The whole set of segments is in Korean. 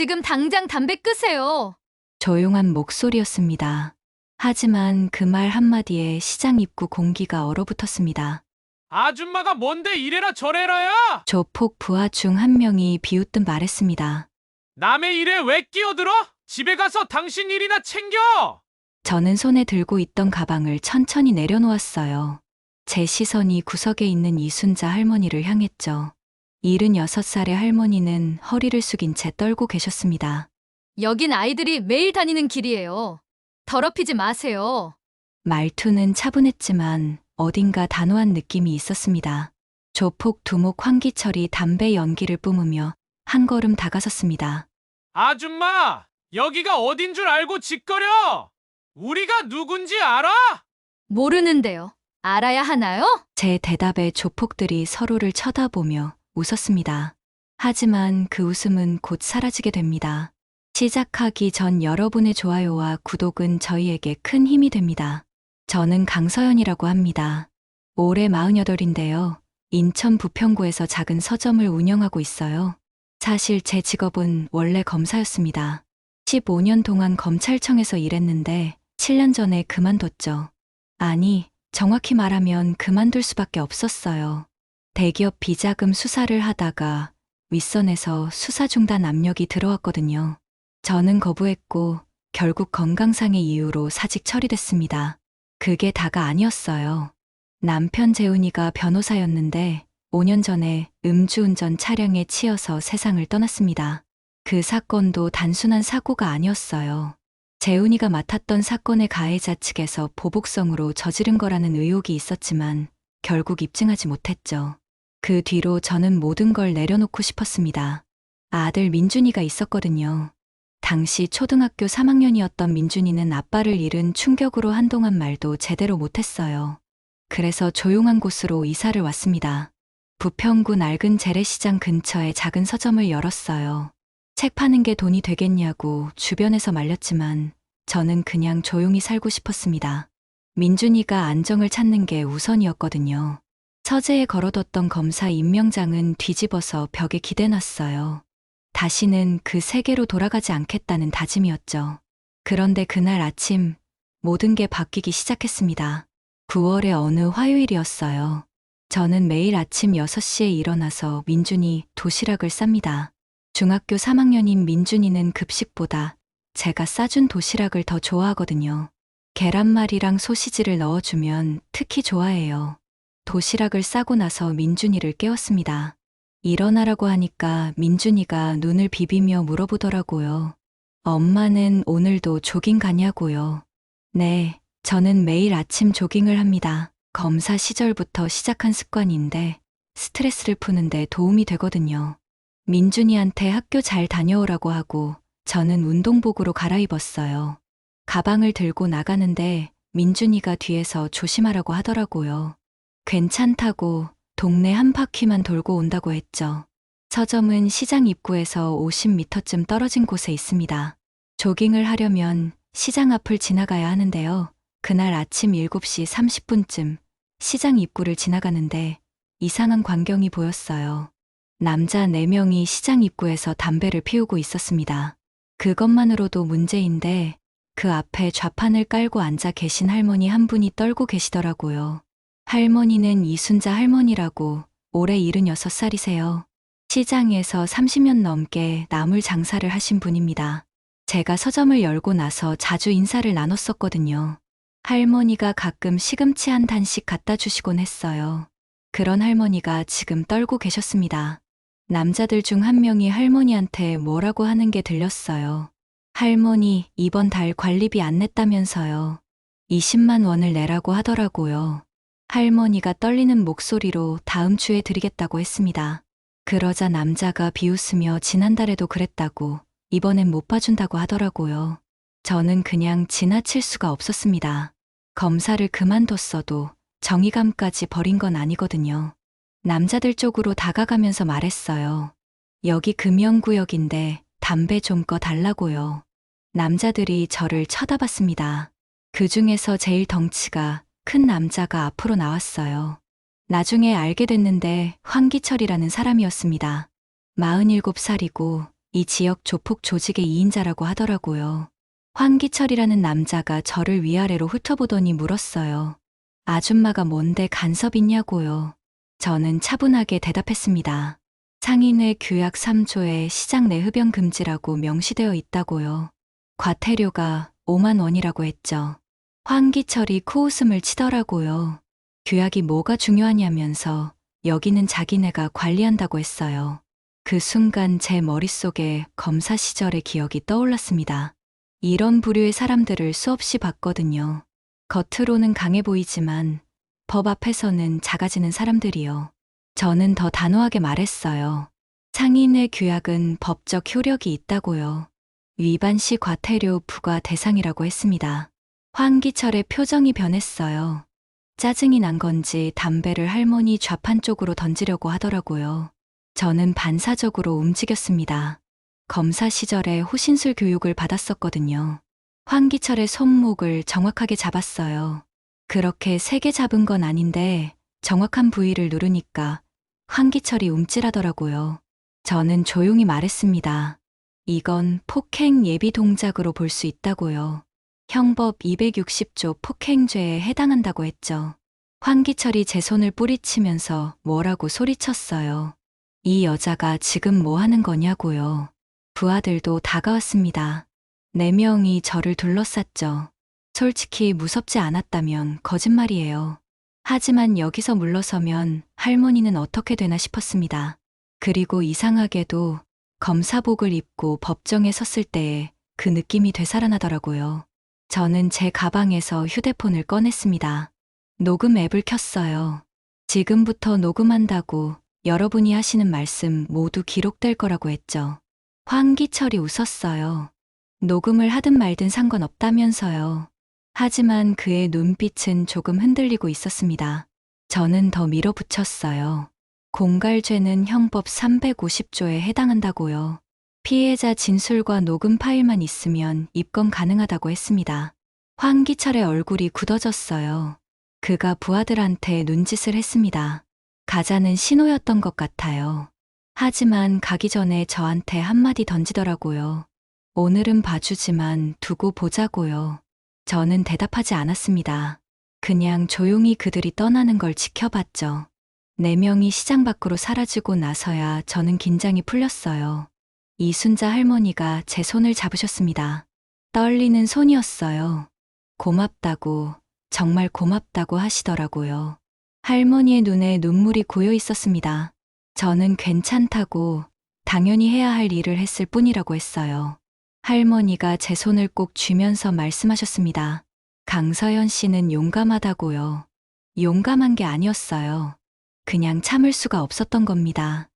지금 당장 담배 끄세요. 조용한 목소리였습니다. 하지만 그 말 한마디에 시장 입구 공기가 얼어붙었습니다. 아줌마가 뭔데 이래라 저래라야? 조폭 부하 중 한 명이 비웃듯 말했습니다. 남의 일에 왜 끼어들어? 집에 가서 당신 일이나 챙겨! 저는 손에 들고 있던 가방을 천천히 내려놓았어요. 제 시선이 구석에 있는 이순자 할머니를 향했죠. 76살의 할머니는 허리를 숙인 채 떨고 계셨습니다. 여긴 아이들이 매일 다니는 길이에요. 더럽히지 마세요. 말투는 차분했지만 어딘가 단호한 느낌이 있었습니다. 조폭 두목 황기철이 담배 연기를 뿜으며 한 걸음 다가섰습니다. 아줌마! 여기가 어딘 줄 알고 짓거려! 우리가 누군지 알아? 모르는데요. 알아야 하나요? 제 대답에 조폭들이 서로를 쳐다보며 웃었습니다. 하지만 그 웃음은 곧 사라지게 됩니다. 시작하기 전 여러분의 좋아요와 구독은 저희에게 큰 힘이 됩니다. 저는 강서연이라고 합니다. 올해 48인데요. 인천 부평구에서 작은 서점을 운영하고 있어요. 사실 제 직업은 원래 검사였습니다. 15년 동안 검찰청에서 일했는데 7년 전에 그만뒀죠. 아니, 정확히 말하면 그만둘 수밖에 없었어요. 대기업 비자금 수사를 하다가 윗선에서 수사 중단 압력이 들어왔거든요. 저는 거부했고 결국 건강상의 이유로 사직 처리됐습니다. 그게 다가 아니었어요. 남편 재훈이가 변호사였는데 5년 전에 음주운전 차량에 치여서 세상을 떠났습니다. 그 사건도 단순한 사고가 아니었어요. 재훈이가 맡았던 사건의 가해자 측에서 보복성으로 저지른 거라는 의혹이 있었지만 결국 입증하지 못했죠. 그 뒤로 저는 모든 걸 내려놓고 싶었습니다. 아들 민준이가 있었거든요. 당시 초등학교 3학년이었던 민준이는 아빠를 잃은 충격으로 한동안 말도 제대로 못했어요. 그래서 조용한 곳으로 이사를 왔습니다. 부평구 낡은 재래시장 근처에 작은 서점을 열었어요. 책 파는 게 돈이 되겠냐고 주변에서 말렸지만 저는 그냥 조용히 살고 싶었습니다. 민준이가 안정을 찾는 게 우선이었거든요. 서재에 걸어뒀던 검사 임명장은 뒤집어서 벽에 기대놨어요. 다시는 그 세계로 돌아가지 않겠다는 다짐이었죠. 그런데 그날 아침 모든 게 바뀌기 시작했습니다. 9월의 어느 화요일이었어요. 저는 매일 아침 6시에 일어나서 민준이 도시락을 쌉니다. 중학교 3학년인 민준이는 급식보다 제가 싸준 도시락을 더 좋아하거든요. 계란말이랑 소시지를 넣어주면 특히 좋아해요. 도시락을 싸고 나서 민준이를 깨웠습니다. 일어나라고 하니까 민준이가 눈을 비비며 물어보더라고요. 엄마는 오늘도 조깅 가냐고요. 네, 저는 매일 아침 조깅을 합니다. 검사 시절부터 시작한 습관인데 스트레스를 푸는데 도움이 되거든요. 민준이한테 학교 잘 다녀오라고 하고 저는 운동복으로 갈아입었어요. 가방을 들고 나가는데 민준이가 뒤에서 조심하라고 하더라고요. 괜찮다고 동네 한 바퀴만 돌고 온다고 했죠. 서점은 시장 입구에서 50m쯤 떨어진 곳에 있습니다. 조깅을 하려면 시장 앞을 지나가야 하는데요. 그날 아침 7시 30분쯤 시장 입구를 지나가는데 이상한 광경이 보였어요. 남자 4명이 시장 입구에서 담배를 피우고 있었습니다. 그것만으로도 문제인데 그 앞에 좌판을 깔고 앉아 계신 할머니 한 분이 떨고 계시더라고요. 할머니는 이순자 할머니라고 올해 76살이세요. 시장에서 30년 넘게 나물 장사를 하신 분입니다. 제가 서점을 열고 나서 자주 인사를 나눴었거든요. 할머니가 가끔 시금치 한 단씩 갖다 주시곤 했어요. 그런 할머니가 지금 떨고 계셨습니다. 남자들 중 한 명이 할머니한테 뭐라고 하는 게 들렸어요. 할머니, 이번 달 관리비 안 냈다면서요. 20만 원을 내라고 하더라고요. 할머니가 떨리는 목소리로 다음 주에 드리겠다고 했습니다. 그러자 남자가 비웃으며 지난달에도 그랬다고, 이번엔 못 봐준다고 하더라고요. 저는 그냥 지나칠 수가 없었습니다. 검사를 그만뒀어도 정의감까지 버린 건 아니거든요. 남자들 쪽으로 다가가면서 말했어요. 여기 금연구역인데 담배 좀 꺼 달라고요. 남자들이 저를 쳐다봤습니다. 그 중에서 제일 덩치가 큰 남자가 앞으로 나왔어요. 나중에 알게 됐는데 황기철이라는 사람이었습니다. 47살이고 이 지역 조폭 조직의 2인자라고 하더라고요. 황기철이라는 남자가 저를 위아래로 훑어보더니 물었어요. 아줌마가 뭔데 간섭 있냐고요. 저는 차분하게 대답했습니다. 상인회 규약 3조에 시장 내 흡연 금지라고 명시되어 있다고요. 과태료가 5만 원이라고 했죠. 황기철이 코웃음을 치더라고요. 규약이 뭐가 중요하냐면서 여기는 자기네가 관리한다고 했어요. 그 순간 제 머릿속에 검사 시절의 기억이 떠올랐습니다. 이런 부류의 사람들을 수없이 봤거든요. 겉으로는 강해 보이지만 법 앞에서는 작아지는 사람들이요. 저는 더 단호하게 말했어요. 상인회 규약은 법적 효력이 있다고요. 위반 시 과태료 부과 대상이라고 했습니다. 황기철의 표정이 변했어요. 짜증이 난 건지 담배를 할머니 좌판 쪽으로 던지려고 하더라고요. 저는 반사적으로 움직였습니다. 검사 시절에 호신술 교육을 받았었거든요. 황기철의 손목을 정확하게 잡았어요. 그렇게 세게 잡은 건 아닌데 정확한 부위를 누르니까 황기철이 움찔하더라고요. 저는 조용히 말했습니다. 이건 폭행 예비 동작으로 볼 수 있다고요. 형법 260조 폭행죄에 해당한다고 했죠. 황기철이 제 손을 뿌리치면서 뭐라고 소리쳤어요. 이 여자가 지금 뭐 하는 거냐고요. 부하들도 다가왔습니다. 4명이 저를 둘러쌌죠. 솔직히 무섭지 않았다면 거짓말이에요. 하지만 여기서 물러서면 할머니는 어떻게 되나 싶었습니다. 그리고 이상하게도 검사복을 입고 법정에 섰을 때의 그 느낌이 되살아나더라고요. 저는 제 가방에서 휴대폰을 꺼냈습니다. 녹음 앱을 켰어요. 지금부터 녹음한다고 여러분이 하시는 말씀 모두 기록될 거라고 했죠. 황기철이 웃었어요. 녹음을 하든 말든 상관없다면서요. 하지만 그의 눈빛은 조금 흔들리고 있었습니다. 저는 더 밀어붙였어요. 공갈죄는 형법 350조에 해당한다고요. 피해자 진술과 녹음 파일만 있으면 입건 가능하다고 했습니다. 황기철의 얼굴이 굳어졌어요. 그가 부하들한테 눈짓을 했습니다. 가자는 신호였던 것 같아요. 하지만 가기 전에 저한테 한마디 던지더라고요. 오늘은 봐주지만 두고 보자고요. 저는 대답하지 않았습니다. 그냥 조용히 그들이 떠나는 걸 지켜봤죠. 4명이 시장 밖으로 사라지고 나서야 저는 긴장이 풀렸어요. 이순자 할머니가 제 손을 잡으셨습니다. 떨리는 손이었어요. 고맙다고, 정말 고맙다고 하시더라고요. 할머니의 눈에 눈물이 고여 있었습니다. 저는 괜찮다고, 당연히 해야 할 일을 했을 뿐이라고 했어요. 할머니가 제 손을 꼭 쥐면서 말씀하셨습니다. 강서연 씨는 용감하다고요. 용감한 게 아니었어요. 그냥 참을 수가 없었던 겁니다.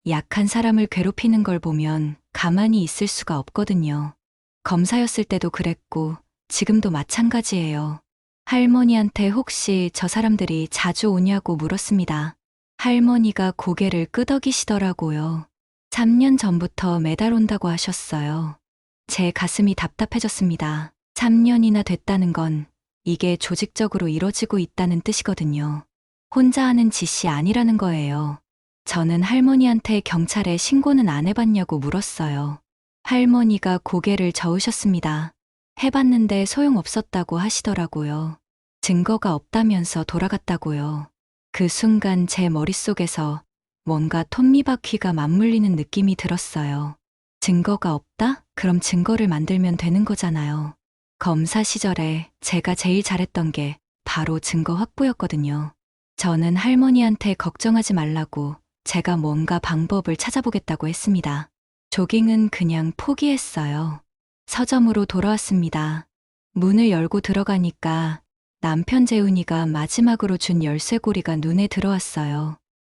약한 사람을 괴롭히는 걸 보면 가만히 있을 수가 없거든요. 검사였을 때도 그랬고 지금도 마찬가지예요. 할머니한테 혹시 저 사람들이 자주 오냐고 물었습니다. 할머니가 고개를 끄덕이시더라고요. 3년 전부터 매달 온다고 하셨어요. 제 가슴이 답답해졌습니다. 3년이나 됐다는 건 이게 조직적으로 이뤄지고 있다는 뜻이거든요. 혼자 하는 짓이 아니라는 거예요. 저는 할머니한테 경찰에 신고는 안 해봤냐고 물었어요. 할머니가 고개를 저으셨습니다. 해봤는데 소용없었다고 하시더라고요. 증거가 없다면서 돌아갔다고요. 그 순간 제 머릿속에서 뭔가 톱니바퀴가 맞물리는 느낌이 들었어요. 증거가 없다? 그럼 증거를 만들면 되는 거잖아요. 검사 시절에 제가 제일 잘했던 게 바로 증거 확보였거든요. 저는 할머니한테 걱정하지 말라고 제가 뭔가 방법을 찾아보겠다고 했습니다. 조깅은 그냥 포기했어요. 서점으로 돌아왔습니다. 문을 열고 들어가니까 남편 재훈이가 마지막으로 준 열쇠고리가 눈에 들어왔어요.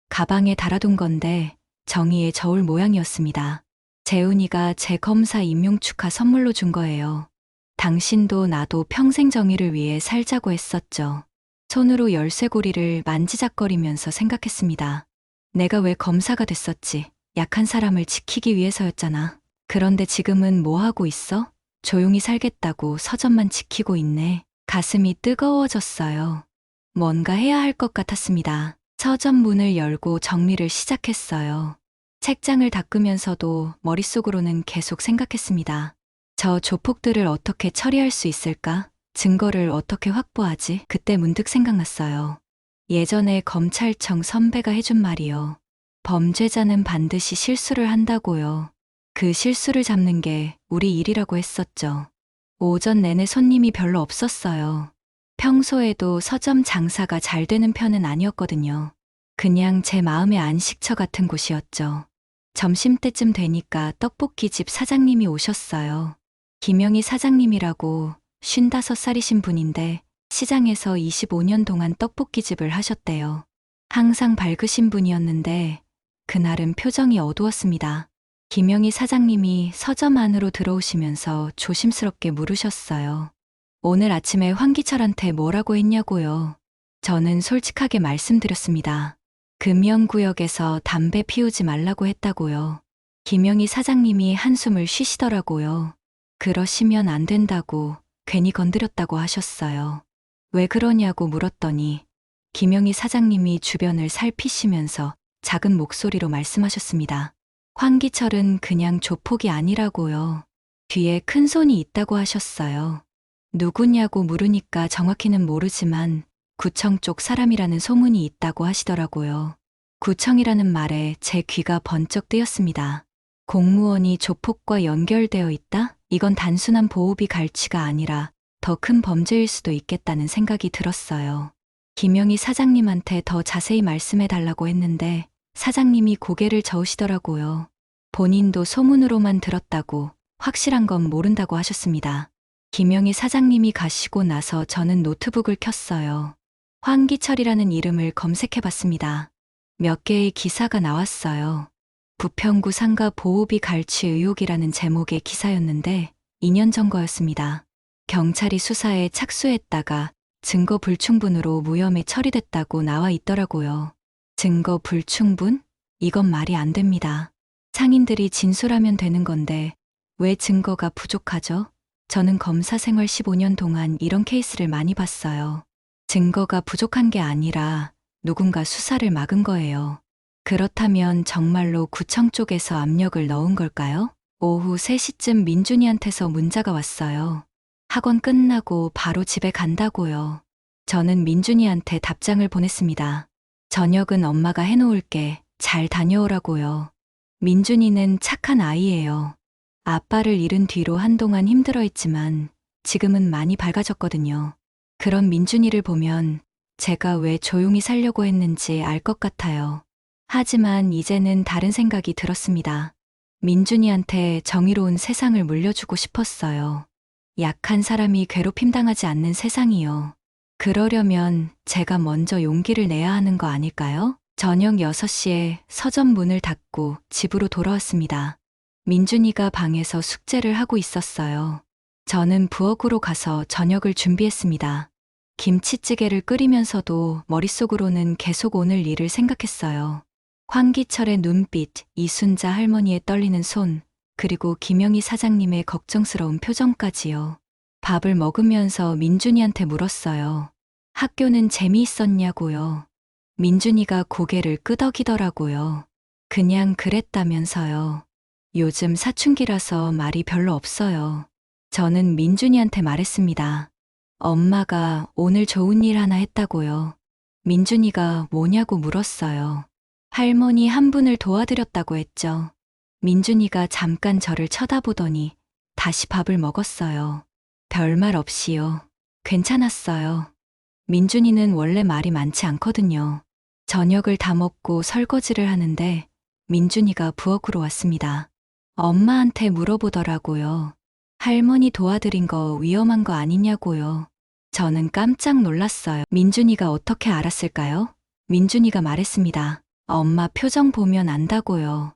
가방에 달아둔 건데 정의의 저울 모양이었습니다. 재훈이가 제 검사 임용 축하 선물로 준 거예요. 당신도 나도 평생 정의를 위해 살자고 했었죠. 손으로 열쇠고리를 만지작거리면서 생각했습니다. 내가 왜 검사가 됐었지? 약한 사람을 지키기 위해서였잖아. 그런데 지금은 뭐 하고 있어? 조용히 살겠다고 서점만 지키고 있네. 가슴이 뜨거워졌어요. 뭔가 해야 할 것 같았습니다. 서점 문을 열고 정리를 시작했어요. 책장을 닦으면서도 머릿속으로는 계속 생각했습니다. 저 조폭들을 어떻게 처리할 수 있을까? 증거를 어떻게 확보하지? 그때 문득 생각났어요. 예전에 검찰청 선배가 해준 말이요. 범죄자는 반드시 실수를 한다고요. 그 실수를 잡는 게 우리 일이라고 했었죠. 오전 내내 손님이 별로 없었어요. 평소에도 서점 장사가 잘 되는 편은 아니었거든요. 그냥 제 마음의 안식처 같은 곳이었죠. 점심때쯤 되니까 떡볶이집 사장님이 오셨어요. 김영희 사장님이라고 55살이신 분인데 시장에서 25년 동안 떡볶이집을 하셨대요. 항상 밝으신 분이었는데 그날은 표정이 어두웠습니다. 김영희 사장님이 서점 안으로 들어오시면서 조심스럽게 물으셨어요. 오늘 아침에 황기철한테 뭐라고 했냐고요. 저는 솔직하게 말씀드렸습니다. 금연구역에서 담배 피우지 말라고 했다고요. 김영희 사장님이 한숨을 쉬시더라고요. 그러시면 안 된다고 괜히 건드렸다고 하셨어요. 왜 그러냐고 물었더니 김영희 사장님이 주변을 살피시면서 작은 목소리로 말씀하셨습니다. 황기철은 그냥 조폭이 아니라고요. 뒤에 큰 손이 있다고 하셨어요. 누구냐고 물으니까 정확히는 모르지만 구청 쪽 사람이라는 소문이 있다고 하시더라고요. 구청이라는 말에 제 귀가 번쩍 뜨였습니다. 공무원이 조폭과 연결되어 있다? 이건 단순한 보호비 갈취가 아니라 더 큰 범죄일 수도 있겠다는 생각이 들었어요. 김영희 사장님한테 더 자세히 말씀해 달라고 했는데 사장님이 고개를 저으시더라고요. 본인도 소문으로만 들었다고 확실한 건 모른다고 하셨습니다. 김영희 사장님이 가시고 나서 저는 노트북을 켰어요. 황기철이라는 이름을 검색해 봤습니다. 몇 개의 기사가 나왔어요. 부평구 상가 보호비 갈취 의혹이라는 제목의 기사였는데 2년 전 거였습니다. 경찰이 수사에 착수했다가 증거 불충분으로 무혐의 처리됐다고 나와 있더라고요. 증거 불충분? 이건 말이 안 됩니다. 상인들이 진술하면 되는 건데 왜 증거가 부족하죠? 저는 검사 생활 15년 동안 이런 케이스를 많이 봤어요. 증거가 부족한 게 아니라 누군가 수사를 막은 거예요. 그렇다면 정말로 구청 쪽에서 압력을 넣은 걸까요? 오후 3시쯤 민준이한테서 문자가 왔어요. 학원 끝나고 바로 집에 간다고요. 저는 민준이한테 답장을 보냈습니다. 저녁은 엄마가 해놓을게. 잘 다녀오라고요. 민준이는 착한 아이예요. 아빠를 잃은 뒤로 한동안 힘들어했지만 지금은 많이 밝아졌거든요. 그런 민준이를 보면 제가 왜 조용히 살려고 했는지 알 것 같아요. 하지만 이제는 다른 생각이 들었습니다. 민준이한테 정의로운 세상을 물려주고 싶었어요. 약한 사람이 괴롭힘당하지 않는 세상이요. 그러려면 제가 먼저 용기를 내야 하는 거 아닐까요? 저녁 6시에 서점 문을 닫고 집으로 돌아왔습니다. 민준이가 방에서 숙제를 하고 있었어요. 저는 부엌으로 가서 저녁을 준비했습니다. 김치찌개를 끓이면서도 머릿속으로는 계속 오늘 일을 생각했어요. 황기철의 눈빛, 이순자 할머니의 떨리는 손, 그리고 김영희 사장님의 걱정스러운 표정까지요. 밥을 먹으면서 민준이한테 물었어요. 학교는 재미있었냐고요. 민준이가 고개를 끄덕이더라고요. 그냥 그랬다면서요. 요즘 사춘기라서 말이 별로 없어요. 저는 민준이한테 말했습니다. 엄마가 오늘 좋은 일 하나 했다고요. 민준이가 뭐냐고 물었어요. 할머니 한 분을 도와드렸다고 했죠. 민준이가 잠깐 저를 쳐다보더니 다시 밥을 먹었어요. 별말 없이요. 괜찮았어요. 민준이는 원래 말이 많지 않거든요. 저녁을 다 먹고 설거지를 하는데 민준이가 부엌으로 왔습니다. 엄마한테 물어보더라고요. 할머니 도와드린 거 위험한 거 아니냐고요. 저는 깜짝 놀랐어요. 민준이가 어떻게 알았을까요? 민준이가 말했습니다. 엄마 표정 보면 안다고요.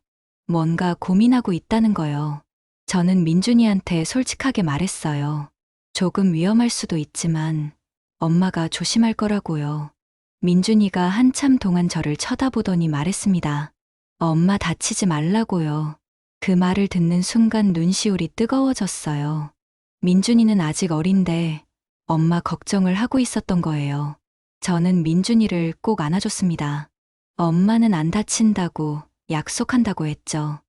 뭔가 고민하고 있다는 거요. 저는 민준이한테 솔직하게 말했어요. 조금 위험할 수도 있지만 엄마가 조심할 거라고요. 민준이가 한참 동안 저를 쳐다보더니 말했습니다. 엄마 다치지 말라고요. 그 말을 듣는 순간 눈시울이 뜨거워졌어요. 민준이는 아직 어린데 엄마 걱정을 하고 있었던 거예요. 저는 민준이를 꼭 안아줬습니다. 엄마는 안 다친다고 약속한다고 했죠.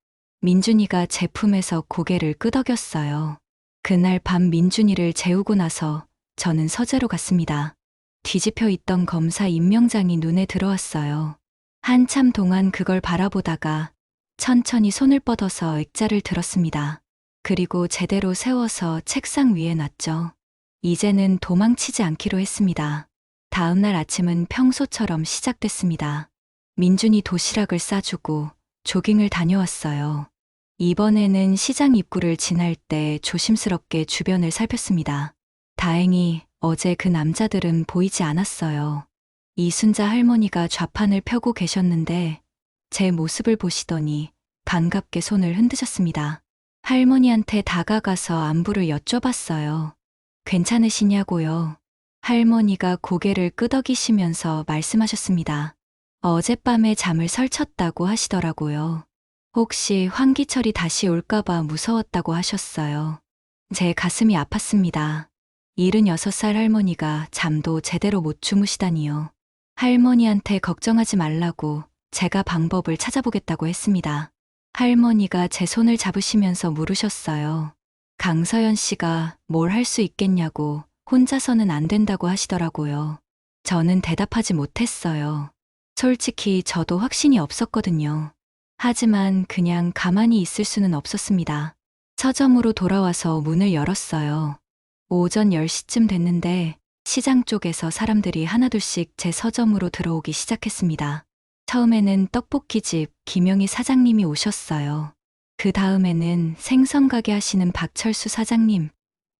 민준이가 제품에서 고개를 끄덕였어요. 그날 밤 민준이를 재우고 나서 저는 서재로 갔습니다. 뒤집혀 있던 검사 임명장이 눈에 들어왔어요. 한참 동안 그걸 바라보다가 천천히 손을 뻗어서 액자를 들었습니다. 그리고 제대로 세워서 책상 위에 놨죠. 이제는 도망치지 않기로 했습니다. 다음날 아침은 평소처럼 시작됐습니다. 민준이 도시락을 싸주고 조깅을 다녀왔어요. 이번에는 시장 입구를 지날 때 조심스럽게 주변을 살폈습니다. 다행히 어제 그 남자들은 보이지 않았어요. 이순자 할머니가 좌판을 펴고 계셨는데 제 모습을 보시더니 반갑게 손을 흔드셨습니다. 할머니한테 다가가서 안부를 여쭤봤어요. 괜찮으시냐고요? 할머니가 고개를 끄덕이시면서 말씀하셨습니다. 어젯밤에 잠을 설쳤다고 하시더라고요. 혹시 환기철이 다시 올까봐 무서웠다고 하셨어요. 제 가슴이 아팠습니다. 76살 할머니가 잠도 제대로 못 주무시다니요. 할머니한테 걱정하지 말라고 제가 방법을 찾아보겠다고 했습니다. 할머니가 제 손을 잡으시면서 물으셨어요. 강서연 씨가 뭘 할 수 있겠냐고 혼자서는 안 된다고 하시더라고요. 저는 대답하지 못했어요. 솔직히 저도 확신이 없었거든요. 하지만 그냥 가만히 있을 수는 없었습니다. 서점으로 돌아와서 문을 열었어요. 오전 10시쯤 됐는데 시장 쪽에서 사람들이 하나둘씩 제 서점으로 들어오기 시작했습니다. 처음에는 떡볶이집 김영희 사장님이 오셨어요. 그 다음에는 생선 가게 하시는 박철수 사장님,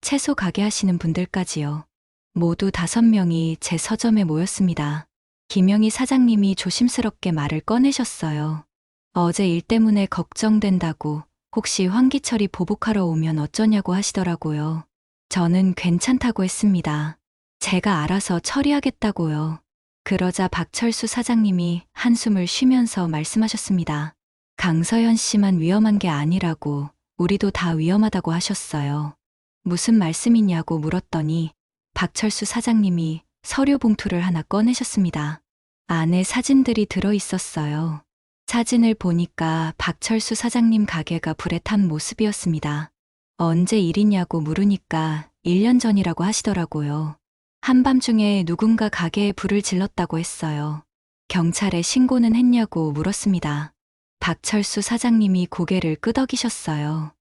채소 가게 하시는 분들까지요. 모두 5명이 제 서점에 모였습니다. 김영희 사장님이 조심스럽게 말을 꺼내셨어요. 어제 일 때문에 걱정된다고 혹시 환기철이 보복하러 오면 어쩌냐고 하시더라고요. 저는 괜찮다고 했습니다. 제가 알아서 처리하겠다고요. 그러자 박철수 사장님이 한숨을 쉬면서 말씀하셨습니다. 강서연 씨만 위험한 게 아니라고 우리도 다 위험하다고 하셨어요. 무슨 말씀이냐고 물었더니 박철수 사장님이 서류 봉투를 하나 꺼내셨습니다. 안에 사진들이 들어 있었어요. 사진을 보니까 박철수 사장님 가게가 불에 탄 모습이었습니다. 언제 일이냐고 물으니까 1년 전이라고 하시더라고요. 한밤중에 누군가 가게에 불을 질렀다고 했어요. 경찰에 신고는 했냐고 물었습니다. 박철수 사장님이 고개를 끄덕이셨어요.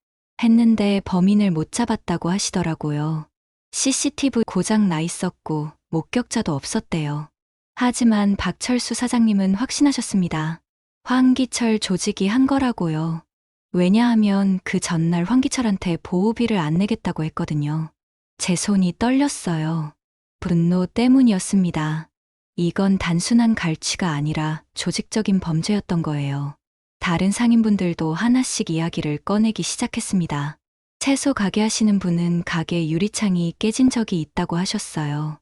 했는데 범인을 못 잡았다고 하시더라고요. CCTV 고장 나 있었고 목격자도 없었대요. 하지만 박철수 사장님은 확신하셨습니다. 황기철 조직이 한 거라고요. 왜냐하면 그 전날 황기철한테 보호비를 안 내겠다고 했거든요. 제 손이 떨렸어요. 분노 때문이었습니다. 이건 단순한 갈취가 아니라 조직적인 범죄였던 거예요. 다른 상인분들도 하나씩 이야기를 꺼내기 시작했습니다. 채소 가게 하시는 분은 가게 유리창이 깨진 적이 있다고 하셨어요.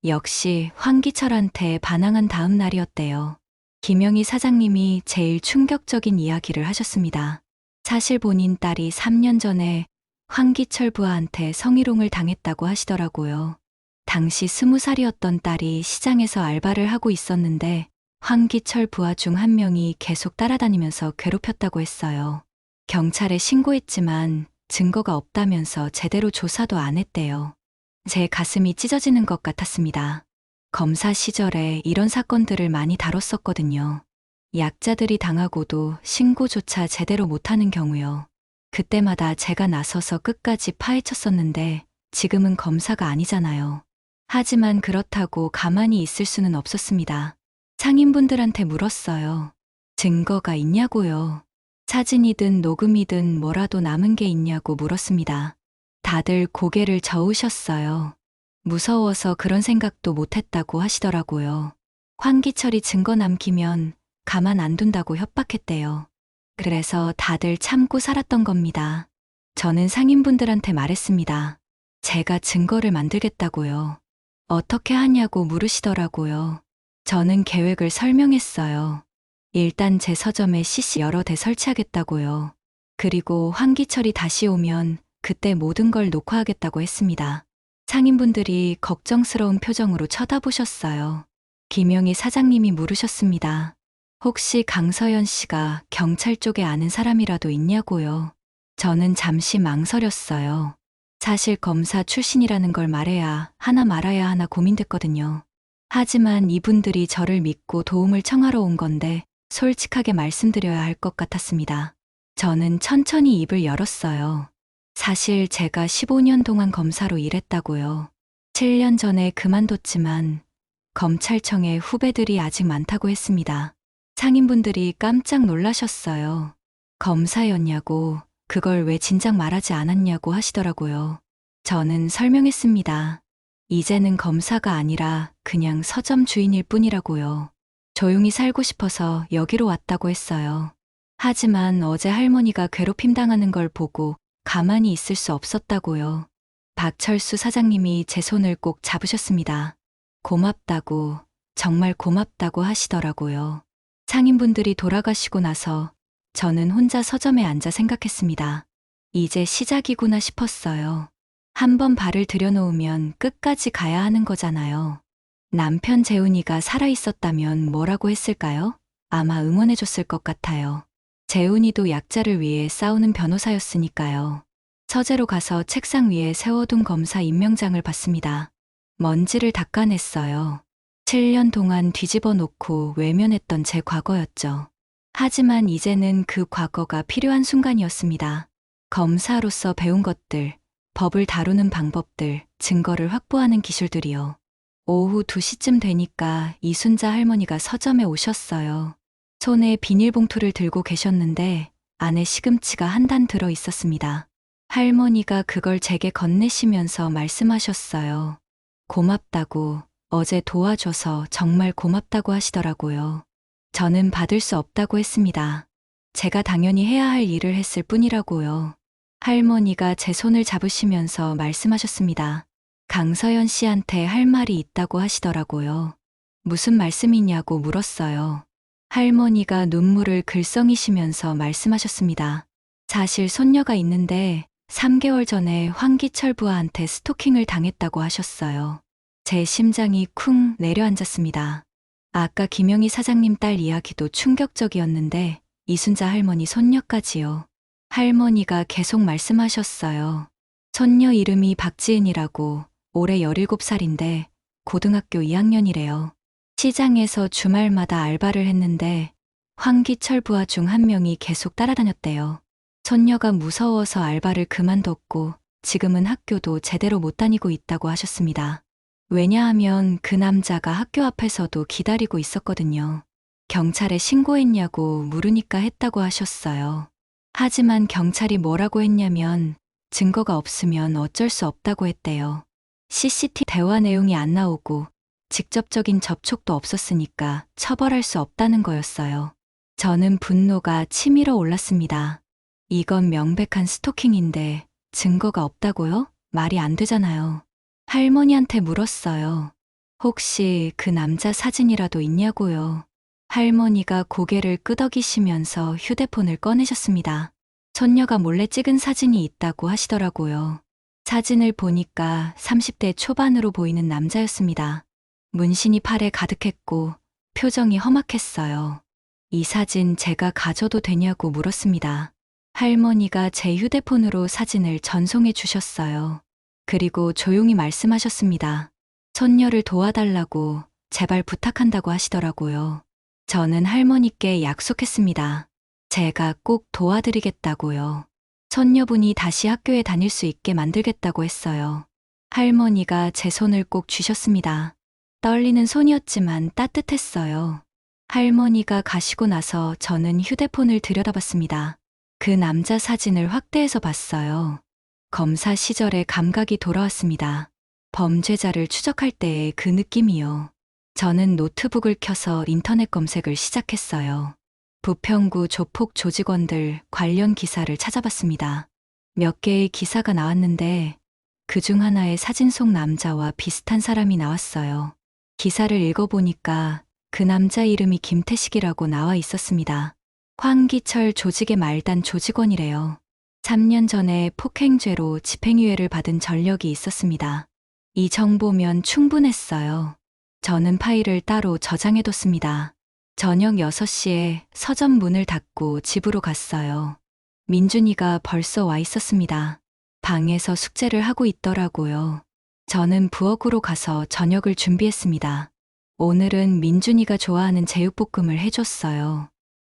역시 황기철한테 반항한 다음 날이었대요. 김영희 사장님이 제일 충격적인 이야기를 하셨습니다. 사실 본인 딸이 3년 전에 황기철 부하한테 성희롱을 당했다고 하시더라고요. 당시 20살이었던 딸이 시장에서 알바를 하고 있었는데 황기철 부하 중 한 명이 계속 따라다니면서 괴롭혔다고 했어요. 경찰에 신고했지만 증거가 없다면서 제대로 조사도 안 했대요. 제 가슴이 찢어지는 것 같았습니다. 검사 시절에 이런 사건들을 많이 다뤘었거든요. 약자들이 당하고도 신고조차 제대로 못하는 경우요. 그때마다 제가 나서서 끝까지 파헤쳤었는데 지금은 검사가 아니잖아요. 하지만 그렇다고 가만히 있을 수는 없었습니다. 상인분들한테 물었어요. 증거가 있냐고요. 사진이든 녹음이든 뭐라도 남은 게 있냐고 물었습니다. 다들 고개를 저으셨어요. 무서워서 그런 생각도 못했다고 하시더라고요. 황기철이 증거 남기면 가만 안 둔다고 협박했대요. 그래서 다들 참고 살았던 겁니다. 저는 상인분들한테 말했습니다. 제가 증거를 만들겠다고요. 어떻게 하냐고 물으시더라고요. 저는 계획을 설명했어요. 일단 제 서점에 CC 여러 대 설치하겠다고요. 그리고 황기철이 다시 오면 그때 모든 걸 녹화하겠다고 했습니다. 상인분들이 걱정스러운 표정으로 쳐다보셨어요. 김영희 사장님이 물으셨습니다. 혹시 강서연 씨가 경찰 쪽에 아는 사람이라도 있냐고요. 저는 잠시 망설였어요. 사실 검사 출신이라는 걸 말해야 하나 말아야 하나 고민됐거든요. 하지만 이분들이 저를 믿고 도움을 청하러 온 건데 솔직하게 말씀드려야 할 것 같았습니다. 저는 천천히 입을 열었어요. 사실 제가 15년 동안 검사로 일했다고요. 7년 전에 그만뒀지만 검찰청에 후배들이 아직 많다고 했습니다. 상인분들이 깜짝 놀라셨어요. 검사였냐고, 그걸 왜 진작 말하지 않았냐고 하시더라고요. 저는 설명했습니다. 이제는 검사가 아니라 그냥 서점 주인일 뿐이라고요. 조용히 살고 싶어서 여기로 왔다고 했어요. 하지만 어제 할머니가 괴롭힘 당하는 걸 보고 가만히 있을 수 없었다고요. 박철수 사장님이 제 손을 꼭 잡으셨습니다. 고맙다고, 정말 고맙다고 하시더라고요. 상인분들이 돌아가시고 나서 저는 혼자 서점에 앉아 생각했습니다. 이제 시작이구나 싶었어요. 한번 발을 들여놓으면 끝까지 가야 하는 거잖아요. 남편 재훈이가 살아있었다면 뭐라고 했을까요? 아마 응원해줬을 것 같아요. 재훈이도 약자를 위해 싸우는 변호사였으니까요. 서재로 가서 책상 위에 세워둔 검사 임명장을 봤습니다. 먼지를 닦아냈어요. 7년 동안 뒤집어 놓고 외면했던 제 과거였죠. 하지만 이제는 그 과거가 필요한 순간이었습니다. 검사로서 배운 것들, 법을 다루는 방법들, 증거를 확보하는 기술들이요. 오후 2시쯤 되니까 이순자 할머니가 서점에 오셨어요. 손에 비닐봉투를 들고 계셨는데 안에 시금치가 한 단 들어 있었습니다. 할머니가 그걸 제게 건네시면서 말씀하셨어요. 고맙다고, 어제 도와줘서 정말 고맙다고 하시더라고요. 저는 받을 수 없다고 했습니다. 제가 당연히 해야 할 일을 했을 뿐이라고요. 할머니가 제 손을 잡으시면서 말씀하셨습니다. 강서연 씨한테 할 말이 있다고 하시더라고요. 무슨 말씀이냐고 물었어요. 할머니가 눈물을 글썽이시면서 말씀하셨습니다. 사실 손녀가 있는데 3개월 전에 황기철 부하한테 스토킹을 당했다고 하셨어요. 제 심장이 쿵 내려앉았습니다. 아까 김영희 사장님 딸 이야기도 충격적이었는데 이순자 할머니 손녀까지요. 할머니가 계속 말씀하셨어요. 손녀 이름이 박지은이라고, 올해 17살인데 고등학교 2학년이래요. 시장에서 주말마다 알바를 했는데 황기철 부하 중 한 명이 계속 따라다녔대요. 손녀가 무서워서 알바를 그만뒀고 지금은 학교도 제대로 못 다니고 있다고 하셨습니다. 왜냐하면 그 남자가 학교 앞에서도 기다리고 있었거든요. 경찰에 신고했냐고 물으니까 했다고 하셨어요. 하지만 경찰이 뭐라고 했냐면 증거가 없으면 어쩔 수 없다고 했대요. CCTV 대화 내용이 안 나오고 직접적인 접촉도 없었으니까 처벌할 수 없다는 거였어요. 저는 분노가 치밀어 올랐습니다. 이건 명백한 스토킹인데 증거가 없다고요? 말이 안 되잖아요. 할머니한테 물었어요. 혹시 그 남자 사진이라도 있냐고요. 할머니가 고개를 끄덕이시면서 휴대폰을 꺼내셨습니다. 손녀가 몰래 찍은 사진이 있다고 하시더라고요. 사진을 보니까 30대 초반으로 보이는 남자였습니다. 문신이 팔에 가득했고 표정이 험악했어요. 이 사진 제가 가져도 되냐고 물었습니다. 할머니가 제 휴대폰으로 사진을 전송해 주셨어요. 그리고 조용히 말씀하셨습니다. 손녀를 도와달라고 제발 부탁한다고 하시더라고요. 저는 할머니께 약속했습니다. 제가 꼭 도와드리겠다고요. 손녀분이 다시 학교에 다닐 수 있게 만들겠다고 했어요. 할머니가 제 손을 꼭 쥐셨습니다. 떨리는 손이었지만 따뜻했어요. 할머니가 가시고 나서 저는 휴대폰을 들여다봤습니다. 그 남자 사진을 확대해서 봤어요. 검사 시절의 감각이 돌아왔습니다. 범죄자를 추적할 때의 그 느낌이요. 저는 노트북을 켜서 인터넷 검색을 시작했어요. 부평구 조폭 조직원들 관련 기사를 찾아봤습니다. 몇 개의 기사가 나왔는데 그중 하나에 사진 속 남자와 비슷한 사람이 나왔어요. 기사를 읽어보니까 그 남자 이름이 김태식이라고 나와 있었습니다. 황기철 조직의 말단 조직원이래요. 3년 전에 폭행죄로 집행유예를 받은 전력이 있었습니다. 이 정보면 충분했어요. 저는 파일을 따로 저장해뒀습니다. 저녁 6시에 서점 문을 닫고 집으로 갔어요. 민준이가 벌써 와 있었습니다. 방에서 숙제를 하고 있더라고요. 저는 부엌으로 가서 저녁을 준비했습니다. 오늘은 민준이가 좋아하는 제육볶음을 해줬어요.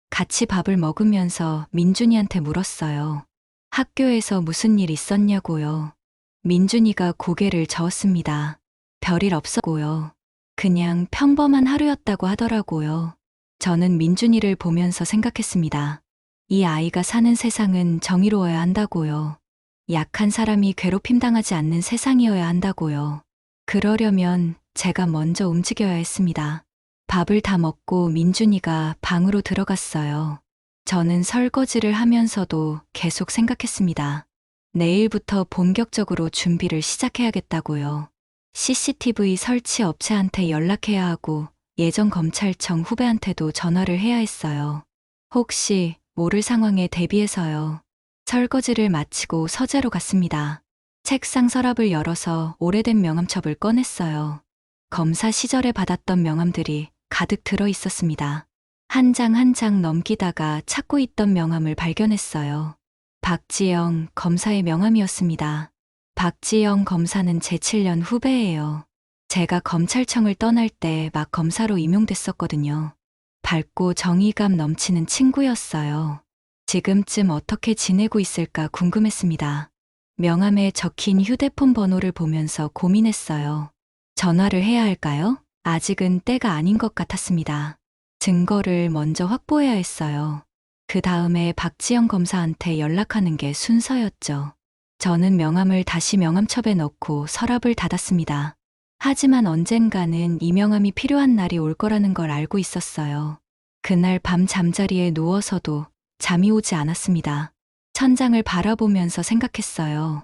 같이 밥을 먹으면서 민준이한테 물었어요. 학교에서 무슨 일 있었냐고요. 민준이가 고개를 저었습니다. 별일 없었고요. 그냥 평범한 하루였다고 하더라고요. 저는 민준이를 보면서 생각했습니다. 이 아이가 사는 세상은 정의로워야 한다고요. 약한 사람이 괴롭힘 당하지 않는 세상이어야 한다고요. 그러려면 제가 먼저 움직여야 했습니다. 밥을 다 먹고 민준이가 방으로 들어갔어요. 저는 설거지를 하면서도 계속 생각했습니다. 내일부터 본격적으로 준비를 시작해야겠다고요. CCTV 설치 업체한테 연락해야 하고 예전 검찰청 후배한테도 전화를 해야 했어요. 혹시 모를 상황에 대비해서요. 설거지를 마치고 서재로 갔습니다. 책상 서랍을 열어서 오래된 명함첩을 꺼냈어요. 검사 시절에 받았던 명함들이 가득 들어 있었습니다. 한 장 한 장 넘기다가 찾고 있던 명함을 발견했어요. 박지영 검사의 명함이었습니다. 박지영 검사는 제 7년 후배예요. 제가 검찰청을 떠날 때 막 검사로 임용됐었거든요. 밝고 정의감 넘치는 친구였어요. 지금쯤 어떻게 지내고 있을까 궁금했습니다. 명함에 적힌 휴대폰 번호를 보면서 고민했어요. 전화를 해야 할까요? 아직은 때가 아닌 것 같았습니다. 증거를 먼저 확보해야 했어요. 그 다음에 박지영 검사한테 연락하는 게 순서였죠. 저는 명함을 다시 명함첩에 넣고 서랍을 닫았습니다. 하지만 언젠가는 이 명함이 필요한 날이 올 거라는 걸 알고 있었어요. 그날 밤 잠자리에 누워서도 잠이 오지 않았습니다. 천장을 바라보면서 생각했어요.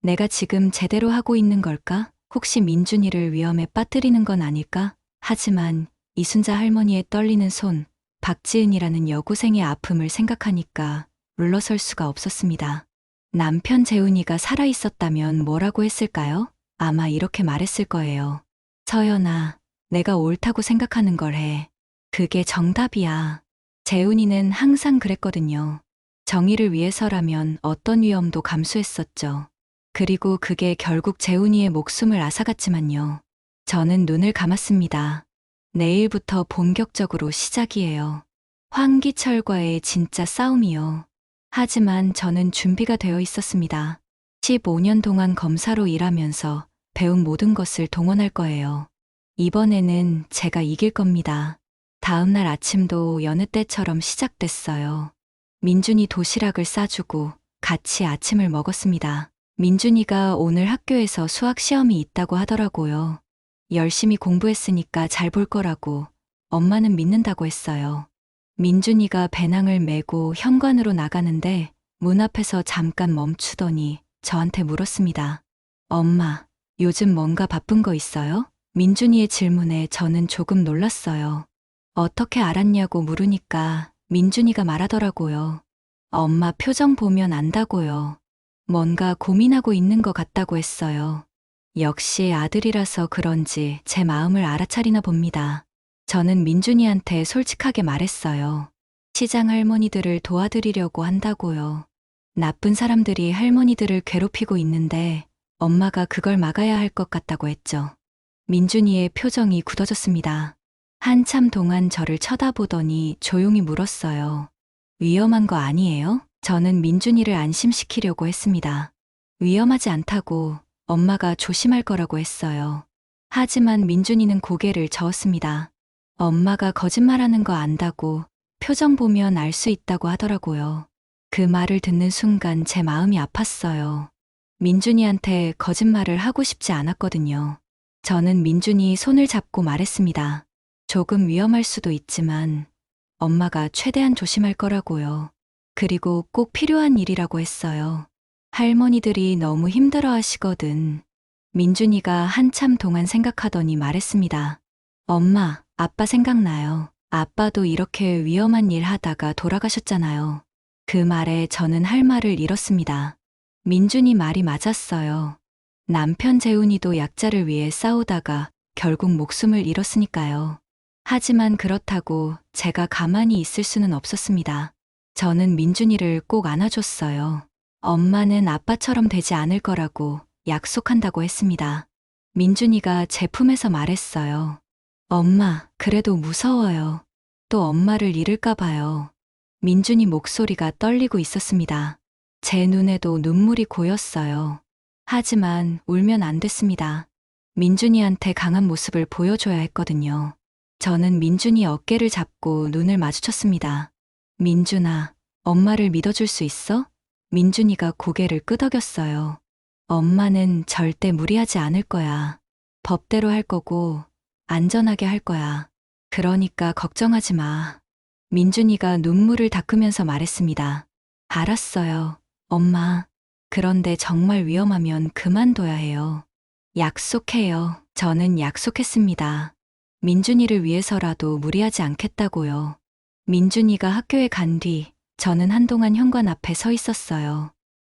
내가 지금 제대로 하고 있는 걸까? 혹시 민준이를 위험에 빠뜨리는 건 아닐까? 하지만 이순자 할머니의 떨리는 손, 박지은이라는 여고생의 아픔을 생각하니까 물러설 수가 없었습니다. 남편 재훈이가 살아있었다면 뭐라고 했을까요? 아마 이렇게 말했을 거예요. 서연아, 내가 옳다고 생각하는 걸 해. 그게 정답이야. 재훈이는 항상 그랬거든요. 정의를 위해서라면 어떤 위험도 감수했었죠. 그리고 그게 결국 재훈이의 목숨을 앗아갔지만요. 저는 눈을 감았습니다. 내일부터 본격적으로 시작이에요. 황기철과의 진짜 싸움이요. 하지만 저는 준비가 되어 있었습니다. 15년 동안 검사로 일하면서 배운 모든 것을 동원할 거예요. 이번에는 제가 이길 겁니다. 다음 날 아침도 여느 때처럼 시작됐어요. 민준이 도시락을 싸주고 같이 아침을 먹었습니다. 민준이가 오늘 학교에서 수학 시험이 있다고 하더라고요. 열심히 공부했으니까 잘 볼 거라고 엄마는 믿는다고 했어요. 민준이가 배낭을 메고 현관으로 나가는데 문 앞에서 잠깐 멈추더니 저한테 물었습니다. 엄마, 요즘 뭔가 바쁜 거 있어요? 민준이의 질문에 저는 조금 놀랐어요. 어떻게 알았냐고 물으니까 민준이가 말하더라고요. 엄마 표정 보면 안다고요. 뭔가 고민하고 있는 것 같다고 했어요. 역시 아들이라서 그런지 제 마음을 알아차리나 봅니다. 저는 민준이한테 솔직하게 말했어요. 시장 할머니들을 도와드리려고 한다고요. 나쁜 사람들이 할머니들을 괴롭히고 있는데 엄마가 그걸 막아야 할 것 같다고 했죠. 민준이의 표정이 굳어졌습니다. 한참 동안 저를 쳐다보더니 조용히 물었어요. 위험한 거 아니에요? 저는 민준이를 안심시키려고 했습니다. 위험하지 않다고 엄마가 조심할 거라고 했어요. 하지만 민준이는 고개를 저었습니다. 엄마가 거짓말하는 거 안다고 표정 보면 알 수 있다고 하더라고요. 그 말을 듣는 순간 제 마음이 아팠어요. 민준이한테 거짓말을 하고 싶지 않았거든요. 저는 민준이 손을 잡고 말했습니다. 조금 위험할 수도 있지만 엄마가 최대한 조심할 거라고요. 그리고 꼭 필요한 일이라고 했어요. 할머니들이 너무 힘들어 하시거든. 민준이가 한참 동안 생각하더니 말했습니다. 엄마, 아빠 생각나요. 아빠도 이렇게 위험한 일 하다가 돌아가셨잖아요. 그 말에 저는 할 말을 잃었습니다. 민준이 말이 맞았어요. 남편 재훈이도 약자를 위해 싸우다가 결국 목숨을 잃었으니까요. 하지만 그렇다고 제가 가만히 있을 수는 없었습니다. 저는 민준이를 꼭 안아줬어요. 엄마는 아빠처럼 되지 않을 거라고 약속한다고 했습니다. 민준이가 제 품에서 말했어요. 엄마, 그래도 무서워요. 또 엄마를 잃을까 봐요. 민준이 목소리가 떨리고 있었습니다. 제 눈에도 눈물이 고였어요. 하지만 울면 안 됐습니다. 민준이한테 강한 모습을 보여줘야 했거든요. 저는 민준이 어깨를 잡고 눈을 마주쳤습니다. 민준아, 엄마를 믿어줄 수 있어? 민준이가 고개를 끄덕였어요. 엄마는 절대 무리하지 않을 거야. 법대로 할 거고 안전하게 할 거야. 그러니까 걱정하지 마. 민준이가 눈물을 닦으면서 말했습니다. 알았어요, 엄마. 그런데 정말 위험하면 그만둬야 해요. 약속해요. 저는 약속했습니다. 민준이를 위해서라도 무리하지 않겠다고요. 민준이가 학교에 간 뒤 저는 한동안 현관 앞에 서 있었어요.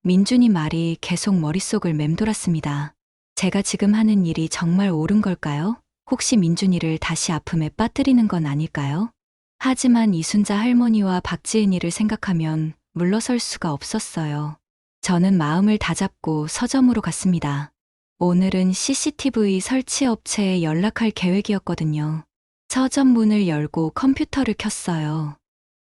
민준이 말이 계속 머릿속을 맴돌았습니다. 제가 지금 하는 일이 정말 옳은 걸까요? 혹시 민준이를 다시 아픔에 빠뜨리는 건 아닐까요? 하지만 이순자 할머니와 박지은이를 생각하면 물러설 수가 없었어요. 저는 마음을 다잡고 서점으로 갔습니다. 오늘은 CCTV 설치 업체에 연락할 계획이었거든요. 서점 문을 열고 컴퓨터를 켰어요.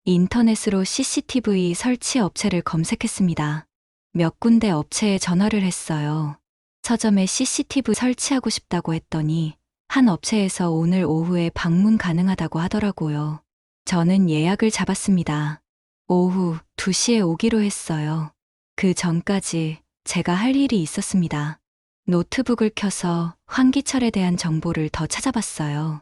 인터넷으로 CCTV 설치 업체를 검색했습니다. 몇 군데 업체에 전화를 했어요. 서점에 CCTV 설치하고 싶다고 했더니 한 업체에서 오늘 오후에 방문 가능하다고 하더라고요. 저는 예약을 잡았습니다. 오후 2시에 오기로 했어요. 그 전까지 제가 할 일이 있었습니다. 노트북을 켜서 황기철에 대한 정보를 더 찾아봤어요.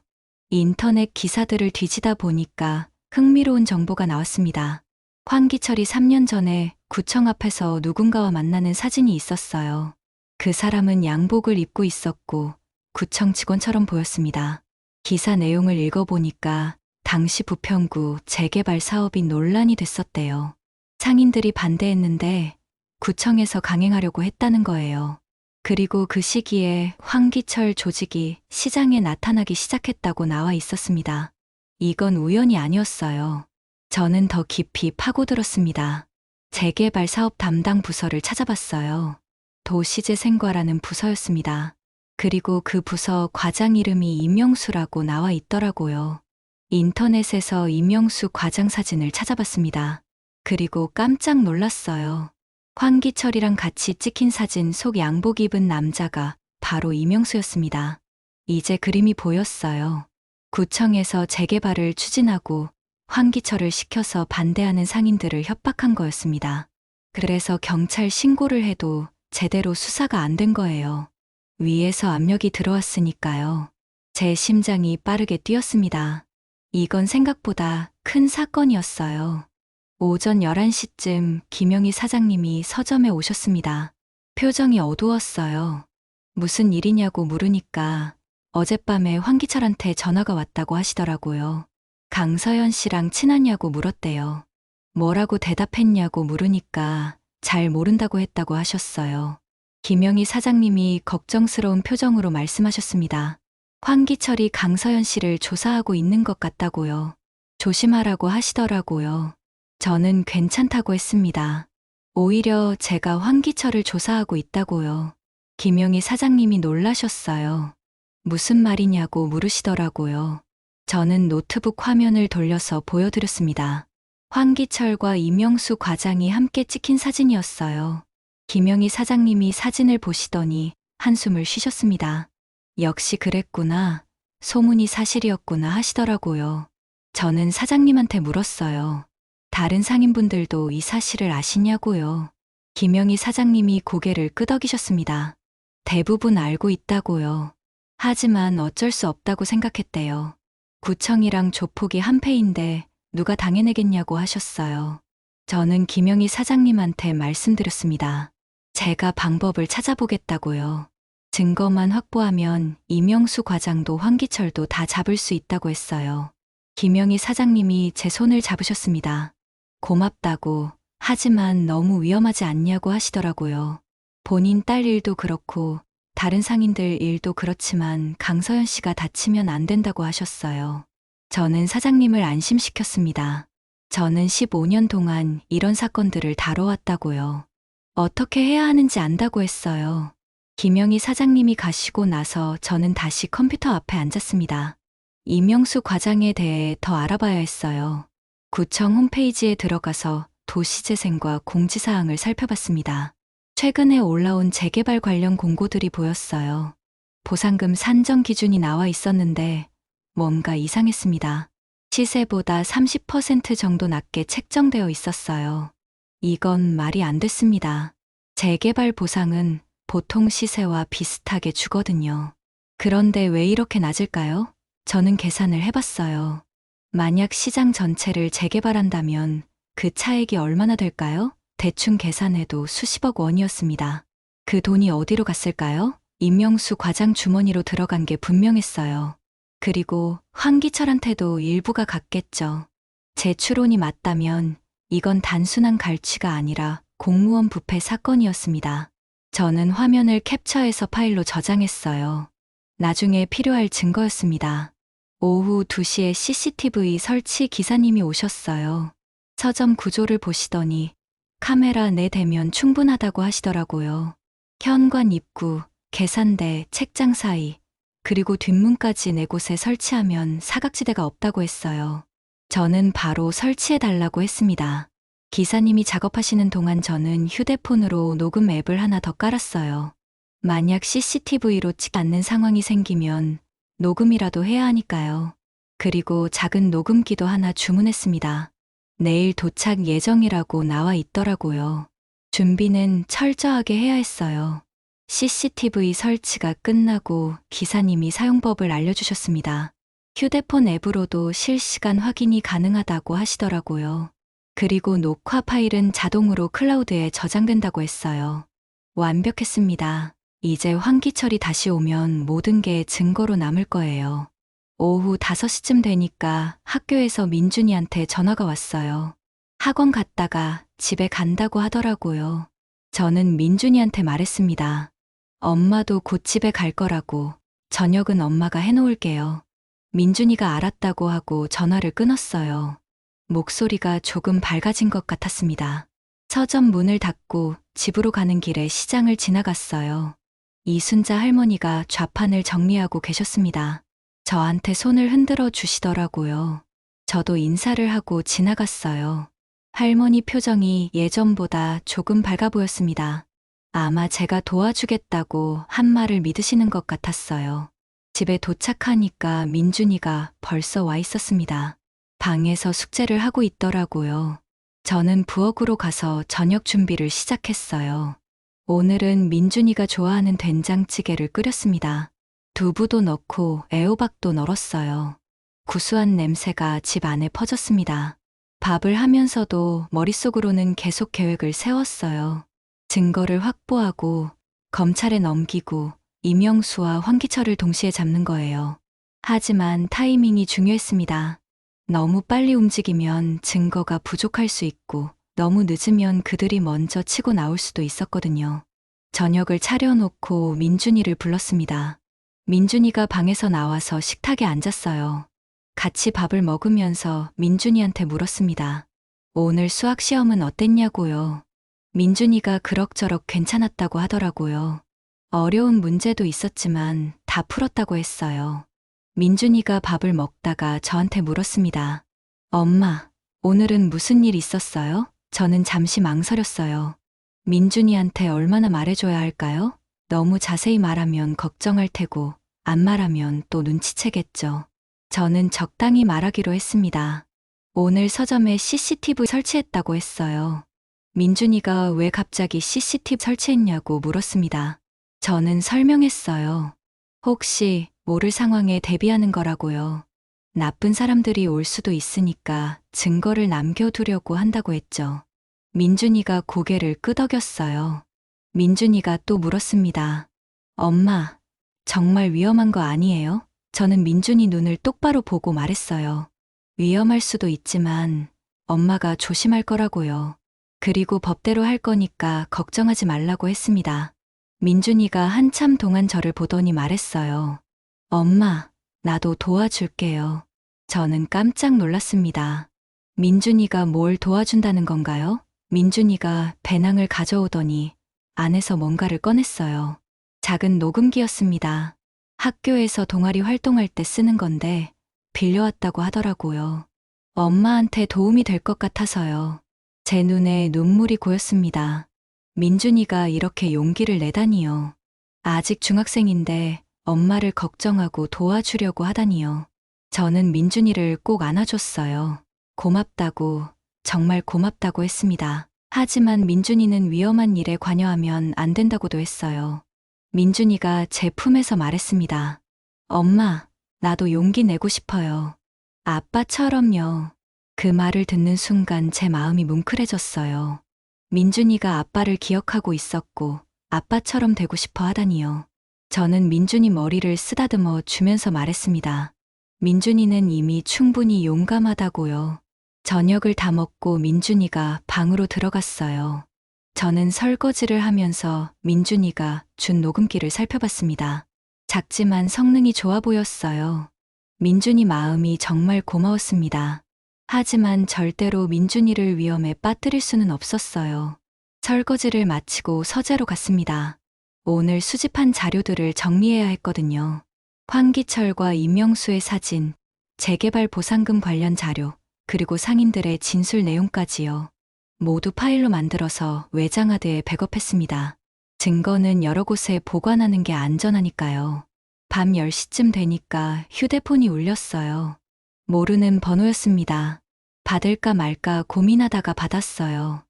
인터넷 기사들을 뒤지다 보니까 흥미로운 정보가 나왔습니다. 황기철이 3년 전에 구청 앞에서 누군가와 만나는 사진이 있었어요. 그 사람은 양복을 입고 있었고 구청 직원처럼 보였습니다. 기사 내용을 읽어보니까 당시 부평구 재개발 사업이 논란이 됐었대요. 상인들이 반대했는데 구청에서 강행하려고 했다는 거예요. 그리고 그 시기에 황기철 조직이 시장에 나타나기 시작했다고 나와 있었습니다. 이건 우연이 아니었어요. 저는 더 깊이 파고들었습니다. 재개발 사업 담당 부서를 찾아봤어요. 도시재생과라는 부서였습니다. 그리고 그 부서 과장 이름이 임영수라고 나와 있더라고요. 인터넷에서 임영수 과장 사진을 찾아봤습니다. 그리고 깜짝 놀랐어요. 황기철이랑 같이 찍힌 사진 속 양복 입은 남자가 바로 임영수였습니다. 이제 그림이 보였어요. 구청에서 재개발을 추진하고 황기철을 시켜서 반대하는 상인들을 협박한 거였습니다. 그래서 경찰 신고를 해도 제대로 수사가 안 된 거예요. 위에서 압력이 들어왔으니까요. 제 심장이 빠르게 뛰었습니다. 이건 생각보다 큰 사건이었어요. 오전 11시쯤 김영희 사장님이 서점에 오셨습니다. 표정이 어두웠어요. 무슨 일이냐고 물으니까 어젯밤에 황기철한테 전화가 왔다고 하시더라고요. 강서연 씨랑 친하냐고 물었대요. 뭐라고 대답했냐고 물으니까 잘 모른다고 했다고 하셨어요. 김영희 사장님이 걱정스러운 표정으로 말씀하셨습니다. 황기철이 강서연 씨를 조사하고 있는 것 같다고요. 조심하라고 하시더라고요. 저는 괜찮다고 했습니다. 오히려 제가 황기철을 조사하고 있다고요. 김영희 사장님이 놀라셨어요. 무슨 말이냐고 물으시더라고요. 저는 노트북 화면을 돌려서 보여드렸습니다. 황기철과 임영수 과장이 함께 찍힌 사진이었어요. 김영희 사장님이 사진을 보시더니 한숨을 쉬셨습니다. 역시 그랬구나. 소문이 사실이었구나 하시더라고요. 저는 사장님한테 물었어요. 다른 상인분들도 이 사실을 아시냐고요. 김영희 사장님이 고개를 끄덕이셨습니다. 대부분 알고 있다고요. 하지만 어쩔 수 없다고 생각했대요. 구청이랑 조폭이 한패인데 누가 당해내겠냐고 하셨어요. 저는 김영희 사장님한테 말씀드렸습니다. 제가 방법을 찾아보겠다고요. 증거만 확보하면 임영수 과장도 황기철도 다 잡을 수 있다고 했어요. 김영희 사장님이 제 손을 잡으셨습니다. 고맙다고, 하지만 너무 위험하지 않냐고 하시더라고요. 본인 딸 일도 그렇고 다른 상인들 일도 그렇지만 강서연 씨가 다치면 안 된다고 하셨어요. 저는 사장님을 안심시켰습니다. 저는 15년 동안 이런 사건들을 다뤄왔다고요. 어떻게 해야 하는지 안다고 했어요. 김영희 사장님이 가시고 나서 저는 다시 컴퓨터 앞에 앉았습니다. 이명수 과장에 대해 더 알아봐야 했어요. 구청 홈페이지에 들어가서 도시재생과 공지사항을 살펴봤습니다. 최근에 올라온 재개발 관련 공고들이 보였어요. 보상금 산정 기준이 나와 있었는데 뭔가 이상했습니다. 시세보다 30% 정도 낮게 책정되어 있었어요. 이건 말이 안 됐습니다. 재개발 보상은 보통 시세와 비슷하게 주거든요. 그런데 왜 이렇게 낮을까요? 저는 계산을 해봤어요. 만약 시장 전체를 재개발한다면 그 차액이 얼마나 될까요? 대충 계산해도 수십억 원이었습니다. 그 돈이 어디로 갔을까요? 임명수 과장 주머니로 들어간 게 분명했어요. 그리고 황기철한테도 일부가 갔겠죠. 제 추론이 맞다면 이건 단순한 갈취가 아니라 공무원 부패 사건이었습니다. 저는 화면을 캡처해서 파일로 저장했어요. 나중에 필요할 증거였습니다. 오후 2시에 CCTV 설치 기사님이 오셨어요. 서점 구조를 보시더니 카메라 4대면 충분하다고 하시더라고요. 현관 입구, 계산대, 책장 사이, 그리고 뒷문까지 4곳에 설치하면 사각지대가 없다고 했어요. 저는 바로 설치해달라고 했습니다. 기사님이 작업하시는 동안 저는 휴대폰으로 녹음 앱을 하나 더 깔았어요. 만약 CCTV로 찍지 않는 상황이 생기면 녹음이라도 해야 하니까요. 그리고 작은 녹음기도 하나 주문했습니다. 내일 도착 예정이라고 나와 있더라고요. 준비는 철저하게 해야 했어요. CCTV 설치가 끝나고 기사님이 사용법을 알려주셨습니다. 휴대폰 앱으로도 실시간 확인이 가능하다고 하시더라고요. 그리고 녹화 파일은 자동으로 클라우드에 저장된다고 했어요. 완벽했습니다. 이제 황기철이 다시 오면 모든 게 증거로 남을 거예요. 오후 5시쯤 되니까 학교에서 민준이한테 전화가 왔어요. 학원 갔다가 집에 간다고 하더라고요. 저는 민준이한테 말했습니다. 엄마도 곧 집에 갈 거라고. 저녁은 엄마가 해놓을게요. 민준이가 알았다고 하고 전화를 끊었어요. 목소리가 조금 밝아진 것 같았습니다. 서점 문을 닫고 집으로 가는 길에 시장을 지나갔어요. 이순자 할머니가 좌판을 정리하고 계셨습니다. 저한테 손을 흔들어 주시더라고요. 저도 인사를 하고 지나갔어요. 할머니 표정이 예전보다 조금 밝아 보였습니다. 아마 제가 도와주겠다고 한 말을 믿으시는 것 같았어요. 집에 도착하니까 민준이가 벌써 와 있었습니다. 방에서 숙제를 하고 있더라고요. 저는 부엌으로 가서 저녁 준비를 시작했어요. 오늘은 민준이가 좋아하는 된장찌개를 끓였습니다. 두부도 넣고 애호박도 널었어요. 구수한 냄새가 집 안에 퍼졌습니다. 밥을 하면서도 머릿속으로는 계속 계획을 세웠어요. 증거를 확보하고 검찰에 넘기고 이명수와 황기철을 동시에 잡는 거예요. 하지만 타이밍이 중요했습니다. 너무 빨리 움직이면 증거가 부족할 수 있고 너무 늦으면 그들이 먼저 치고 나올 수도 있었거든요. 저녁을 차려놓고 민준이를 불렀습니다. 민준이가 방에서 나와서 식탁에 앉았어요. 같이 밥을 먹으면서 민준이한테 물었습니다. 오늘 수학 시험은 어땠냐고요. 민준이가 그럭저럭 괜찮았다고 하더라고요. 어려운 문제도 있었지만 다 풀었다고 했어요. 민준이가 밥을 먹다가 저한테 물었습니다. 엄마, 오늘은 무슨 일 있었어요? 저는 잠시 망설였어요. 민준이한테 얼마나 말해줘야 할까요? 너무 자세히 말하면 걱정할 테고 안 말하면 또 눈치채겠죠. 저는 적당히 말하기로 했습니다. 오늘 서점에 CCTV 설치했다고 했어요. 민준이가 왜 갑자기 CCTV 설치했냐고 물었습니다. 저는 설명했어요. 혹시 모를 상황에 대비하는 거라고요. 나쁜 사람들이 올 수도 있으니까 증거를 남겨두려고 한다고 했죠. 민준이가 고개를 끄덕였어요. 민준이가 또 물었습니다. 엄마, 정말 위험한 거 아니에요? 저는 민준이 눈을 똑바로 보고 말했어요. 위험할 수도 있지만 엄마가 조심할 거라고요. 그리고 법대로 할 거니까 걱정하지 말라고 했습니다. 민준이가 한참 동안 저를 보더니 말했어요. 엄마, 나도 도와줄게요. 저는 깜짝 놀랐습니다. 민준이가 뭘 도와준다는 건가요? 민준이가 배낭을 가져오더니 안에서 뭔가를 꺼냈어요. 작은 녹음기였습니다. 학교에서 동아리 활동할 때 쓰는 건데 빌려왔다고 하더라고요. 엄마한테 도움이 될 것 같아서요. 제 눈에 눈물이 고였습니다. 민준이가 이렇게 용기를 내다니요. 아직 중학생인데 엄마를 걱정하고 도와주려고 하다니요. 저는 민준이를 꼭 안아줬어요. 고맙다고, 정말 고맙다고 했습니다. 하지만 민준이는 위험한 일에 관여하면 안 된다고도 했어요. 민준이가 제 품에서 말했습니다. 엄마, 나도 용기 내고 싶어요. 아빠처럼요. 그 말을 듣는 순간 제 마음이 뭉클해졌어요. 민준이가 아빠를 기억하고 있었고 아빠처럼 되고 싶어 하다니요. 저는 민준이 머리를 쓰다듬어 주면서 말했습니다. 민준이는 이미 충분히 용감하다고요. 저녁을 다 먹고 민준이가 방으로 들어갔어요. 저는 설거지를 하면서 민준이가 준 녹음기를 살펴봤습니다. 작지만 성능이 좋아 보였어요. 민준이 마음이 정말 고마웠습니다. 하지만 절대로 민준이를 위험에 빠뜨릴 수는 없었어요. 설거지를 마치고 서재로 갔습니다. 오늘 수집한 자료들을 정리해야 했거든요. 황기철과 임영수의 사진, 재개발 보상금 관련 자료, 그리고 상인들의 진술 내용까지요. 모두 파일로 만들어서 외장하드에 백업했습니다. 증거는 여러 곳에 보관하는 게 안전하니까요. 밤 10시쯤 되니까 휴대폰이 울렸어요. 모르는 번호였습니다. 받을까 말까 고민하다가 받았어요.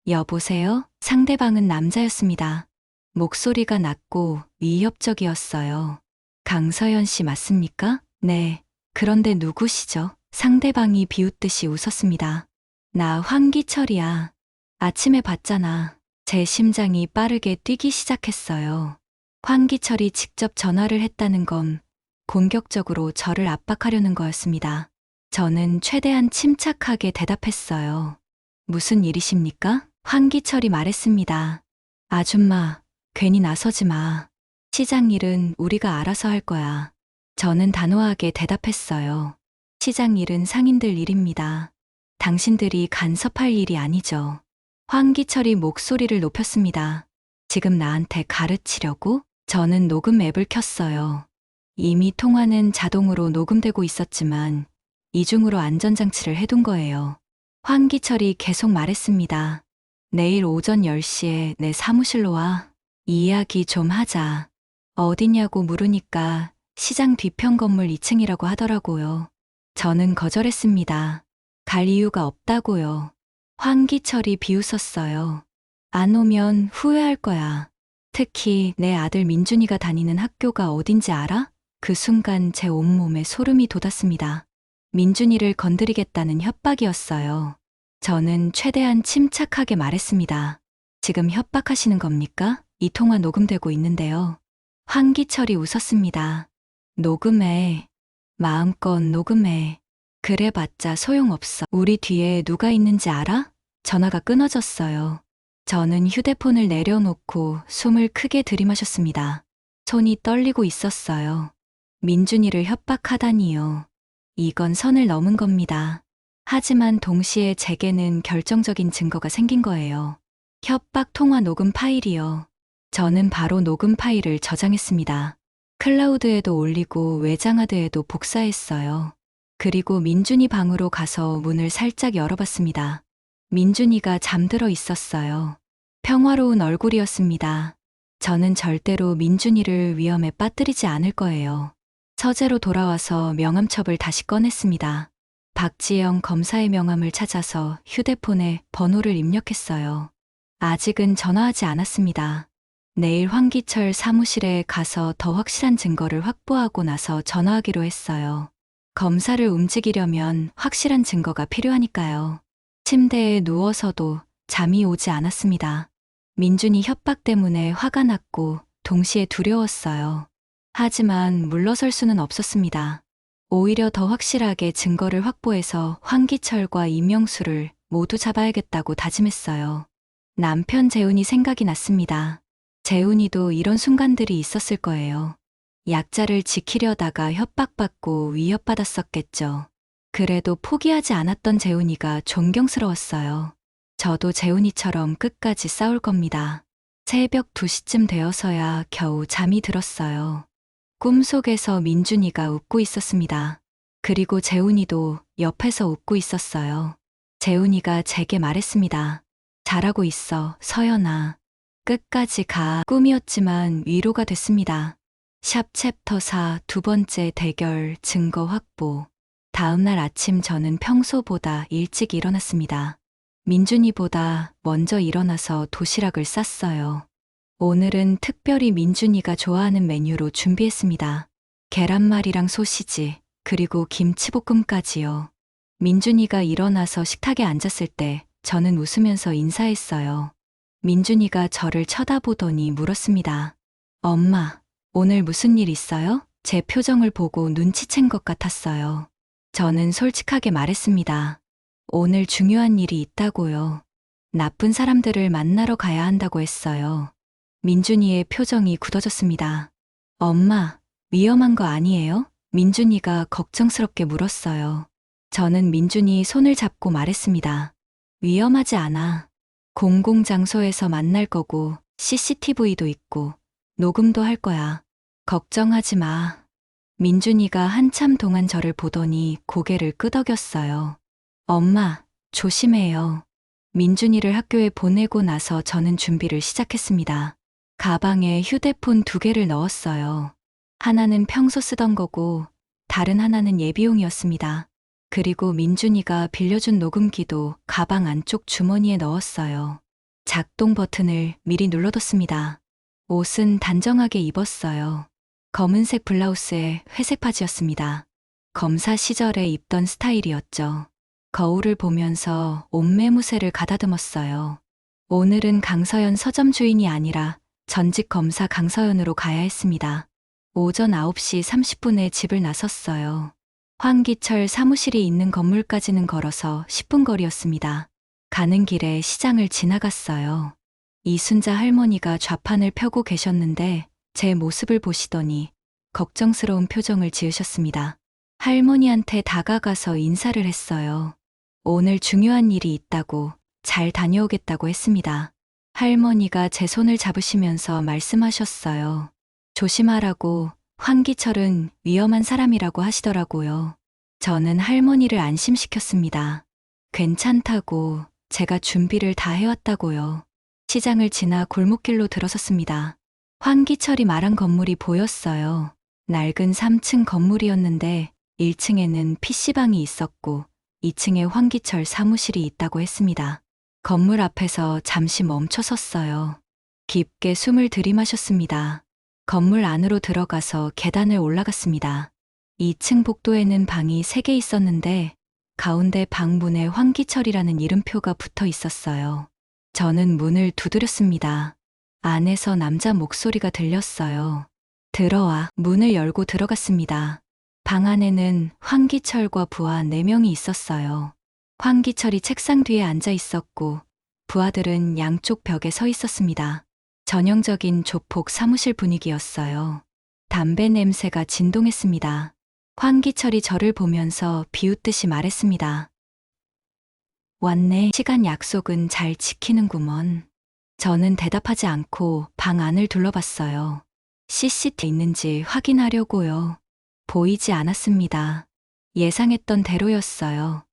여보세요? 상대방은 남자였습니다. 목소리가 낮고 위협적이었어요. 강서연 씨 맞습니까? 네. 그런데 누구시죠? 상대방이 비웃듯이 웃었습니다. 나 황기철이야. 아침에 봤잖아. 제 심장이 빠르게 뛰기 시작했어요. 황기철이 직접 전화를 했다는 건 공격적으로 저를 압박하려는 거였습니다. 저는 최대한 침착하게 대답했어요. 무슨 일이십니까? 황기철이 말했습니다. 아줌마, 괜히 나서지 마. 시장 일은 우리가 알아서 할 거야. 저는 단호하게 대답했어요. 시장 일은 상인들 일입니다. 당신들이 간섭할 일이 아니죠. 황기철이 목소리를 높였습니다. 지금 나한테 가르치려고? 저는 녹음 앱을 켰어요. 이미 통화는 자동으로 녹음되고 있었지만 이중으로 안전장치를 해둔 거예요. 황기철이 계속 말했습니다. 내일 오전 10시에 내 사무실로 와. 이야기 좀 하자. 어디냐고 물으니까 시장 뒤편 건물 2층이라고 하더라고요. 저는 거절했습니다. 갈 이유가 없다고요. 황기철이 비웃었어요. 안 오면 후회할 거야. 특히 내 아들 민준이가 다니는 학교가 어딘지 알아? 그 순간 제 온몸에 소름이 돋았습니다. 민준이를 건드리겠다는 협박이었어요. 저는 최대한 침착하게 말했습니다. 지금 협박하시는 겁니까? 이 통화 녹음되고 있는데요. 황기철이 웃었습니다. 녹음해. 마음껏 녹음해. 그래봤자 소용없어. 우리 뒤에 누가 있는지 알아? 전화가 끊어졌어요. 저는 휴대폰을 내려놓고 숨을 크게 들이마셨습니다. 손이 떨리고 있었어요. 민준이를 협박하다니요. 이건 선을 넘은 겁니다. 하지만 동시에 제게는 결정적인 증거가 생긴 거예요. 협박 통화 녹음 파일이요. 저는 바로 녹음 파일을 저장했습니다. 클라우드에도 올리고 외장하드에도 복사했어요. 그리고 민준이 방으로 가서 문을 살짝 열어봤습니다. 민준이가 잠들어 있었어요. 평화로운 얼굴이었습니다. 저는 절대로 민준이를 위험에 빠뜨리지 않을 거예요. 서재로 돌아와서 명함첩을 다시 꺼냈습니다. 박지영 검사의 명함을 찾아서 휴대폰에 번호를 입력했어요. 아직은 전화하지 않았습니다. 내일 황기철 사무실에 가서 더 확실한 증거를 확보하고 나서 전화하기로 했어요. 검사를 움직이려면 확실한 증거가 필요하니까요. 침대에 누워서도 잠이 오지 않았습니다. 민준이 협박 때문에 화가 났고 동시에 두려웠어요. 하지만 물러설 수는 없었습니다. 오히려 더 확실하게 증거를 확보해서 황기철과 임영수를 모두 잡아야겠다고 다짐했어요. 남편 재훈이 생각이 났습니다. 재훈이도 이런 순간들이 있었을 거예요. 약자를 지키려다가 협박받고 위협받았었겠죠. 그래도 포기하지 않았던 재훈이가 존경스러웠어요. 저도 재훈이처럼 끝까지 싸울 겁니다. 새벽 2시쯤 되어서야 겨우 잠이 들었어요. 꿈속에서 민준이가 웃고 있었습니다. 그리고 재훈이도 옆에서 웃고 있었어요. 재훈이가 제게 말했습니다. 잘하고 있어, 서연아. 끝까지 가. 꿈이었지만 위로가 됐습니다. 샵 챕터 4 두 번째 대결 증거 확보. 다음날 아침 저는 평소보다 일찍 일어났습니다. 민준이보다 먼저 일어나서 도시락을 쌌어요. 오늘은 특별히 민준이가 좋아하는 메뉴로 준비했습니다. 계란말이랑 소시지, 그리고 김치볶음까지요. 민준이가 일어나서 식탁에 앉았을 때 저는 웃으면서 인사했어요. 민준이가 저를 쳐다보더니 물었습니다. 엄마, 오늘 무슨 일 있어요? 제 표정을 보고 눈치챈 것 같았어요. 저는 솔직하게 말했습니다. 오늘 중요한 일이 있다고요. 나쁜 사람들을 만나러 가야 한다고 했어요. 민준이의 표정이 굳어졌습니다. 엄마, 위험한 거 아니에요? 민준이가 걱정스럽게 물었어요. 저는 민준이 손을 잡고 말했습니다. 위험하지 않아. 공공장소에서 만날 거고 CCTV도 있고 녹음도 할 거야. 걱정하지 마. 민준이가 한참 동안 저를 보더니 고개를 끄덕였어요. 엄마, 조심해요. 민준이를 학교에 보내고 나서 저는 준비를 시작했습니다. 가방에 휴대폰 2개를 넣었어요. 하나는 평소 쓰던 거고 다른 하나는 예비용이었습니다. 그리고 민준이가 빌려준 녹음기도 가방 안쪽 주머니에 넣었어요. 작동 버튼을 미리 눌러뒀습니다. 옷은 단정하게 입었어요. 검은색 블라우스에 회색 바지였습니다. 검사 시절에 입던 스타일이었죠. 거울을 보면서 옷매무새를 가다듬었어요. 오늘은 강서연 서점 주인이 아니라 전직 검사 강서연으로 가야 했습니다. 오전 9시 30분에 집을 나섰어요. 황기철 사무실이 있는 건물까지는 걸어서 10분 거리였습니다. 가는 길에 시장을 지나갔어요. 이순자 할머니가 좌판을 펴고 계셨는데 제 모습을 보시더니 걱정스러운 표정을 지으셨습니다. 할머니한테 다가가서 인사를 했어요. 오늘 중요한 일이 있다고 잘 다녀오겠다고 했습니다. 할머니가 제 손을 잡으시면서 말씀하셨어요. 조심하라고, 황기철은 위험한 사람이라고 하시더라고요. 저는 할머니를 안심시켰습니다. 괜찮다고, 제가 준비를 다 해왔다고요. 시장을 지나 골목길로 들어섰습니다. 황기철이 말한 건물이 보였어요. 낡은 3층 건물이었는데 1층에는 PC방이 있었고 2층에 황기철 사무실이 있다고 했습니다. 건물 앞에서 잠시 멈춰 섰어요. 깊게 숨을 들이마셨습니다. 건물 안으로 들어가서 계단을 올라갔습니다. 2층 복도에는 방이 3개 있었는데 가운데 방문에 황기철이라는 이름표가 붙어 있었어요. 저는 문을 두드렸습니다. 안에서 남자 목소리가 들렸어요. 들어와. 문을 열고 들어갔습니다. 방 안에는 황기철과 부하 4명이 있었어요. 황기철이 책상 뒤에 앉아 있었고 부하들은 양쪽 벽에 서 있었습니다. 전형적인 조폭 사무실 분위기였어요. 담배 냄새가 진동했습니다. 황기철이 저를 보면서 비웃듯이 말했습니다. 왔네. 시간 약속은 잘 지키는구먼. 저는 대답하지 않고 방 안을 둘러봤어요. CCTV 있는지 확인하려고요. 보이지 않았습니다. 예상했던 대로였어요.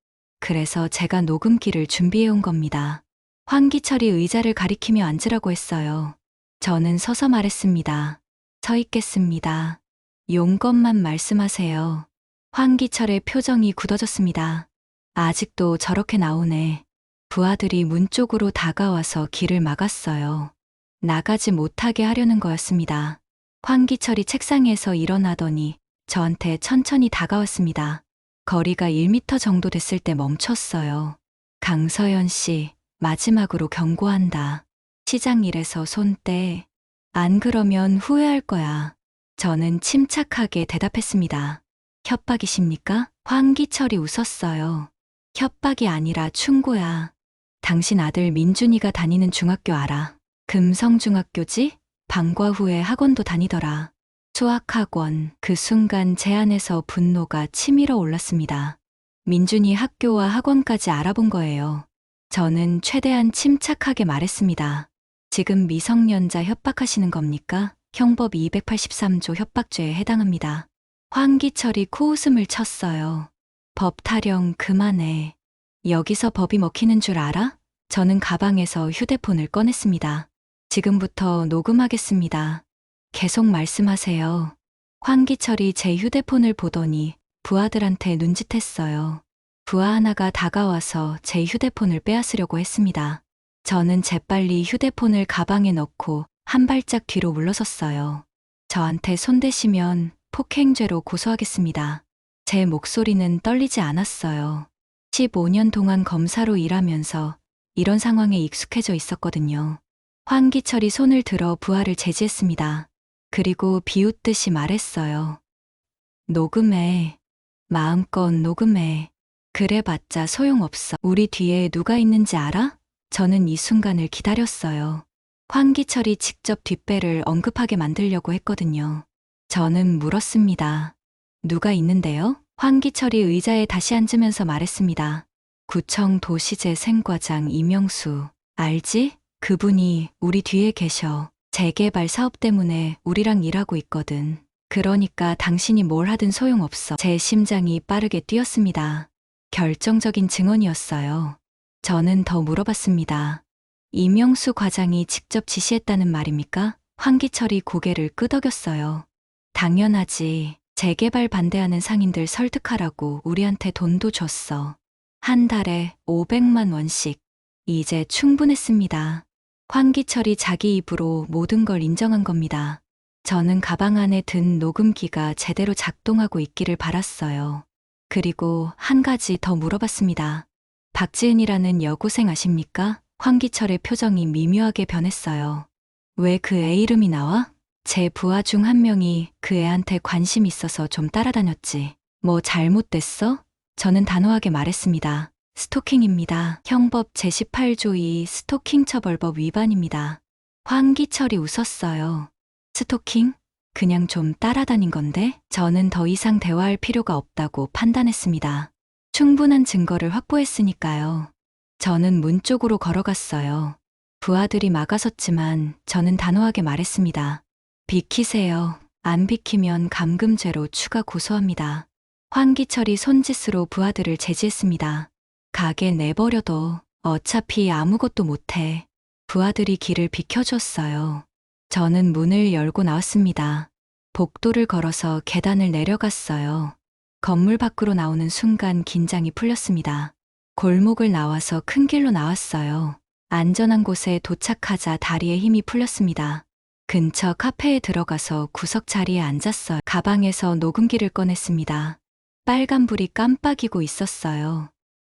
그래서 제가 녹음기를 준비해온 겁니다. 황기철이 의자를 가리키며 앉으라고 했어요. 저는 서서 말했습니다. 서 있겠습니다. 용건만 말씀하세요. 황기철의 표정이 굳어졌습니다. 아직도 저렇게 나오네. 부하들이 문 쪽으로 다가와서 길을 막았어요. 나가지 못하게 하려는 거였습니다. 황기철이 책상에서 일어나더니 저한테 천천히 다가왔습니다. 거리가 1m 정도 됐을 때 멈췄어요. 강서연 씨, 마지막으로 경고한다. 시장 일에서 손 떼. 안 그러면 후회할 거야. 저는 침착하게 대답했습니다. 협박이십니까? 황기철이 웃었어요. 협박이 아니라 충고야. 당신 아들 민준이가 다니는 중학교 알아? 금성중학교지? 방과 후에 학원도 다니더라. 수학학원. 그 순간 제 안에서 분노가 치밀어 올랐습니다. 민준이 학교와 학원까지 알아본 거예요. 저는 최대한 침착하게 말했습니다. 지금 미성년자 협박하시는 겁니까? 형법 283조 협박죄에 해당합니다. 황기철이 코웃음을 쳤어요. 법 타령 그만해. 여기서 법이 먹히는 줄 알아? 저는 가방에서 휴대폰을 꺼냈습니다. 지금부터 녹음하겠습니다. 계속 말씀하세요. 황기철이 제 휴대폰을 보더니 부하들한테 눈짓했어요. 부하 하나가 다가와서 제 휴대폰을 빼앗으려고 했습니다. 저는 재빨리 휴대폰을 가방에 넣고 한 발짝 뒤로 물러섰어요. 저한테 손대시면 폭행죄로 고소하겠습니다. 제 목소리는 떨리지 않았어요. 15년 동안 검사로 일하면서 이런 상황에 익숙해져 있었거든요. 황기철이 손을 들어 부하를 제지했습니다. 그리고 비웃듯이 말했어요. 녹음해. 마음껏 녹음해. 그래봤자 소용없어. 우리 뒤에 누가 있는지 알아? 저는 이 순간을 기다렸어요. 황기철이 직접 뒷배를 언급하게 만들려고 했거든요. 저는 물었습니다. 누가 있는데요? 황기철이 의자에 다시 앉으면서 말했습니다. 구청 도시재 생과장 이명수. 알지? 그분이 우리 뒤에 계셔. 재개발 사업 때문에 우리랑 일하고 있거든. 그러니까 당신이 뭘 하든 소용없어. 제 심장이 빠르게 뛰었습니다. 결정적인 증언이었어요. 저는 더 물어봤습니다. 이명수 과장이 직접 지시했다는 말입니까? 황기철이 고개를 끄덕였어요. 당연하지. 재개발 반대하는 상인들 설득하라고 우리한테 돈도 줬어. 한 달에 500만 원씩. 이제 충분했습니다. 황기철이 자기 입으로 모든 걸 인정한 겁니다. 저는 가방 안에 든 녹음기가 제대로 작동하고 있기를 바랐어요. 그리고 한 가지 더 물어봤습니다. 박지은이라는 여고생 아십니까? 황기철의 표정이 미묘하게 변했어요. 왜 그 애 이름이 나와? 제 부하 중 한 명이 그 애한테 관심 있어서 좀 따라다녔지. 뭐 잘못됐어? 저는 단호하게 말했습니다. 스토킹입니다. 형법 제18조 2 스토킹 처벌법 위반입니다. 황기철이 웃었어요. 스토킹? 그냥 좀 따라다닌 건데? 저는 더 이상 대화할 필요가 없다고 판단했습니다. 충분한 증거를 확보했으니까요. 저는 문 쪽으로 걸어갔어요. 부하들이 막아섰지만 저는 단호하게 말했습니다. 비키세요. 안 비키면 감금죄로 추가 고소합니다. 황기철이 손짓으로 부하들을 제지했습니다. 가게 내버려둬. 어차피 아무것도 못해. 부하들이 길을 비켜줬어요. 저는 문을 열고 나왔습니다. 복도를 걸어서 계단을 내려갔어요. 건물 밖으로 나오는 순간 긴장이 풀렸습니다. 골목을 나와서 큰 길로 나왔어요. 안전한 곳에 도착하자 다리에 힘이 풀렸습니다. 근처 카페에 들어가서 구석 자리에 앉았어요. 가방에서 녹음기를 꺼냈습니다. 빨간불이 깜빡이고 있었어요.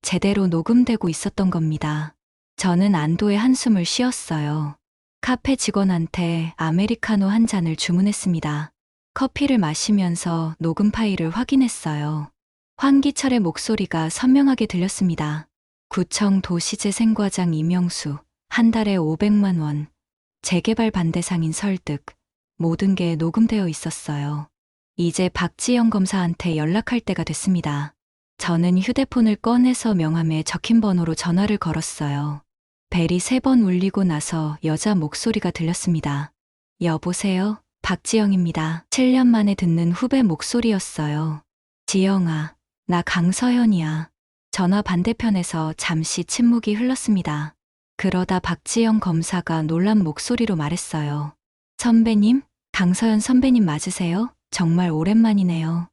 제대로 녹음되고 있었던 겁니다. 저는 안도의 한숨을 쉬었어요. 카페 직원한테 아메리카노 한 잔을 주문했습니다. 커피를 마시면서 녹음 파일을 확인했어요. 황기철의 목소리가 선명하게 들렸습니다. 구청 도시재 생과장 이명수, 한 달에 500만 원, 재개발 반대 상인 설득, 모든 게 녹음되어 있었어요. 이제 박지영 검사한테 연락할 때가 됐습니다. 저는 휴대폰을 꺼내서 명함에 적힌 번호로 전화를 걸었어요. 벨이 3번 울리고 나서 여자 목소리가 들렸습니다. 여보세요? 박지영입니다. 7년 만에 듣는 후배 목소리였어요. 지영아, 나 강서현이야. 전화 반대편에서 잠시 침묵이 흘렀습니다. 그러다 박지영 검사가 놀란 목소리로 말했어요. 선배님? 강서현 선배님 맞으세요? 정말 오랜만이네요.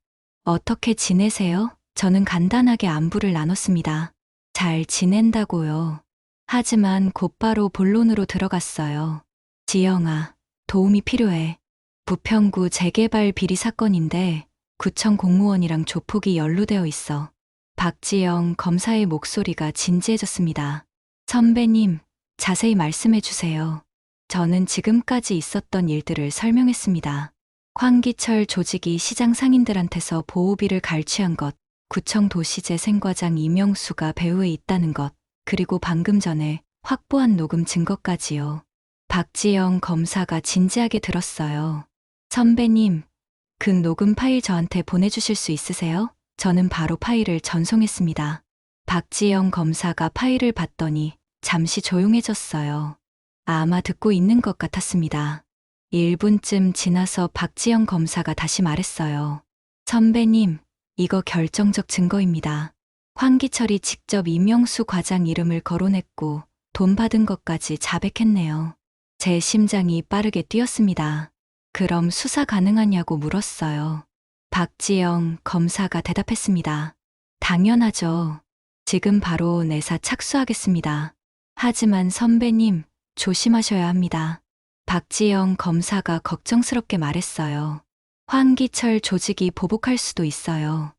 어떻게 지내세요? 저는 간단하게 안부를 나눴습니다. 잘 지낸다고요. 하지만 곧바로 본론으로 들어갔어요. 지영아, 도움이 필요해. 부평구 재개발 비리 사건인데 구청 공무원이랑 조폭이 연루되어 있어. 박지영 검사의 목소리가 진지해졌습니다. 선배님, 자세히 말씀해 주세요. 저는 지금까지 있었던 일들을 설명했습니다. 황기철 조직이 시장 상인들한테서 보호비를 갈취한 것, 구청 도시재 생과장 이명수가 배후에 있다는 것, 그리고 방금 전에 확보한 녹음 증거까지요. 박지영 검사가 진지하게 들었어요. 선배님, 그 녹음 파일 저한테 보내주실 수 있으세요? 저는 바로 파일을 전송했습니다. 박지영 검사가 파일을 봤더니 잠시 조용해졌어요. 아마 듣고 있는 것 같았습니다. 1분쯤 지나서 박지영 검사가 다시 말했어요. 선배님, 이거 결정적 증거입니다. 황기철이 직접 이명수 과장 이름을 거론했고 돈 받은 것까지 자백했네요. 제 심장이 빠르게 뛰었습니다. 그럼 수사 가능하냐고 물었어요. 박지영 검사가 대답했습니다. 당연하죠. 지금 바로 내사 착수하겠습니다. 하지만 선배님, 조심하셔야 합니다. 박지영 검사가 걱정스럽게 말했어요. 황기철 조직이 보복할 수도 있어요.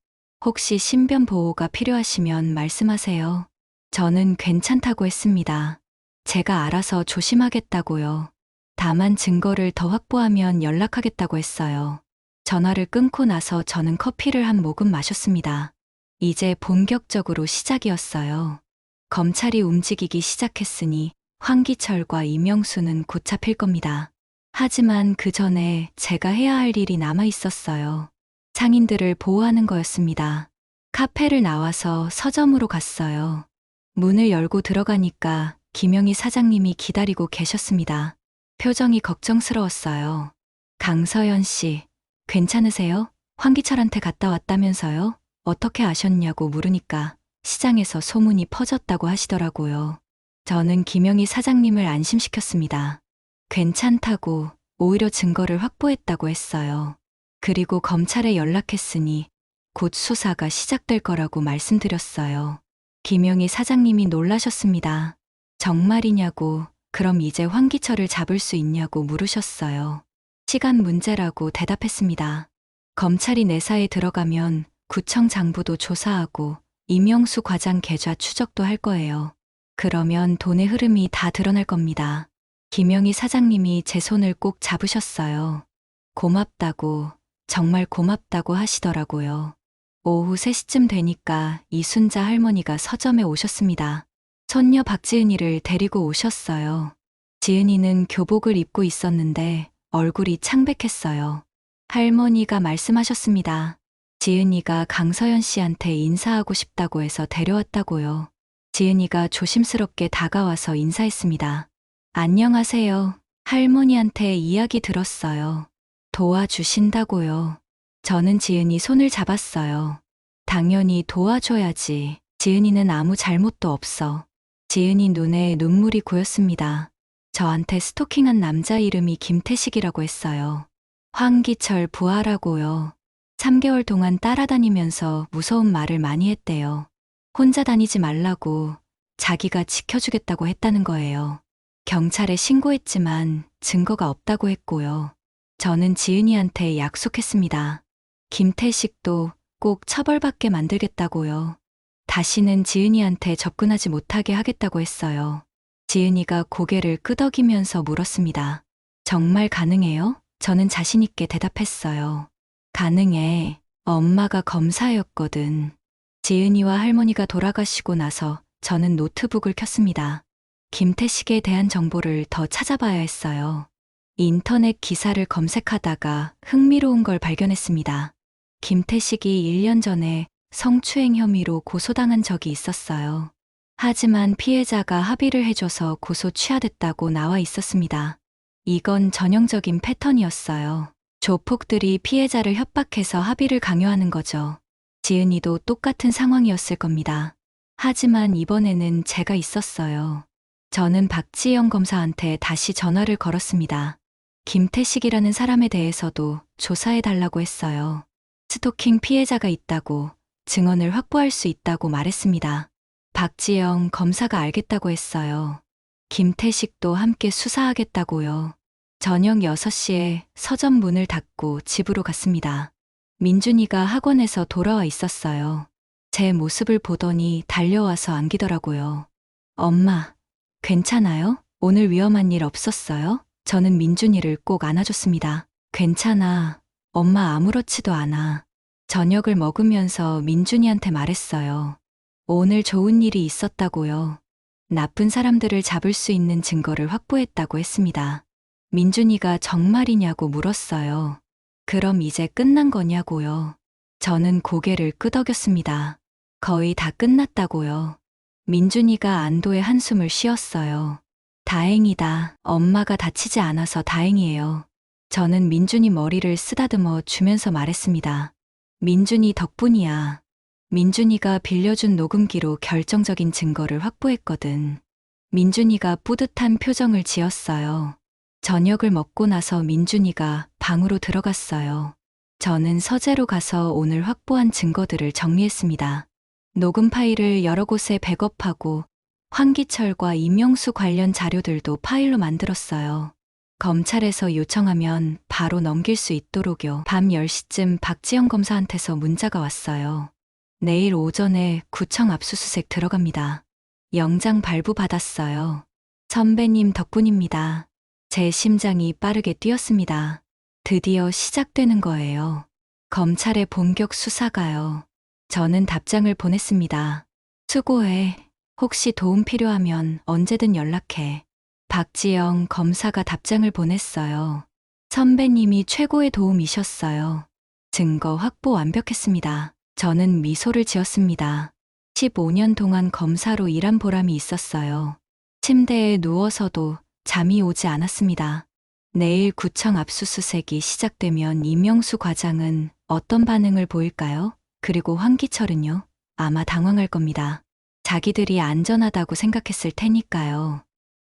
혹시 신변 보호가 필요하시면 말씀하세요. 저는 괜찮다고 했습니다. 제가 알아서 조심하겠다고요. 다만 증거를 더 확보하면 연락하겠다고 했어요. 전화를 끊고 나서 저는 커피를 한 모금 마셨습니다. 이제 본격적으로 시작이었어요. 검찰이 움직이기 시작했으니 황기철과 이명수는 곧 잡힐 겁니다. 하지만 그 전에 제가 해야 할 일이 남아 있었어요. 상인들을 보호하는 거였습니다. 카페를 나와서 서점으로 갔어요. 문을 열고 들어가니까 김영희 사장님이 기다리고 계셨습니다. 표정이 걱정스러웠어요. 강서연 씨, 괜찮으세요? 황기철한테 갔다 왔다면서요? 어떻게 아셨냐고 물으니까 시장에서 소문이 퍼졌다고 하시더라고요. 저는 김영희 사장님을 안심시켰습니다. 괜찮다고, 오히려 증거를 확보했다고 했어요. 그리고 검찰에 연락했으니 곧 수사가 시작될 거라고 말씀드렸어요. 김영희 사장님이 놀라셨습니다. 정말이냐고, 그럼 이제 황기철을 잡을 수 있냐고 물으셨어요. 시간 문제라고 대답했습니다. 검찰이 내사에 들어가면 구청 장부도 조사하고 이명수 과장 계좌 추적도 할 거예요. 그러면 돈의 흐름이 다 드러날 겁니다. 김영희 사장님이 제 손을 꼭 잡으셨어요. 고맙다고, 정말 고맙다고 하시더라고요. 오후 3시쯤 되니까 이순자 할머니가 서점에 오셨습니다. 손녀 박지은이를 데리고 오셨어요. 지은이는 교복을 입고 있었는데 얼굴이 창백했어요. 할머니가 말씀하셨습니다. 지은이가 강서연 씨한테 인사하고 싶다고 해서 데려왔다고요. 지은이가 조심스럽게 다가와서 인사했습니다. 안녕하세요. 할머니한테 이야기 들었어요. 도와주신다고요. 저는 지은이 손을 잡았어요. 당연히 도와줘야지. 지은이는 아무 잘못도 없어. 지은이 눈에 눈물이 고였습니다. 저한테 스토킹한 남자 이름이 김태식이라고 했어요. 황기철 부하라고요. 3개월 동안 따라다니면서 무서운 말을 많이 했대요. 혼자 다니지 말라고, 자기가 지켜주겠다고 했다는 거예요. 경찰에 신고했지만 증거가 없다고 했고요. 저는 지은이한테 약속했습니다. 김태식도 꼭 처벌받게 만들겠다고요. 다시는 지은이한테 접근하지 못하게 하겠다고 했어요. 지은이가 고개를 끄덕이면서 물었습니다. 정말 가능해요? 저는 자신있게 대답했어요. 가능해. 엄마가 검사였거든. 지은이와 할머니가 돌아가시고 나서 저는 노트북을 켰습니다. 김태식에 대한 정보를 더 찾아봐야 했어요. 인터넷 기사를 검색하다가 흥미로운 걸 발견했습니다. 김태식이 1년 전에 성추행 혐의로 고소당한 적이 있었어요. 하지만 피해자가 합의를 해줘서 고소 취하됐다고 나와 있었습니다. 이건 전형적인 패턴이었어요. 조폭들이 피해자를 협박해서 합의를 강요하는 거죠. 지은이도 똑같은 상황이었을 겁니다. 하지만 이번에는 제가 있었어요. 저는 박지영 검사한테 다시 전화를 걸었습니다. 김태식이라는 사람에 대해서도 조사해달라고 했어요. 스토킹 피해자가 있다고, 증언을 확보할 수 있다고 말했습니다. 박지영 검사가 알겠다고 했어요. 김태식도 함께 수사하겠다고요. 저녁 6시에 서점 문을 닫고 집으로 갔습니다. 민준이가 학원에서 돌아와 있었어요. 제 모습을 보더니 달려와서 안기더라고요. 엄마, 괜찮아요? 오늘 위험한 일 없었어요? 저는 민준이를 꼭 안아줬습니다. 괜찮아. 엄마 아무렇지도 않아. 저녁을 먹으면서 민준이한테 말했어요. 오늘 좋은 일이 있었다고요. 나쁜 사람들을 잡을 수 있는 증거를 확보했다고 했습니다. 민준이가 정말이냐고 물었어요. 그럼 이제 끝난 거냐고요. 저는 고개를 끄덕였습니다. 거의 다 끝났다고요. 민준이가 안도의 한숨을 쉬었어요. 다행이다. 엄마가 다치지 않아서 다행이에요. 저는 민준이 머리를 쓰다듬어 주면서 말했습니다. 민준이 덕분이야. 민준이가 빌려준 녹음기로 결정적인 증거를 확보했거든. 민준이가 뿌듯한 표정을 지었어요. 저녁을 먹고 나서 민준이가 방으로 들어갔어요. 저는 서재로 가서 오늘 확보한 증거들을 정리했습니다. 녹음 파일을 여러 곳에 백업하고 황기철과 임영수 관련 자료들도 파일로 만들었어요. 검찰에서 요청하면 바로 넘길 수 있도록요. 밤 10시쯤 박지영 검사한테서 문자가 왔어요. 내일 오전에 구청 압수수색 들어갑니다. 영장 발부받았어요. 선배님 덕분입니다. 제 심장이 빠르게 뛰었습니다. 드디어 시작되는 거예요. 검찰의 본격 수사가요. 저는 답장을 보냈습니다. 수고해. 혹시 도움 필요하면 언제든 연락해. 박지영 검사가 답장을 보냈어요. 선배님이 최고의 도움이셨어요. 증거 확보 완벽했습니다. 저는 미소를 지었습니다. 15년 동안 검사로 일한 보람이 있었어요. 침대에 누워서도 잠이 오지 않았습니다. 내일 구청 압수수색이 시작되면 임영수 과장은 어떤 반응을 보일까요? 그리고 황기철은요? 아마 당황할 겁니다. 자기들이 안전하다고 생각했을 테니까요.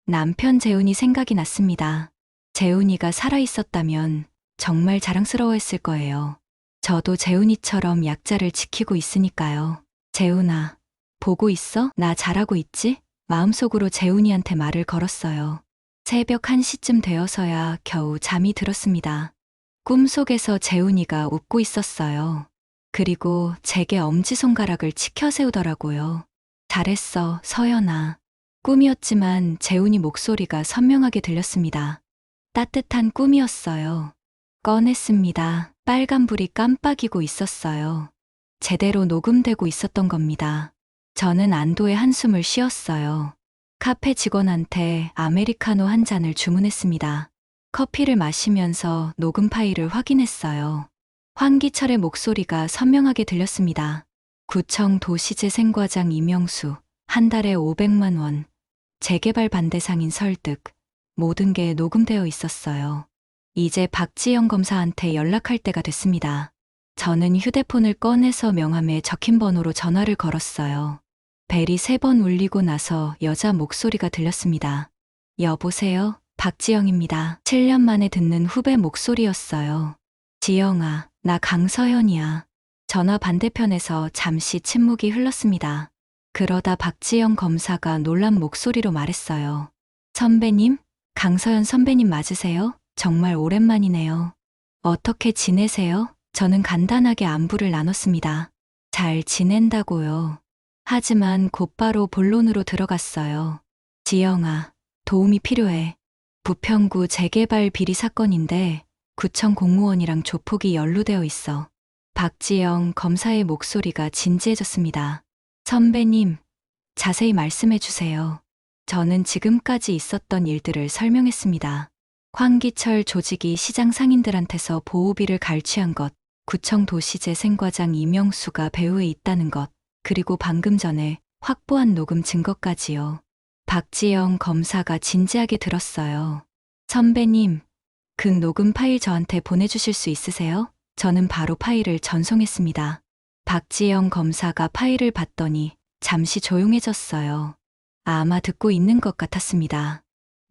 남편 재훈이 생각이 났습니다. 재훈이가 살아있었다면 정말 자랑스러워했을 거예요. 저도 재훈이처럼 약자를 지키고 있으니까요. 재훈아, 보고 있어? 나 잘하고 있지? 마음속으로 재훈이한테 말을 걸었어요. 새벽 1시쯤 되어서야 겨우 잠이 들었습니다. 꿈속에서 재훈이가 웃고 있었어요. 그리고 제게 엄지손가락을 치켜 세우더라고요. 잘했어, 서연아. 꿈이었지만 재훈이 목소리가 선명하게 들렸습니다. 따뜻한 꿈이었어요. 꺼냈습니다. 빨간불이 깜빡이고 있었어요. 제대로 녹음되고 있었던 겁니다. 저는 안도의 한숨을 쉬었어요. 카페 직원한테 아메리카노 한 잔을 주문했습니다. 커피를 마시면서 녹음 파일을 확인했어요. 황기철의 목소리가 선명하게 들렸습니다. 구청 도시재생과장 임영수, 한 달에 500만 원, 재개발 반대 상인 설득, 모든 게 녹음되어 있었어요. 이제 박지영 검사한테 연락할 때가 됐습니다. 저는 휴대폰을 꺼내서 명함에 적힌 번호로 전화를 걸었어요. 벨이 3번 울리고 나서 여자 목소리가 들렸습니다. 여보세요? 박지영입니다. 7년 만에 듣는 후배 목소리였어요. 지영아, 나 강서연이야. 전화 반대편에서 잠시 침묵이 흘렀습니다. 그러다 박지영 검사가 놀란 목소리로 말했어요. 선배님? 강서연 선배님 맞으세요? 정말 오랜만이네요. 어떻게 지내세요? 저는 간단하게 안부를 나눴습니다. 잘 지낸다고요. 하지만 곧바로 본론으로 들어갔어요. 지영아, 도움이 필요해. 부평구 재개발 비리 사건인데 구청 공무원이랑 조폭이 연루되어 있어. 박지영 검사의 목소리가 진지해졌습니다. 선배님, 자세히 말씀해 주세요. 저는 지금까지 있었던 일들을 설명했습니다. 황기철 조직이 시장 상인들한테서 보호비를 갈취한 것, 구청 도시재생과장 임영수가 배후에 있다는 것, 그리고 방금 전에 확보한 녹음 증거까지요. 박지영 검사가 진지하게 들었어요. 선배님, 그 녹음 파일 저한테 보내주실 수 있으세요? 저는 바로 파일을 전송했습니다. 박지영 검사가 파일을 봤더니 잠시 조용해졌어요. 아마 듣고 있는 것 같았습니다.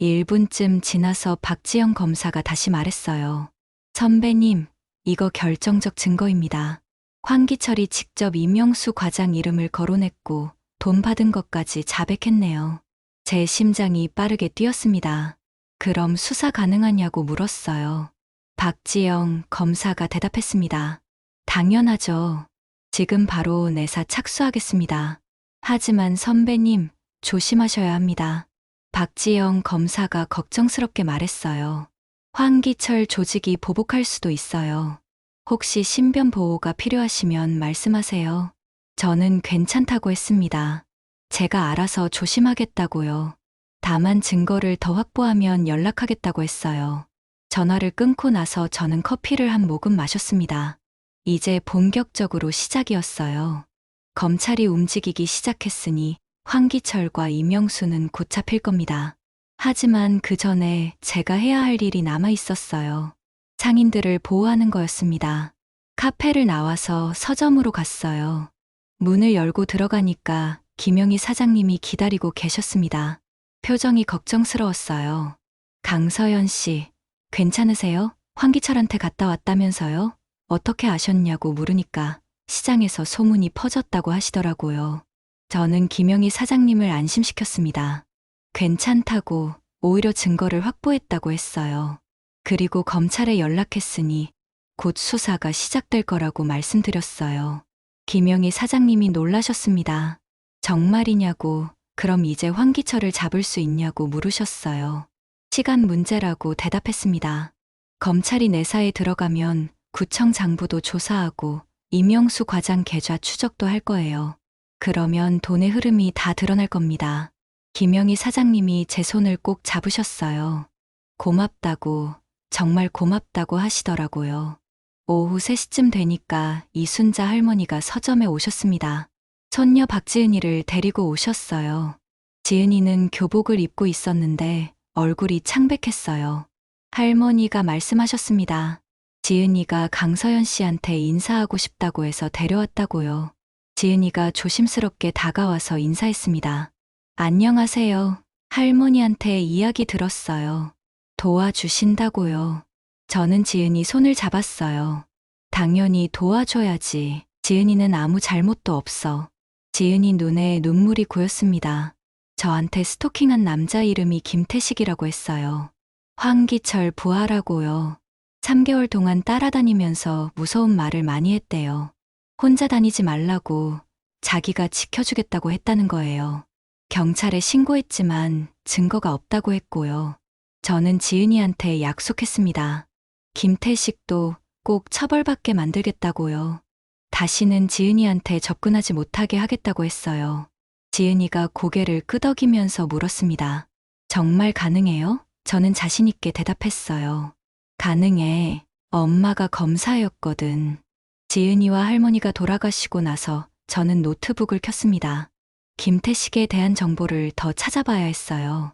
1분쯤 지나서 박지영 검사가 다시 말했어요. 선배님, 이거 결정적 증거입니다. 황기철이 직접 임영수 과장 이름을 거론했고 돈 받은 것까지 자백했네요. 제 심장이 빠르게 뛰었습니다. 그럼 수사 가능하냐고 물었어요. 박지영 검사가 대답했습니다. 당연하죠. 지금 바로 내사 착수하겠습니다. 하지만 선배님, 조심하셔야 합니다. 박지영 검사가 걱정스럽게 말했어요. 황기철 조직이 보복할 수도 있어요. 혹시 신변 보호가 필요하시면 말씀하세요. 저는 괜찮다고 했습니다. 제가 알아서 조심하겠다고요. 다만 증거를 더 확보하면 연락하겠다고 했어요. 전화를 끊고 나서 저는 커피를 한 모금 마셨습니다. 이제 본격적으로 시작이었어요. 검찰이 움직이기 시작했으니 황기철과 이명수는 곧 잡힐 겁니다. 하지만 그 전에 제가 해야 할 일이 남아 있었어요. 상인들을 보호하는 거였습니다. 카페를 나와서 서점으로 갔어요. 문을 열고 들어가니까 김영희 사장님이 기다리고 계셨습니다. 표정이 걱정스러웠어요. 강서연 씨, 괜찮으세요? 황기철한테 갔다 왔다면서요? 어떻게 아셨냐고 물으니까 시장에서 소문이 퍼졌다고 하시더라고요. 저는 김영희 사장님을 안심시켰습니다. 괜찮다고, 오히려 증거를 확보했다고 했어요. 그리고 검찰에 연락했으니 곧 수사가 시작될 거라고 말씀드렸어요. 김영희 사장님이 놀라셨습니다. 정말이냐고, 그럼 이제 황기철을 잡을 수 있냐고 물으셨어요. 시간 문제라고 대답했습니다. 검찰이 내사에 들어가면 구청 장부도 조사하고 이명수 과장 계좌 추적도 할 거예요. 그러면 돈의 흐름이 다 드러날 겁니다. 김영희 사장님이 제 손을 꼭 잡으셨어요. 고맙다고, 정말 고맙다고 하시더라고요. 오후 3시쯤 되니까 이순자 할머니가 서점에 오셨습니다. 손녀 박지은이를 데리고 오셨어요. 지은이는 교복을 입고 있었는데 얼굴이 창백했어요. 할머니가 말씀하셨습니다. 지은이가 강서연 씨한테 인사하고 싶다고 해서 데려왔다고요. 지은이가 조심스럽게 다가와서 인사했습니다. 안녕하세요. 할머니한테 이야기 들었어요. 도와주신다고요. 저는 지은이 손을 잡았어요. 당연히 도와줘야지. 지은이는 아무 잘못도 없어. 지은이 눈에 눈물이 고였습니다. 저한테 스토킹한 남자 이름이 김태식이라고 했어요. 황기철 부하라고요. 3개월 동안 따라다니면서 무서운 말을 많이 했대요. 혼자 다니지 말라고, 자기가 지켜주겠다고 했다는 거예요. 경찰에 신고했지만 증거가 없다고 했고요. 저는 지은이한테 약속했습니다. 김태식도 꼭 처벌받게 만들겠다고요. 다시는 지은이한테 접근하지 못하게 하겠다고 했어요. 지은이가 고개를 끄덕이면서 물었습니다. 정말 가능해요? 저는 자신있게 대답했어요. 가능해. 엄마가 검사였거든. 지은이와 할머니가 돌아가시고 나서 저는 노트북을 켰습니다. 김태식에 대한 정보를 더 찾아봐야 했어요.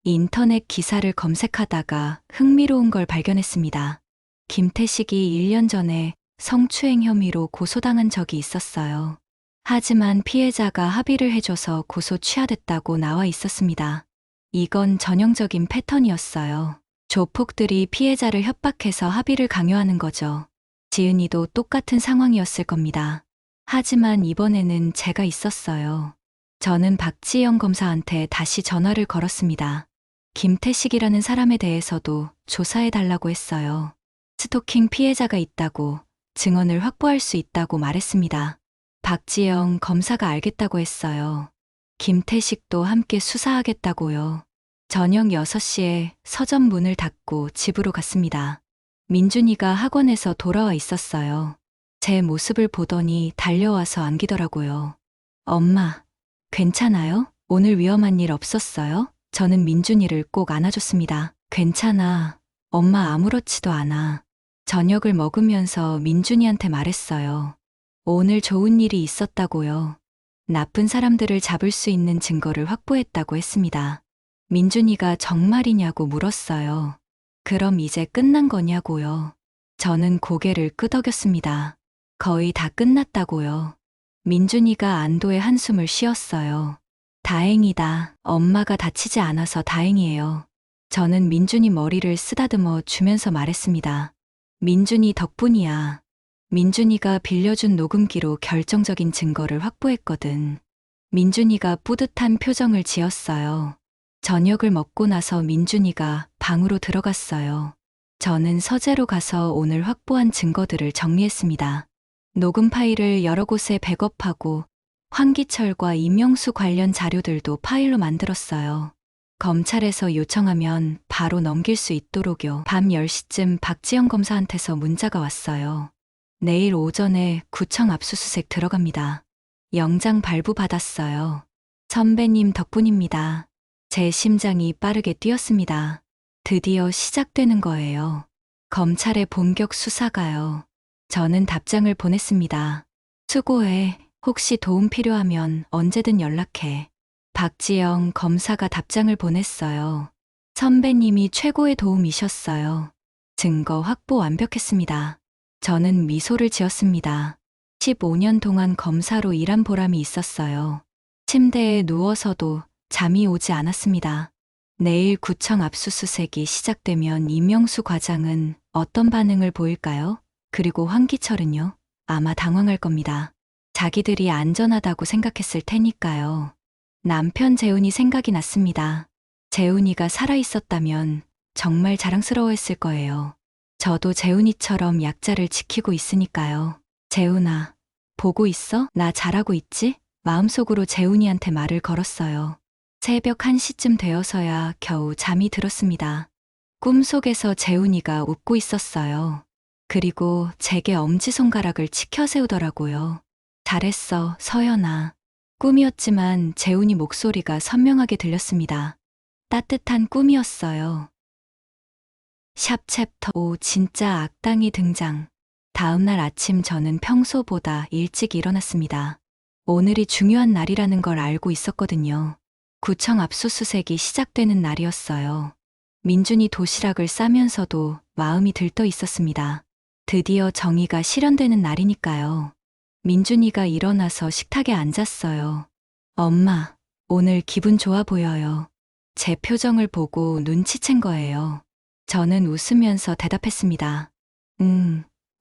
인터넷 기사를 검색하다가 흥미로운 걸 발견했습니다. 김태식이 1년 전에 성추행 혐의로 고소당한 적이 있었어요. 하지만 피해자가 합의를 해줘서 고소 취하됐다고 나와 있었습니다. 이건 전형적인 패턴이었어요. 조폭들이 피해자를 협박해서 합의를 강요하는 거죠. 지은이도 똑같은 상황이었을 겁니다. 하지만 이번에는 제가 있었어요. 저는 박지영 검사한테 다시 전화를 걸었습니다. 김태식이라는 사람에 대해서도 조사해달라고 했어요. 스토킹 피해자가 있다고, 증언을 확보할 수 있다고 말했습니다. 박지영 검사가 알겠다고 했어요. 김태식도 함께 수사하겠다고요. 저녁 6시에 서점 문을 닫고 집으로 갔습니다. 민준이가 학원에서 돌아와 있었어요. 제 모습을 보더니 달려와서 안기더라고요. 엄마, 괜찮아요? 오늘 위험한 일 없었어요? 저는 민준이를 꼭 안아줬습니다. 괜찮아. 엄마 아무렇지도 않아. 저녁을 먹으면서 민준이한테 말했어요. 오늘 좋은 일이 있었다고요. 나쁜 사람들을 잡을 수 있는 증거를 확보했다고 했습니다. 민준이가 정말이냐고 물었어요. 그럼 이제 끝난 거냐고요. 저는 고개를 끄덕였습니다. 거의 다 끝났다고요. 민준이가 안도의 한숨을 쉬었어요. 다행이다. 엄마가 다치지 않아서 다행이에요. 저는 민준이 머리를 쓰다듬어 주면서 말했습니다. 민준이 덕분이야. 민준이가 빌려준 녹음기로 결정적인 증거를 확보했거든. 민준이가 뿌듯한 표정을 지었어요. 저녁을 먹고 나서 민준이가 방으로 들어갔어요. 저는 서재로 가서 오늘 확보한 증거들을 정리했습니다. 녹음 파일을 여러 곳에 백업하고 황기철과 이명수 관련 자료들도 파일로 만들었어요. 검찰에서 요청하면 바로 넘길 수 있도록요. 밤 10시쯤 박지영 검사한테서 문자가 왔어요. 내일 오전에 구청 압수수색 들어갑니다. 영장 발부받았어요. 선배님 덕분입니다. 제 심장이 빠르게 뛰었습니다. 드디어 시작되는 거예요. 검찰의 본격 수사가요. 저는 답장을 보냈습니다. 수고해. 혹시 도움 필요하면 언제든 연락해. 박지영 검사가 답장을 보냈어요. 선배님이 최고의 도움이셨어요. 증거 확보 완벽했습니다. 저는 미소를 지었습니다. 15년 동안 검사로 일한 보람이 있었어요. 침대에 누워서도 잠이 오지 않았습니다. 내일 구청 압수수색이 시작되면 임명수 과장은 어떤 반응을 보일까요? 그리고 황기철은요? 아마 당황할 겁니다. 자기들이 안전하다고 생각했을 테니까요. 남편 재훈이 생각이 났습니다. 재훈이가 살아있었다면 정말 자랑스러워했을 거예요. 저도 재훈이처럼 약자를 지키고 있으니까요. 재훈아, 보고 있어? 나 잘하고 있지? 마음속으로 재훈이한테 말을 걸었어요. 새벽 1시쯤 되어서야 겨우 잠이 들었습니다. 꿈속에서 재훈이가 웃고 있었어요. 그리고 제게 엄지손가락을 치켜 세우더라고요. 잘했어, 서연아. 꿈이었지만 재훈이 목소리가 선명하게 들렸습니다. 따뜻한 꿈이었어요. 샵 챕터 5 진짜 악당이 등장. 다음날 아침 저는 평소보다 일찍 일어났습니다. 오늘이 중요한 날이라는 걸 알고 있었거든요. 구청 압수수색이 시작되는 날이었어요. 민준이 도시락을 싸면서도 마음이 들떠 있었습니다. 드디어 정의가 실현되는 날이니까요. 민준이가 일어나서 식탁에 앉았어요. 엄마, 오늘 기분 좋아 보여요. 제 표정을 보고 눈치챈 거예요. 저는 웃으면서 대답했습니다.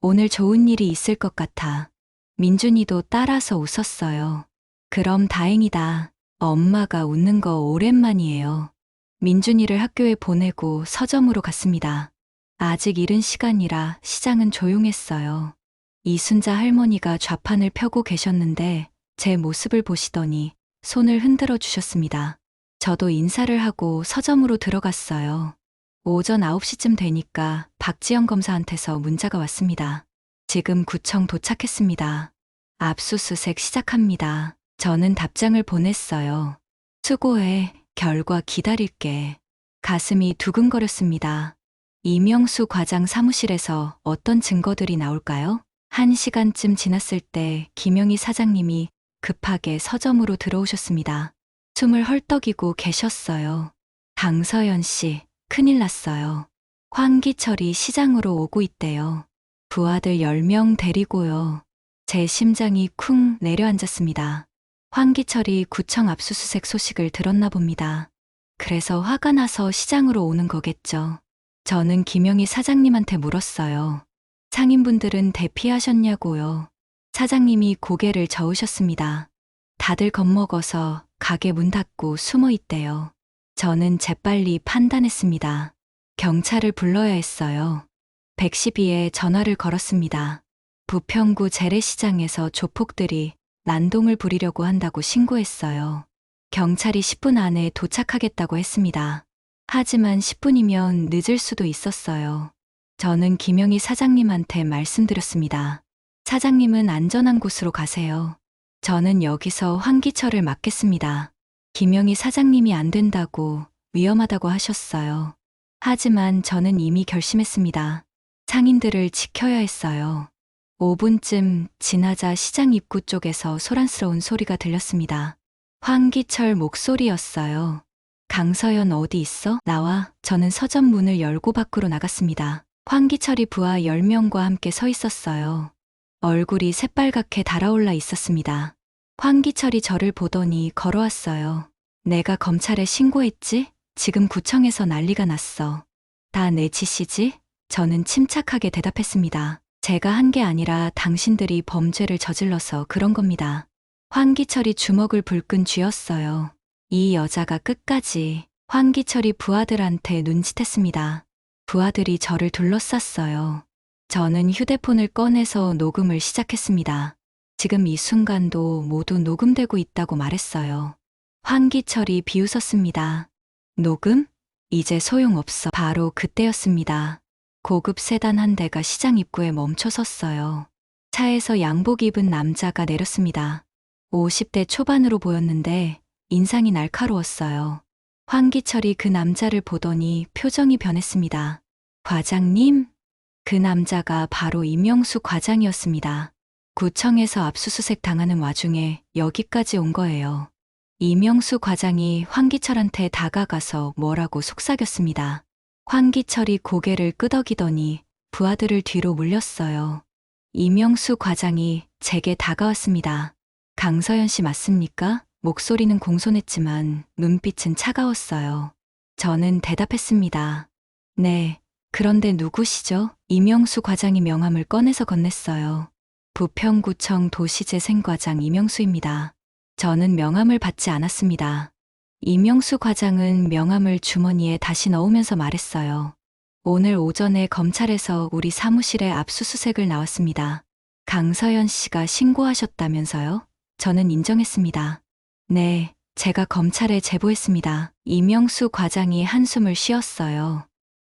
오늘 좋은 일이 있을 것 같아. 민준이도 따라서 웃었어요. 그럼 다행이다. 엄마가 웃는 거 오랜만이에요. 민준이를 학교에 보내고 서점으로 갔습니다. 아직 이른 시간이라 시장은 조용했어요. 이순자 할머니가 좌판을 펴고 계셨는데 제 모습을 보시더니 손을 흔들어 주셨습니다. 저도 인사를 하고 서점으로 들어갔어요. 오전 9시쯤 되니까 박지영 검사한테서 문자가 왔습니다. 지금 구청 도착했습니다. 압수수색 시작합니다. 저는 답장을 보냈어요. 수고해. 결과 기다릴게. 가슴이 두근거렸습니다. 이명수 과장 사무실에서 어떤 증거들이 나올까요? 1시간쯤 지났을 때 김영희 사장님이 급하게 서점으로 들어오셨습니다. 숨을 헐떡이고 계셨어요. 강서연 씨, 큰일 났어요. 황기철이 시장으로 오고 있대요. 부하들 10명 데리고요. 제 심장이 쿵 내려앉았습니다. 황기철이 구청 압수수색 소식을 들었나 봅니다. 그래서 화가 나서 시장으로 오는 거겠죠. 저는 김영희 사장님한테 물었어요. 상인분들은 대피하셨냐고요. 사장님이 고개를 저으셨습니다. 다들 겁먹어서 가게 문 닫고 숨어 있대요. 저는 재빨리 판단했습니다. 경찰을 불러야 했어요. 112에 전화를 걸었습니다. 부평구 재래시장에서 조폭들이 난동을 부리려고 한다고 신고했어요. 경찰이 10분 안에 도착하겠다고 했습니다. 하지만 10분이면 늦을 수도 있었어요. 저는 김영희 사장님한테 말씀드렸습니다. 사장님은 안전한 곳으로 가세요. 저는 여기서 황기철을 맡겠습니다. 김영희 사장님이 안 된다고 위험하다고 하셨어요. 하지만 저는 이미 결심했습니다. 상인들을 지켜야 했어요. 5분쯤 지나자 시장 입구 쪽에서 소란스러운 소리가 들렸습니다. 황기철 목소리였어요. 강서연 어디 있어? 나와. 저는 서점 문을 열고 밖으로 나갔습니다. 황기철이 부하 10명과 함께 서 있었어요. 얼굴이 새빨갛게 달아올라 있었습니다. 황기철이 저를 보더니 걸어왔어요. 내가 검찰에 신고했지? 지금 구청에서 난리가 났어. 다 내 짓이지? 저는 침착하게 대답했습니다. 제가 한 게 아니라 당신들이 범죄를 저질러서 그런 겁니다. 황기철이 주먹을 불끈 쥐었어요. 이 여자가 끝까지. 황기철이 부하들한테 눈짓했습니다. 부하들이 저를 둘러쌌어요. 저는 휴대폰을 꺼내서 녹음을 시작했습니다. 지금 이 순간도 모두 녹음되고 있다고 말했어요. 황기철이 비웃었습니다. 녹음? 이제 소용없어. 바로 그때였습니다. 고급 세단 한 대가 시장 입구에 멈춰 섰어요. 차에서 양복 입은 남자가 내렸습니다. 50대 초반으로 보였는데 인상이 날카로웠어요. 황기철이 그 남자를 보더니 표정이 변했습니다. 과장님? 그 남자가 바로 이명수 과장이었습니다. 구청에서 압수수색 당하는 와중에 여기까지 온 거예요. 이명수 과장이 황기철한테 다가가서 뭐라고 속삭였습니다. 황기철이 고개를 끄덕이더니 부하들을 뒤로 물렸어요. 이명수 과장이 제게 다가왔습니다. 강서연 씨 맞습니까? 목소리는 공손했지만 눈빛은 차가웠어요. 저는 대답했습니다. 네, 그런데 누구시죠? 이명수 과장이 명함을 꺼내서 건넸어요. 부평구청 도시재생과장 이명수입니다. 저는 명함을 받지 않았습니다. 이명수 과장은 명함을 주머니에 다시 넣으면서 말했어요. 오늘 오전에 검찰에서 우리 사무실에 압수수색을 나왔습니다. 강서연 씨가 신고하셨다면서요? 저는 인정했습니다. 네, 제가 검찰에 제보했습니다. 이명수 과장이 한숨을 쉬었어요.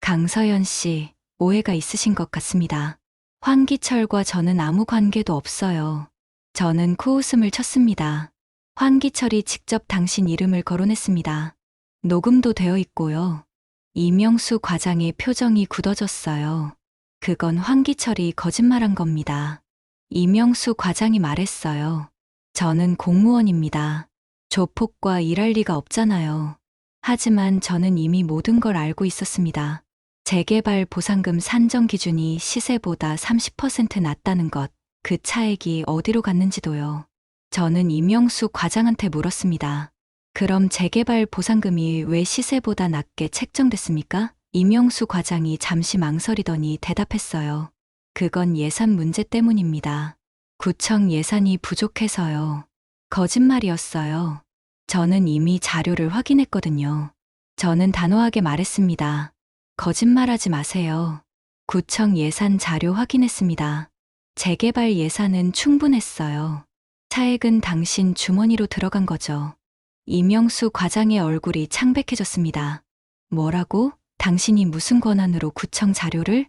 강서연 씨, 오해가 있으신 것 같습니다. 황기철과 저는 아무 관계도 없어요. 저는 코웃음을 쳤습니다. 황기철이 직접 당신 이름을 거론했습니다. 녹음도 되어 있고요. 이명수 과장의 표정이 굳어졌어요. 그건 황기철이 거짓말한 겁니다. 이명수 과장이 말했어요. 저는 공무원입니다. 조폭과 일할 리가 없잖아요. 하지만 저는 이미 모든 걸 알고 있었습니다. 재개발 보상금 산정 기준이 시세보다 30% 낮다는 것, 그 차액이 어디로 갔는지도요. 저는 이명수 과장한테 물었습니다. 그럼 재개발 보상금이 왜 시세보다 낮게 책정됐습니까? 이명수 과장이 잠시 망설이더니 대답했어요. 그건 예산 문제 때문입니다. 구청 예산이 부족해서요. 거짓말이었어요. 저는 이미 자료를 확인했거든요. 저는 단호하게 말했습니다. 거짓말하지 마세요. 구청 예산 자료 확인했습니다. 재개발 예산은 충분했어요. 차액은 당신 주머니로 들어간 거죠. 이명수 과장의 얼굴이 창백해졌습니다. 뭐라고? 당신이 무슨 권한으로 구청 자료를?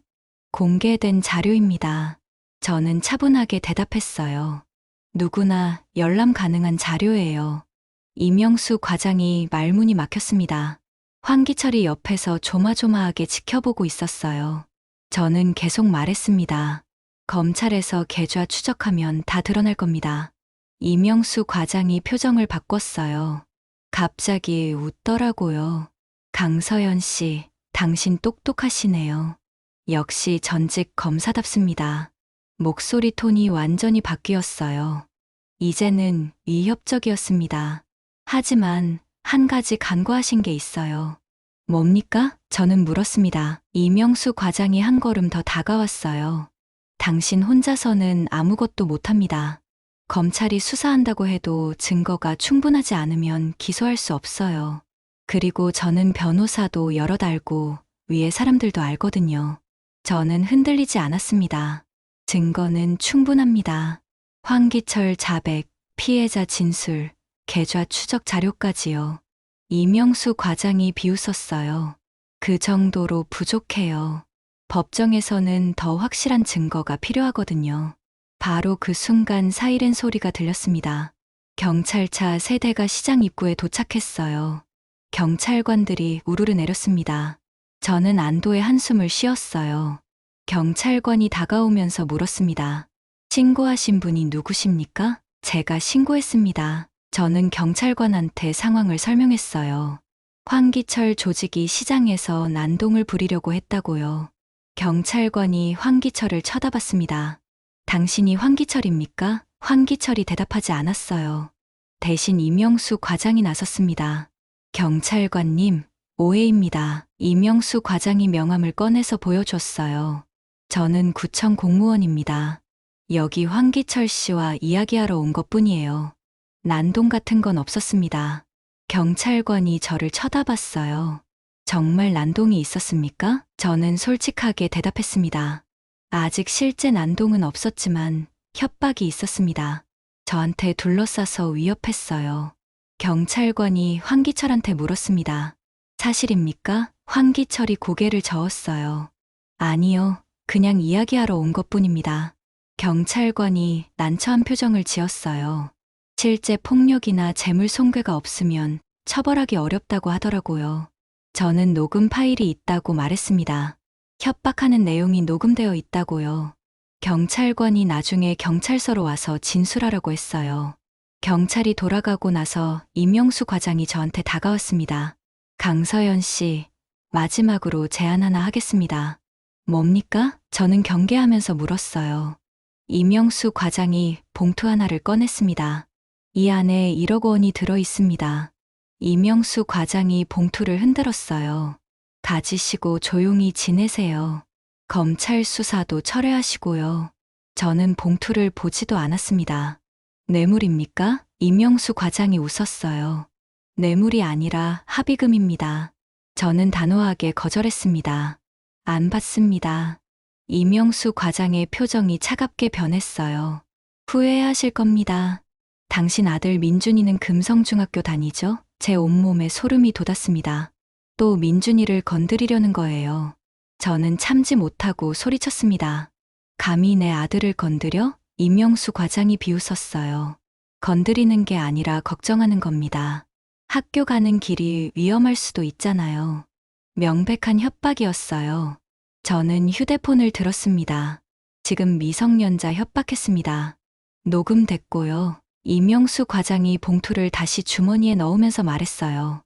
공개된 자료입니다. 저는 차분하게 대답했어요. 누구나 열람 가능한 자료예요. 이명수 과장이 말문이 막혔습니다. 황기철이 옆에서 조마조마하게 지켜보고 있었어요. 저는 계속 말했습니다. 검찰에서 계좌 추적하면 다 드러날 겁니다. 이명수 과장이 표정을 바꿨어요. 갑자기 웃더라고요. 강서연 씨, 당신 똑똑하시네요. 역시 전직 검사답습니다. 목소리 톤이 완전히 바뀌었어요. 이제는 위협적이었습니다. 하지만 한 가지 간과하신 게 있어요. 뭡니까? 저는 물었습니다. 이명수 과장이 한 걸음 더 다가왔어요. 당신 혼자서는 아무것도 못합니다. 검찰이 수사한다고 해도 증거가 충분하지 않으면 기소할 수 없어요. 그리고 저는 변호사도 여럿 알고 위에 사람들도 알거든요. 저는 흔들리지 않았습니다. 증거는 충분합니다. 황기철 자백, 피해자 진술, 계좌 추적 자료까지요. 이명수 과장이 비웃었어요. 그 정도로 부족해요. 법정에서는 더 확실한 증거가 필요하거든요. 바로 그 순간 사이렌 소리가 들렸습니다. 경찰차 3대가 시장 입구에 도착했어요. 경찰관들이 우르르 내렸습니다. 저는 안도의 한숨을 쉬었어요. 경찰관이 다가오면서 물었습니다. 신고하신 분이 누구십니까? 제가 신고했습니다. 저는 경찰관한테 상황을 설명했어요. 황기철 조직이 시장에서 난동을 부리려고 했다고요. 경찰관이 황기철을 쳐다봤습니다. 당신이 황기철입니까? 황기철이 대답하지 않았어요. 대신 이명수 과장이 나섰습니다. 경찰관님, 오해입니다. 이명수 과장이 명함을 꺼내서 보여줬어요. 저는 구청 공무원입니다. 여기 황기철 씨와 이야기하러 온 것뿐이에요. 난동 같은 건 없었습니다. 경찰관이 저를 쳐다봤어요. 정말 난동이 있었습니까? 저는 솔직하게 대답했습니다. 아직 실제 난동은 없었지만 협박이 있었습니다. 저한테 둘러싸서 위협했어요. 경찰관이 황기철한테 물었습니다. 사실입니까? 황기철이 고개를 저었어요. 아니요, 그냥 이야기하러 온 것뿐입니다. 경찰관이 난처한 표정을 지었어요. 실제 폭력이나 재물 손괴가 없으면 처벌하기 어렵다고 하더라고요. 저는 녹음 파일이 있다고 말했습니다. 협박하는 내용이 녹음되어 있다고요. 경찰관이 나중에 경찰서로 와서 진술하라고 했어요. 경찰이 돌아가고 나서 임영수 과장이 저한테 다가왔습니다. 강서연 씨, 마지막으로 제안 하나 하겠습니다. 뭡니까? 저는 경계하면서 물었어요. 임영수 과장이 봉투 하나를 꺼냈습니다. 이 안에 1억 원이 들어 있습니다. 임영수 과장이 봉투를 흔들었어요. 가지시고 조용히 지내세요. 검찰 수사도 철회하시고요. 저는 봉투를 보지도 않았습니다. 뇌물입니까? 임영수 과장이 웃었어요. 뇌물이 아니라 합의금입니다. 저는 단호하게 거절했습니다. 안 받습니다. 임영수 과장의 표정이 차갑게 변했어요. 후회하실 겁니다. 당신 아들 민준이는 금성중학교 다니죠? 제 온몸에 소름이 돋았습니다. 또 민준이를 건드리려는 거예요. 저는 참지 못하고 소리쳤습니다. 감히 내 아들을 건드려? 임영수 과장이 비웃었어요. 건드리는 게 아니라 걱정하는 겁니다. 학교 가는 길이 위험할 수도 있잖아요. 명백한 협박이었어요. 저는 휴대폰을 들었습니다. 지금 미성년자 협박했습니다. 녹음됐고요. 임영수 과장이 봉투를 다시 주머니에 넣으면서 말했어요.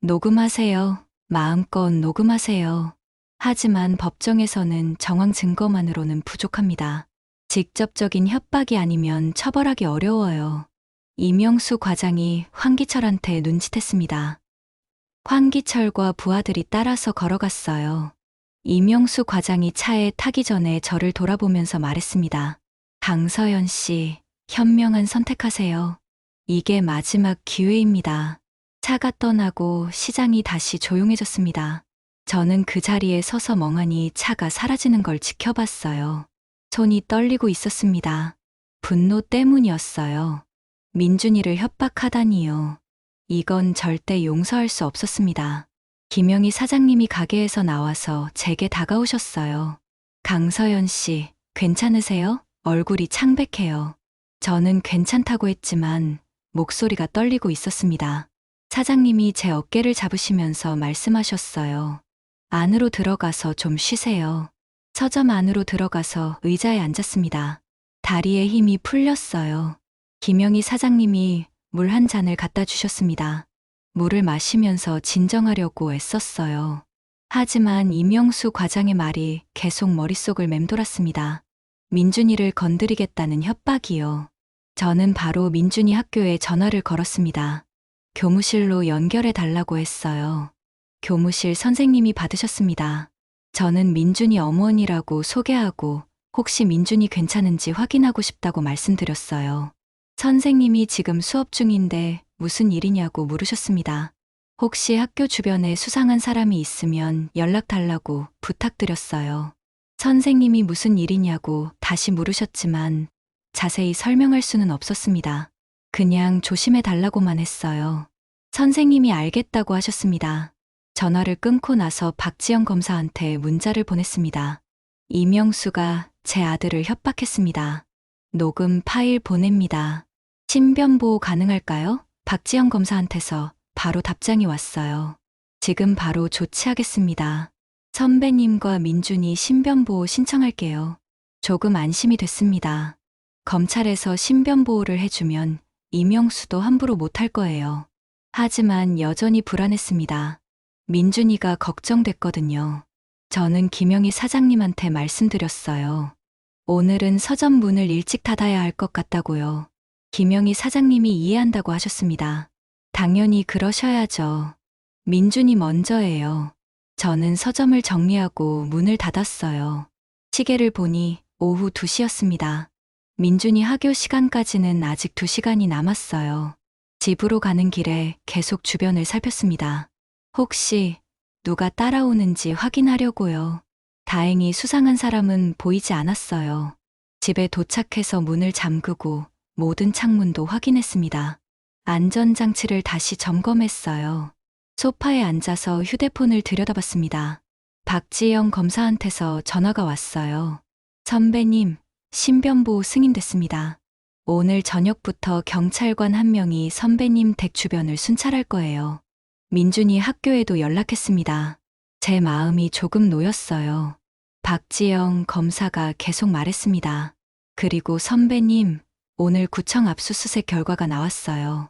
녹음하세요. 마음껏 녹음하세요. 하지만 법정에서는 정황 증거만으로는 부족합니다. 직접적인 협박이 아니면 처벌하기 어려워요. 임영수 과장이 황기철한테 눈짓했습니다. 황기철과 부하들이 따라서 걸어갔어요. 임영수 과장이 차에 타기 전에 저를 돌아보면서 말했습니다. 강서연 씨, 현명한 선택하세요. 이게 마지막 기회입니다. 차가 떠나고 시장이 다시 조용해졌습니다. 저는 그 자리에 서서 멍하니 차가 사라지는 걸 지켜봤어요. 손이 떨리고 있었습니다. 분노 때문이었어요. 민준이를 협박하다니요. 이건 절대 용서할 수 없었습니다. 김영희 사장님이 가게에서 나와서 제게 다가오셨어요. 강서연 씨, 괜찮으세요? 얼굴이 창백해요. 저는 괜찮다고 했지만 목소리가 떨리고 있었습니다. 사장님이 제 어깨를 잡으시면서 말씀하셨어요. 안으로 들어가서 좀 쉬세요. 서점 안으로 들어가서 의자에 앉았습니다. 다리에 힘이 풀렸어요. 김영희 사장님이 물 한 잔을 갖다 주셨습니다. 물을 마시면서 진정하려고 애썼어요. 하지만 임영수 과장의 말이 계속 머릿속을 맴돌았습니다. 민준이를 건드리겠다는 협박이요. 저는 바로 민준이 학교에 전화를 걸었습니다. 교무실로 연결해 달라고 했어요. 교무실 선생님이 받으셨습니다. 저는 민준이 어머니라고 소개하고 혹시 민준이 괜찮은지 확인하고 싶다고 말씀드렸어요. 선생님이 지금 수업 중인데 무슨 일이냐고 물으셨습니다. 혹시 학교 주변에 수상한 사람이 있으면 연락 달라고 부탁드렸어요. 선생님이 무슨 일이냐고 다시 물으셨지만 자세히 설명할 수는 없었습니다. 그냥 조심해 달라고만 했어요. 선생님이 알겠다고 하셨습니다. 전화를 끊고 나서 박지영 검사한테 문자를 보냈습니다. 임영수가 제 아들을 협박했습니다. 녹음 파일 보냅니다. 신변보호 가능할까요? 박지영 검사한테서 바로 답장이 왔어요. 지금 바로 조치하겠습니다. 선배님과 민준이 신변보호 신청할게요. 조금 안심이 됐습니다. 검찰에서 신변보호를 해주면 임영수도 함부로 못할 거예요. 하지만 여전히 불안했습니다. 민준이가 걱정됐거든요. 저는 김영희 사장님한테 말씀드렸어요. 오늘은 서점 문을 일찍 닫아야 할 것 같다고요. 김영희 사장님이 이해한다고 하셨습니다. 당연히 그러셔야죠. 민준이 먼저예요. 저는 서점을 정리하고 문을 닫았어요. 시계를 보니 오후 2시였습니다. 민준이 하교 시간까지는 아직 2시간이 남았어요. 집으로 가는 길에 계속 주변을 살폈습니다. 혹시 누가 따라오는지 확인하려고요. 다행히 수상한 사람은 보이지 않았어요. 집에 도착해서 문을 잠그고 모든 창문도 확인했습니다. 안전장치를 다시 점검했어요. 소파에 앉아서 휴대폰을 들여다봤습니다. 박지영 검사한테서 전화가 왔어요. 선배님, 신변보호 승인됐습니다. 오늘 저녁부터 경찰관 한 명이 선배님 댁 주변을 순찰할 거예요. 민준이 학교에도 연락했습니다. 제 마음이 조금 놓였어요. 박지영 검사가 계속 말했습니다. 그리고 선배님, 오늘 구청 압수수색 결과가 나왔어요.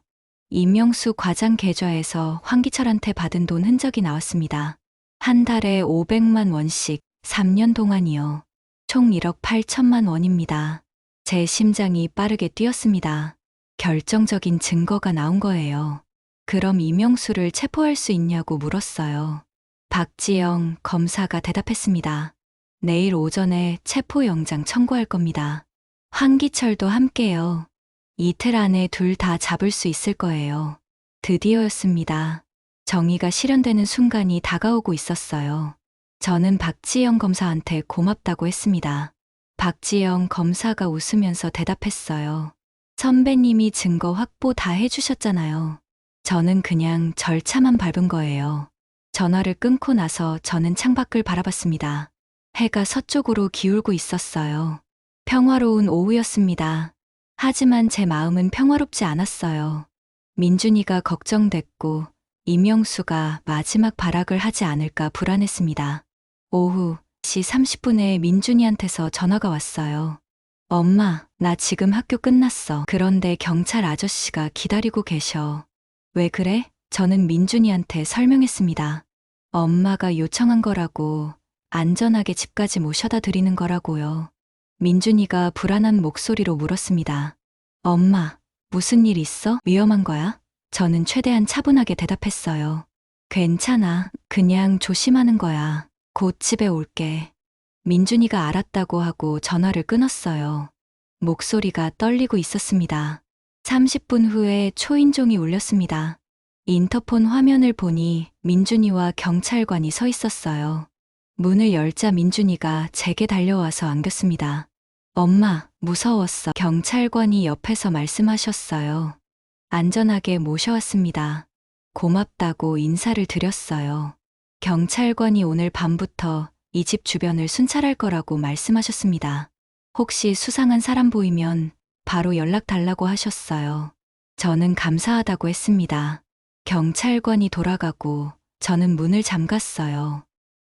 임명수 과장 계좌에서 황기철한테 받은 돈 흔적이 나왔습니다. 한 달에 500만 원씩 3년 동안이요. 총 1억 8천만 원입니다. 제 심장이 빠르게 뛰었습니다. 결정적인 증거가 나온 거예요. 그럼 임명수를 체포할 수 있냐고 물었어요. 박지영 검사가 대답했습니다. 내일 오전에 체포영장 청구할 겁니다. 황기철도 함께요. 이틀 안에 둘 다 잡을 수 있을 거예요. 드디어였습니다. 정의가 실현되는 순간이 다가오고 있었어요. 저는 박지영 검사한테 고맙다고 했습니다. 박지영 검사가 웃으면서 대답했어요. 선배님이 증거 확보 다 해주셨잖아요. 저는 그냥 절차만 밟은 거예요. 전화를 끊고 나서 저는 창밖을 바라봤습니다. 해가 서쪽으로 기울고 있었어요. 평화로운 오후였습니다. 하지만 제 마음은 평화롭지 않았어요. 민준이가 걱정됐고 임영수가 마지막 발악을 하지 않을까 불안했습니다. 오후 4시 30분에 민준이한테서 전화가 왔어요. 엄마, 나 지금 학교 끝났어. 그런데 경찰 아저씨가 기다리고 계셔. 왜 그래? 저는 민준이한테 설명했습니다. 엄마가 요청한 거라고, 안전하게 집까지 모셔다 드리는 거라고요. 민준이가 불안한 목소리로 물었습니다. 엄마, 무슨 일 있어? 위험한 거야? 저는 최대한 차분하게 대답했어요. 괜찮아. 그냥 조심하는 거야. 곧 집에 올게. 민준이가 알았다고 하고 전화를 끊었어요. 목소리가 떨리고 있었습니다. 30분 후에 초인종이 울렸습니다. 인터폰 화면을 보니 민준이와 경찰관이 서 있었어요. 문을 열자 민준이가 제게 달려와서 안겼습니다. 엄마, 무서웠어. 경찰관이 옆에서 말씀하셨어요. 안전하게 모셔왔습니다. 고맙다고 인사를 드렸어요. 경찰관이 오늘 밤부터 이 집 주변을 순찰할 거라고 말씀하셨습니다. 혹시 수상한 사람 보이면 바로 연락 달라고 하셨어요. 저는 감사하다고 했습니다. 경찰관이 돌아가고 저는 문을 잠갔어요.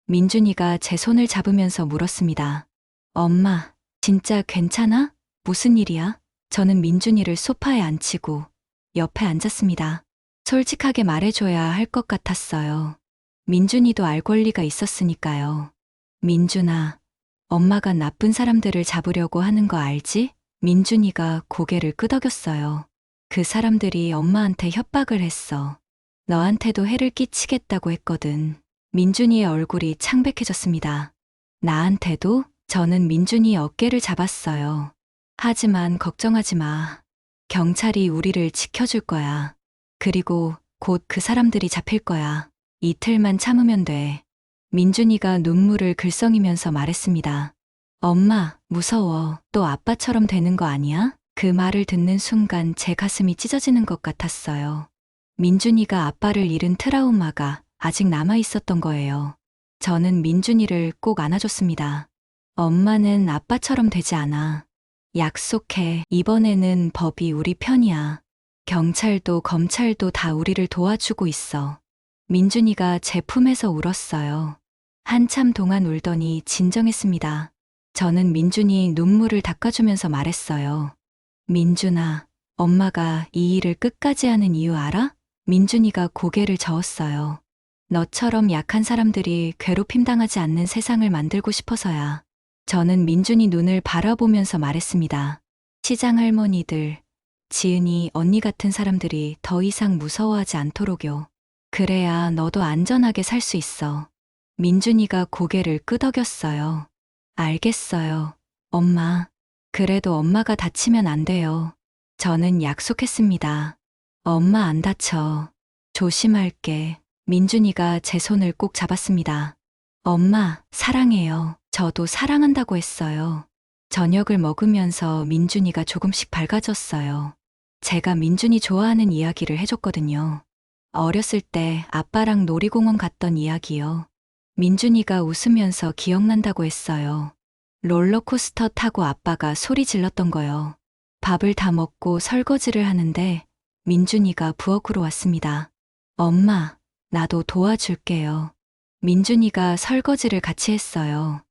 민준이가 제 손을 잡으면서 물었습니다. 엄마, 진짜 괜찮아? 무슨 일이야? 저는 민준이를 소파에 앉히고 옆에 앉았습니다. 솔직하게 말해줘야 할 것 같았어요. 민준이도 알 권리가 있었으니까요. 민준아, 엄마가 나쁜 사람들을 잡으려고 하는 거 알지? 민준이가 고개를 끄덕였어요. 그 사람들이 엄마한테 협박을 했어. 너한테도 해를 끼치겠다고 했거든. 민준이의 얼굴이 창백해졌습니다. 나한테도? 저는 민준이 어깨를 잡았어요. 하지만 걱정하지 마. 경찰이 우리를 지켜줄 거야. 그리고 곧 그 사람들이 잡힐 거야. 이틀만 참으면 돼. 민준이가 눈물을 글썽이면서 말했습니다. 엄마, 무서워. 또 아빠처럼 되는 거 아니야? 그 말을 듣는 순간 제 가슴이 찢어지는 것 같았어요. 민준이가 아빠를 잃은 트라우마가 아직 남아 있었던 거예요. 저는 민준이를 꼭 안아줬습니다. 엄마는 아빠처럼 되지 않아. 약속해. 이번에는 법이 우리 편이야. 경찰도 검찰도 다 우리를 도와주고 있어. 민준이가 제 품에서 울었어요. 한참 동안 울더니 진정했습니다. 저는 민준이 눈물을 닦아주면서 말했어요. 민준아, 엄마가 이 일을 끝까지 하는 이유 알아? 민준이가 고개를 저었어요. 너처럼 약한 사람들이 괴롭힘 당하지 않는 세상을 만들고 싶어서야. 저는 민준이 눈을 바라보면서 말했습니다. 시장 할머니들, 지은이 언니 같은 사람들이 더 이상 무서워하지 않도록요. 그래야 너도 안전하게 살 수 있어. 민준이가 고개를 끄덕였어요. 알겠어요, 엄마. 그래도 엄마가 다치면 안 돼요. 저는 약속했습니다. 엄마 안 다쳐. 조심할게. 민준이가 제 손을 꼭 잡았습니다. 엄마, 사랑해요. 저도 사랑한다고 했어요. 저녁을 먹으면서 민준이가 조금씩 밝아졌어요. 제가 민준이 좋아하는 이야기를 해줬거든요. 어렸을 때 아빠랑 놀이공원 갔던 이야기요. 민준이가 웃으면서 기억난다고 했어요. 롤러코스터 타고 아빠가 소리 질렀던 거요. 밥을 다 먹고 설거지를 하는데 민준이가 부엌으로 왔습니다. 엄마, 나도 도와줄게요. 민준이가 설거지를 같이 했어요.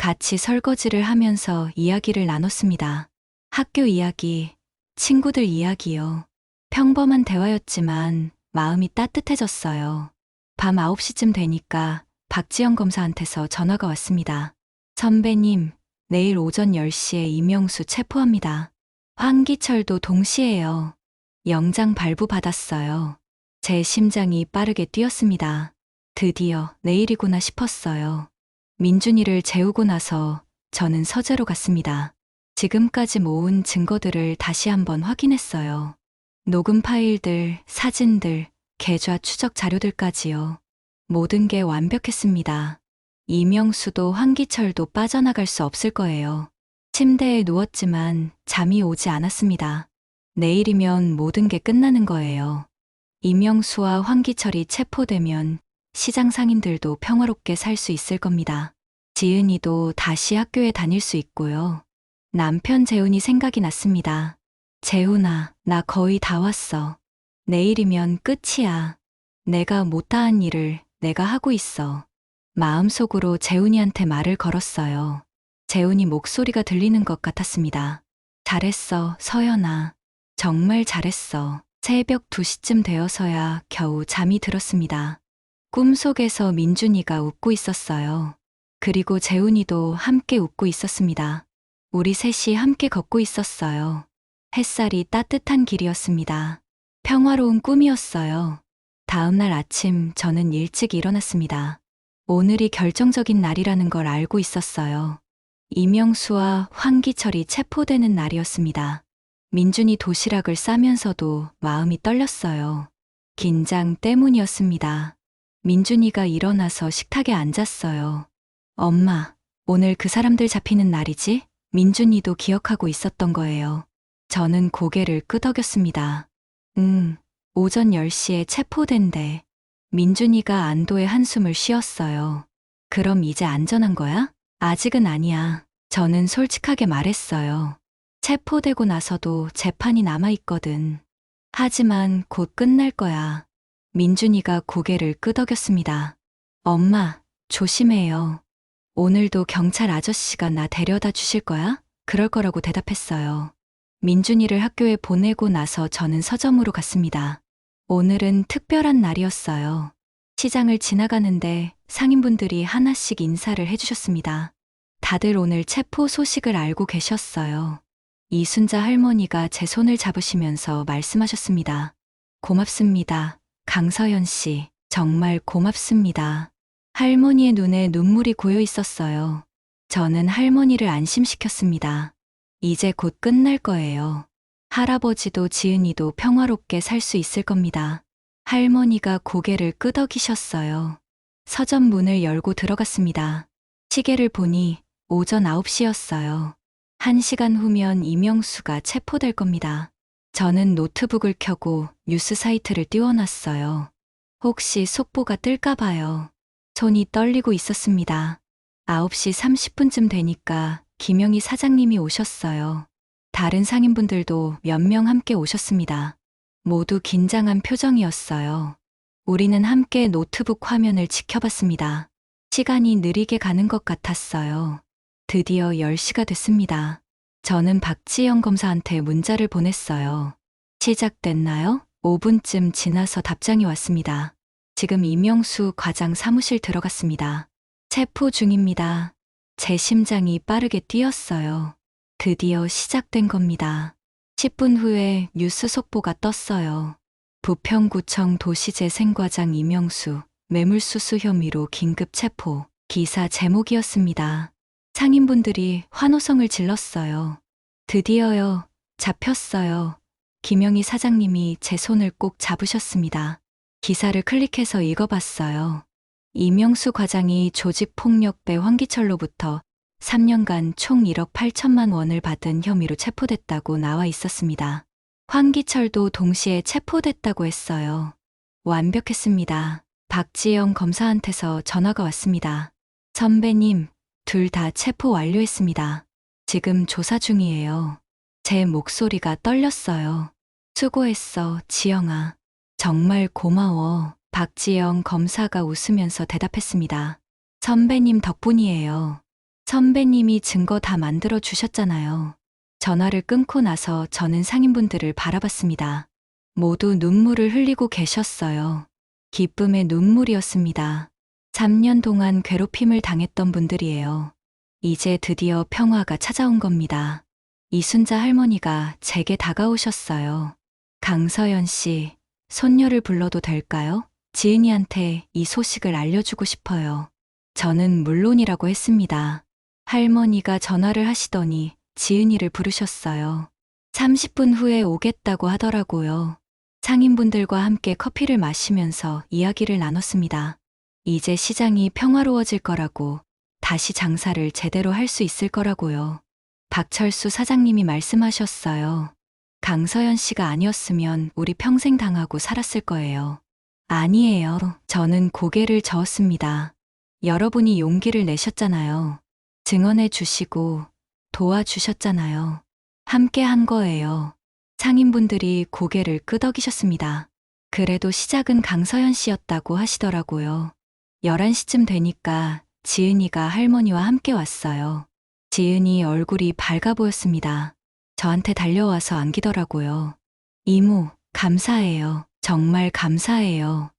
같이 설거지를 하면서 이야기를 나눴습니다. 학교 이야기, 친구들 이야기요. 평범한 대화였지만 마음이 따뜻해졌어요. 밤 9시쯤 되니까 박지영 검사한테서 전화가 왔습니다. 선배님, 내일 오전 10시에 이명수 체포합니다. 황기철도 동시에요. 영장 발부받았어요. 제 심장이 빠르게 뛰었습니다. 드디어 내일이구나 싶었어요. 민준이를 재우고 나서 저는 서재로 갔습니다. 지금까지 모은 증거들을 다시 한번 확인했어요. 녹음 파일들, 사진들, 계좌 추적 자료들까지요. 모든 게 완벽했습니다. 이명수도 황기철도 빠져나갈 수 없을 거예요. 침대에 누웠지만 잠이 오지 않았습니다. 내일이면 모든 게 끝나는 거예요. 이명수와 황기철이 체포되면 시장 상인들도 평화롭게 살 수 있을 겁니다. 지은이도 다시 학교에 다닐 수 있고요. 남편 재훈이 생각이 났습니다. 재훈아, 나 거의 다 왔어. 내일이면 끝이야. 내가 못다한 일을 내가 하고 있어. 마음속으로 재훈이한테 말을 걸었어요. 재훈이 목소리가 들리는 것 같았습니다. 잘했어, 서연아. 정말 잘했어. 새벽 2시쯤 되어서야 겨우 잠이 들었습니다. 꿈속에서 민준이가 웃고 있었어요. 그리고 재훈이도 함께 웃고 있었습니다. 우리 셋이 함께 걷고 있었어요. 햇살이 따뜻한 길이었습니다. 평화로운 꿈이었어요. 다음 날 아침 저는 일찍 일어났습니다. 오늘이 결정적인 날이라는 걸 알고 있었어요. 이명수와 황기철이 체포되는 날이었습니다. 민준이 도시락을 싸면서도 마음이 떨렸어요. 긴장 때문이었습니다. 민준이가 일어나서 식탁에 앉았어요. 엄마, 오늘 그 사람들 잡히는 날이지? 민준이도 기억하고 있었던 거예요. 저는 고개를 끄덕였습니다. 오전 10시에 체포된대. 민준이가 안도의 한숨을 쉬었어요. 그럼 이제 안전한 거야? 아직은 아니야. 저는 솔직하게 말했어요. 체포되고 나서도 재판이 남아있거든. 하지만 곧 끝날 거야. 민준이가 고개를 끄덕였습니다. 엄마, 조심해요. 오늘도 경찰 아저씨가 나 데려다 주실 거야? 그럴 거라고 대답했어요. 민준이를 학교에 보내고 나서 저는 서점으로 갔습니다. 오늘은 특별한 날이었어요. 시장을 지나가는데 상인분들이 하나씩 인사를 해주셨습니다. 다들 오늘 체포 소식을 알고 계셨어요. 이순자 할머니가 제 손을 잡으시면서 말씀하셨습니다. 고맙습니다. 강서연 씨, 정말 고맙습니다. 할머니의 눈에 눈물이 고여 있었어요. 저는 할머니를 안심시켰습니다. 이제 곧 끝날 거예요. 할아버지도 지은이도 평화롭게 살 수 있을 겁니다. 할머니가 고개를 끄덕이셨어요. 서점 문을 열고 들어갔습니다. 시계를 보니 오전 9시였어요. 1시간 후면 이명수가 체포될 겁니다. 저는 노트북을 켜고 뉴스 사이트를 띄워놨어요. 혹시 속보가 뜰까 봐요. 손이 떨리고 있었습니다. 9시 30분쯤 되니까 김영희 사장님이 오셨어요. 다른 상인분들도 몇 명 함께 오셨습니다. 모두 긴장한 표정이었어요. 우리는 함께 노트북 화면을 지켜봤습니다. 시간이 느리게 가는 것 같았어요. 드디어 10시가 됐습니다. 저는 박지영 검사한테 문자를 보냈어요. 시작됐나요? 5분쯤 지나서 답장이 왔습니다. 지금 이명수 과장 사무실 들어갔습니다. 체포 중입니다. 제 심장이 빠르게 뛰었어요. 드디어 시작된 겁니다. 10분 후에 뉴스 속보가 떴어요. 부평구청 도시재생과장 이명수, 뇌물수수 혐의로 긴급 체포. 기사 제목이었습니다. 상인분들이 환호성을 질렀어요. 드디어요, 잡혔어요. 김영희 사장님이 제 손을 꼭 잡으셨습니다. 기사를 클릭해서 읽어봤어요. 이명수 과장이 조직폭력배 황기철로부터 3년간 총 1억 8천만 원을 받은 혐의로 체포됐다고 나와 있었습니다. 황기철도 동시에 체포됐다고 했어요. 완벽했습니다. 박지영 검사한테서 전화가 왔습니다. 선배님, 둘 다 체포 완료했습니다. 지금 조사 중이에요. 제 목소리가 떨렸어요. 수고했어, 지영아. 정말 고마워. 박지영 검사가 웃으면서 대답했습니다. 선배님 덕분이에요. 선배님이 증거 다 만들어 주셨잖아요. 전화를 끊고 나서 저는 상인분들을 바라봤습니다. 모두 눈물을 흘리고 계셨어요. 기쁨의 눈물이었습니다. 3년 동안 괴롭힘을 당했던 분들이에요. 이제 드디어 평화가 찾아온 겁니다. 이순자 할머니가 제게 다가오셨어요. 강서연 씨, 손녀를 불러도 될까요? 지은이한테 이 소식을 알려주고 싶어요. 저는 물론이라고 했습니다. 할머니가 전화를 하시더니 지은이를 부르셨어요. 30분 후에 오겠다고 하더라고요. 상인분들과 함께 커피를 마시면서 이야기를 나눴습니다. 이제 시장이 평화로워질 거라고, 다시 장사를 제대로 할 수 있을 거라고요. 박철수 사장님이 말씀하셨어요. 강서연 씨가 아니었으면 우리 평생 당하고 살았을 거예요. 아니에요. 저는 고개를 저었습니다. 여러분이 용기를 내셨잖아요. 증언해 주시고 도와주셨잖아요. 함께 한 거예요. 상인분들이 고개를 끄덕이셨습니다. 그래도 시작은 강서연 씨였다고 하시더라고요. 11시쯤 되니까 지은이가 할머니와 함께 왔어요. 지은이 얼굴이 밝아 보였습니다. 저한테 달려와서 안기더라고요. 이모, 감사해요. 정말 감사해요.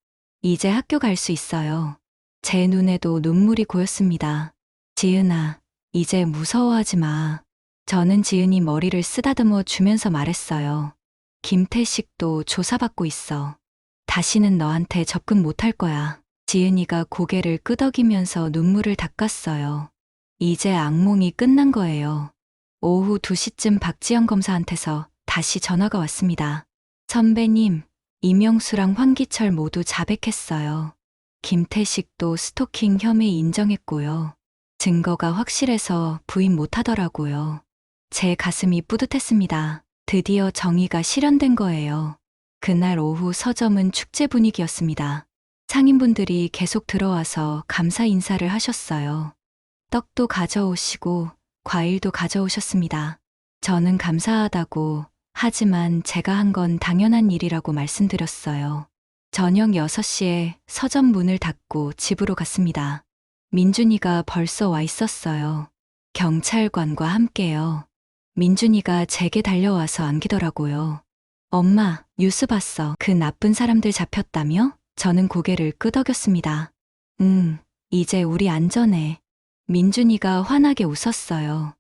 이제 학교 갈 수 있어요. 제 눈에도 눈물이 고였습니다. 지은아, 이제 무서워하지 마. 저는 지은이 머리를 쓰다듬어 주면서 말했어요. 김태식도 조사받고 있어. 다시는 너한테 접근 못할 거야. 지은이가 고개를 끄덕이면서 눈물을 닦았어요. 이제 악몽이 끝난 거예요. 오후 2시쯤 박지영 검사한테서 다시 전화가 왔습니다. 선배님, 이명수랑 황기철 모두 자백했어요. 김태식도 스토킹 혐의 인정했고요. 증거가 확실해서 부인 못하더라고요. 제 가슴이 뿌듯했습니다. 드디어 정의가 실현된 거예요. 그날 오후 서점은 축제 분위기였습니다. 상인분들이 계속 들어와서 감사 인사를 하셨어요. 떡도 가져오시고 과일도 가져오셨습니다. 저는 감사하다고, 하지만 제가 한 건 당연한 일이라고 말씀드렸어요. 저녁 6시에 서점 문을 닫고 집으로 갔습니다. 민준이가 벌써 와 있었어요. 경찰관과 함께요. 민준이가 제게 달려와서 안기더라고요. 엄마, 뉴스 봤어. 그 나쁜 사람들 잡혔다며? 저는 고개를 끄덕였습니다. 이제 우리 안전해. 민준이가 환하게 웃었어요.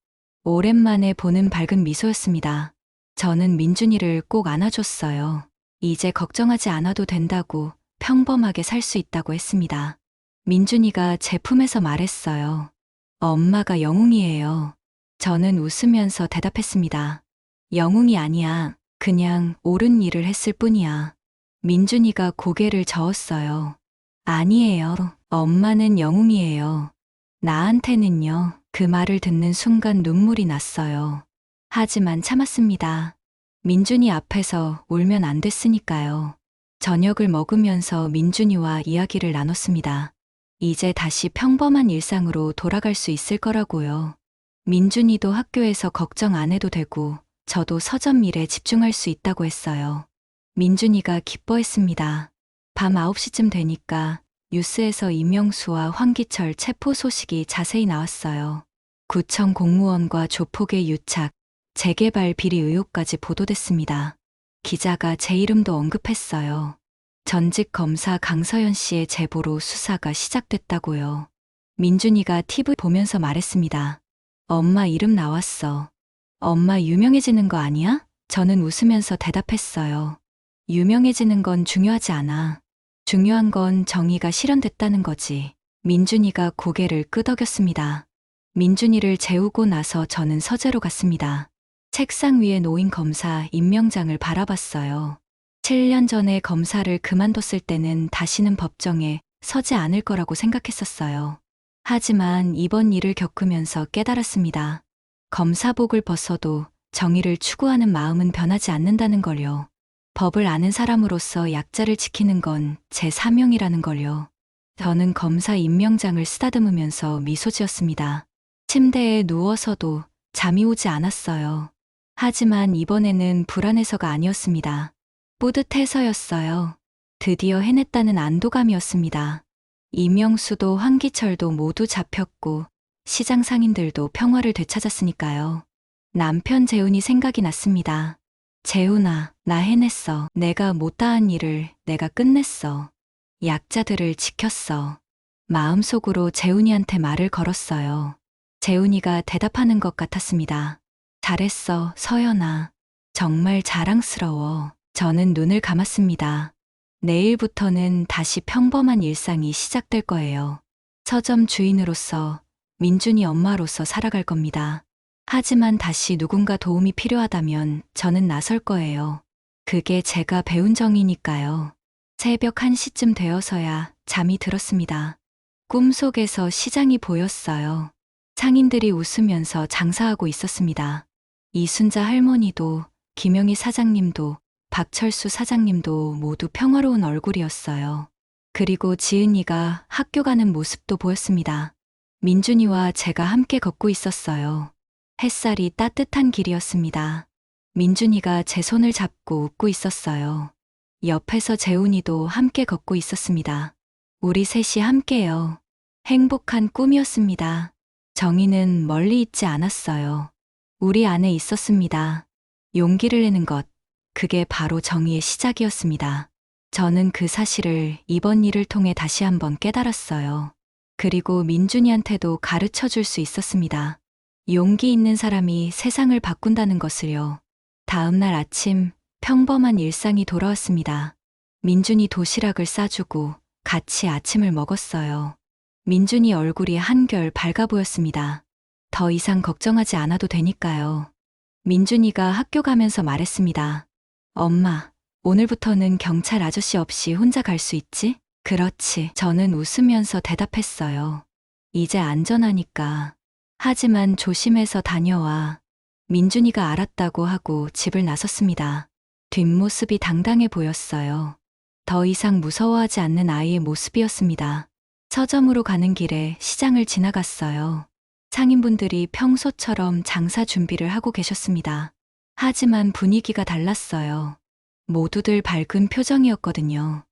오랜만에 보는 밝은 미소였습니다. 저는 민준이를 꼭 안아줬어요. 이제 걱정하지 않아도 된다고, 평범하게 살 수 있다고 했습니다. 민준이가 제 품에서 말했어요. 엄마가 영웅이에요. 저는 웃으면서 대답했습니다. 영웅이 아니야. 그냥 옳은 일을 했을 뿐이야. 민준이가 고개를 저었어요. 아니에요. 엄마는 영웅이에요. 나한테는요. 그 말을 듣는 순간 눈물이 났어요. 하지만 참았습니다. 민준이 앞에서 울면 안 됐으니까요. 저녁을 먹으면서 민준이와 이야기를 나눴습니다. 이제 다시 평범한 일상으로 돌아갈 수 있을 거라고요. 민준이도 학교에서 걱정 안 해도 되고, 저도 서점 일에 집중할 수 있다고 했어요. 민준이가 기뻐했습니다. 밤 9시쯤 되니까 뉴스에서 이명수와 황기철 체포 소식이 자세히 나왔어요. 구청 공무원과 조폭의 유착, 재개발 비리 의혹까지 보도됐습니다. 기자가 제 이름도 언급했어요. 전직 검사 강서연 씨의 제보로 수사가 시작됐다고요. 민준이가 TV 보면서 말했습니다. 엄마 이름 나왔어. 엄마 유명해지는 거 아니야? 저는 웃으면서 대답했어요. 유명해지는 건 중요하지 않아. 중요한 건 정의가 실현됐다는 거지. 민준이가 고개를 끄덕였습니다. 민준이를 재우고 나서 저는 서재로 갔습니다. 책상 위에 놓인 검사 임명장을 바라봤어요. 7년 전에 검사를 그만뒀을 때는 다시는 법정에 서지 않을 거라고 생각했었어요. 하지만 이번 일을 겪으면서 깨달았습니다. 검사복을 벗어도 정의를 추구하는 마음은 변하지 않는다는 걸요. 법을 아는 사람으로서 약자를 지키는 건 제 사명이라는 걸요. 저는 검사 임명장을 쓰다듬으면서 미소 지었습니다. 침대에 누워서도 잠이 오지 않았어요. 하지만 이번에는 불안해서가 아니었습니다. 뿌듯해서였어요. 드디어 해냈다는 안도감이었습니다. 이명수도 황기철도 모두 잡혔고 시장 상인들도 평화를 되찾았으니까요. 남편 재훈이 생각이 났습니다. 재훈아, 나 해냈어. 내가 못다한 일을 내가 끝냈어. 약자들을 지켰어. 마음속으로 재훈이한테 말을 걸었어요. 재훈이가 대답하는 것 같았습니다. 잘했어, 서연아. 정말 자랑스러워. 저는 눈을 감았습니다. 내일부터는 다시 평범한 일상이 시작될 거예요. 서점 주인으로서, 민준이 엄마로서 살아갈 겁니다. 하지만 다시 누군가 도움이 필요하다면 저는 나설 거예요. 그게 제가 배운 정이니까요. 새벽 1시쯤 되어서야 잠이 들었습니다. 꿈속에서 시장이 보였어요. 상인들이 웃으면서 장사하고 있었습니다. 이순자 할머니도, 김영희 사장님도, 박철수 사장님도 모두 평화로운 얼굴이었어요. 그리고 지은이가 학교 가는 모습도 보였습니다. 민준이와 제가 함께 걷고 있었어요. 햇살이 따뜻한 길이었습니다. 민준이가 제 손을 잡고 웃고 있었어요. 옆에서 재훈이도 함께 걷고 있었습니다. 우리 셋이 함께요. 행복한 꿈이었습니다. 정의는 멀리 있지 않았어요. 우리 안에 있었습니다. 용기를 내는 것, 그게 바로 정의의 시작이었습니다. 저는 그 사실을 이번 일을 통해 다시 한번 깨달았어요. 그리고 민준이한테도 가르쳐 줄 수 있었습니다. 용기 있는 사람이 세상을 바꾼다는 것을요. 다음 날 아침, 평범한 일상이 돌아왔습니다. 민준이 도시락을 싸주고 같이 아침을 먹었어요. 민준이 얼굴이 한결 밝아 보였습니다. 더 이상 걱정하지 않아도 되니까요. 민준이가 학교 가면서 말했습니다. 엄마, 오늘부터는 경찰 아저씨 없이 혼자 갈 수 있지? 그렇지. 저는 웃으면서 대답했어요. 이제 안전하니까. 하지만 조심해서 다녀와. 민준이가 알았다고 하고 집을 나섰습니다. 뒷모습이 당당해 보였어요. 더 이상 무서워하지 않는 아이의 모습이었습니다. 서점으로 가는 길에 시장을 지나갔어요. 상인분들이 평소처럼 장사 준비를 하고 계셨습니다. 하지만 분위기가 달랐어요. 모두들 밝은 표정이었거든요.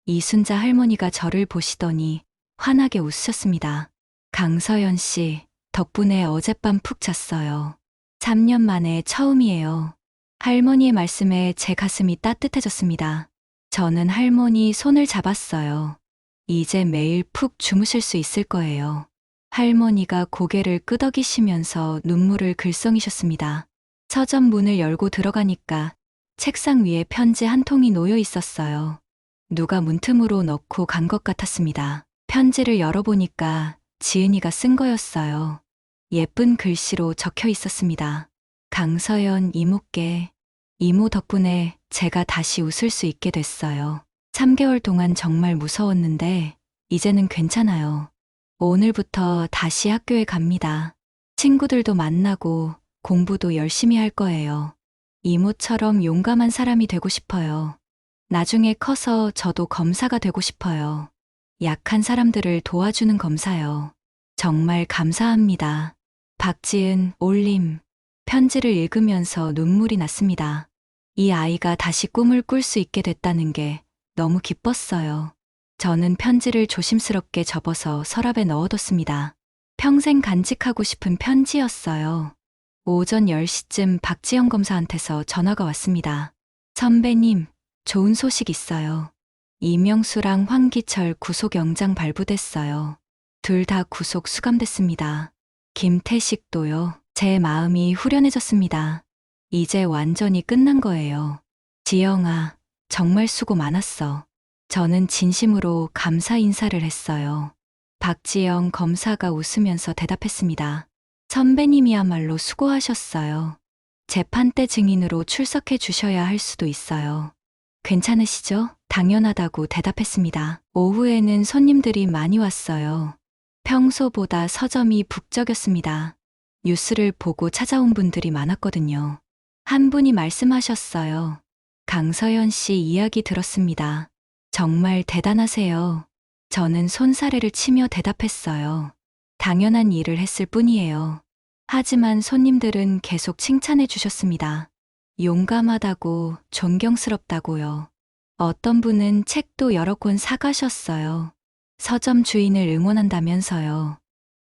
이순자 할머니가 저를 보시더니 환하게 웃으셨습니다. 강서연 씨, 덕분에 어젯밤 푹 잤어요. 3년 만에 처음이에요. 할머니의 말씀에 제 가슴이 따뜻해졌습니다. 저는 할머니 손을 잡았어요. 이제 매일 푹 주무실 수 있을 거예요. 할머니가 고개를 끄덕이시면서 눈물을 글썽이셨습니다. 서점 문을 열고 들어가니까 책상 위에 편지 한 통이 놓여 있었어요. 누가 문틈으로 넣고 간 것 같았습니다. 편지를 열어보니까 지은이가 쓴 거였어요. 예쁜 글씨로 적혀 있었습니다. 강서연 이모께, 이모 덕분에 제가 다시 웃을 수 있게 됐어요. 3개월 동안 정말 무서웠는데 이제는 괜찮아요. 오늘부터 다시 학교에 갑니다. 친구들도 만나고 공부도 열심히 할 거예요. 이모처럼 용감한 사람이 되고 싶어요. 나중에 커서 저도 검사가 되고 싶어요. 약한 사람들을 도와주는 검사요. 정말 감사합니다. 박지은, 올림. 편지를 읽으면서 눈물이 났습니다. 이 아이가 다시 꿈을 꿀 수 있게 됐다는 게 너무 기뻤어요. 저는 편지를 조심스럽게 접어서 서랍에 넣어뒀습니다. 평생 간직하고 싶은 편지였어요. 오전 10시쯤 박지영 검사한테서 전화가 왔습니다. 선배님, 좋은 소식 있어요. 이명수랑 황기철 구속영장 발부됐어요. 둘 다 구속 수감됐습니다. 김태식도요. 제 마음이 후련해졌습니다. 이제 완전히 끝난 거예요. 지영아, 정말 수고 많았어. 저는 진심으로 감사 인사를 했어요. 박지영 검사가 웃으면서 대답했습니다. 선배님이야말로 수고하셨어요. 재판 때 증인으로 출석해 주셔야 할 수도 있어요. 괜찮으시죠? 당연하다고 대답했습니다. 오후에는 손님들이 많이 왔어요. 평소보다 서점이 북적였습니다. 뉴스를 보고 찾아온 분들이 많았거든요. 한 분이 말씀하셨어요. 강서연 씨 이야기 들었습니다. 정말 대단하세요. 저는 손사래를 치며 대답했어요. 당연한 일을 했을 뿐이에요. 하지만 손님들은 계속 칭찬해 주셨습니다. 용감하다고, 존경스럽다고요. 어떤 분은 책도 여러 권 사가셨어요. 서점 주인을 응원한다면서요.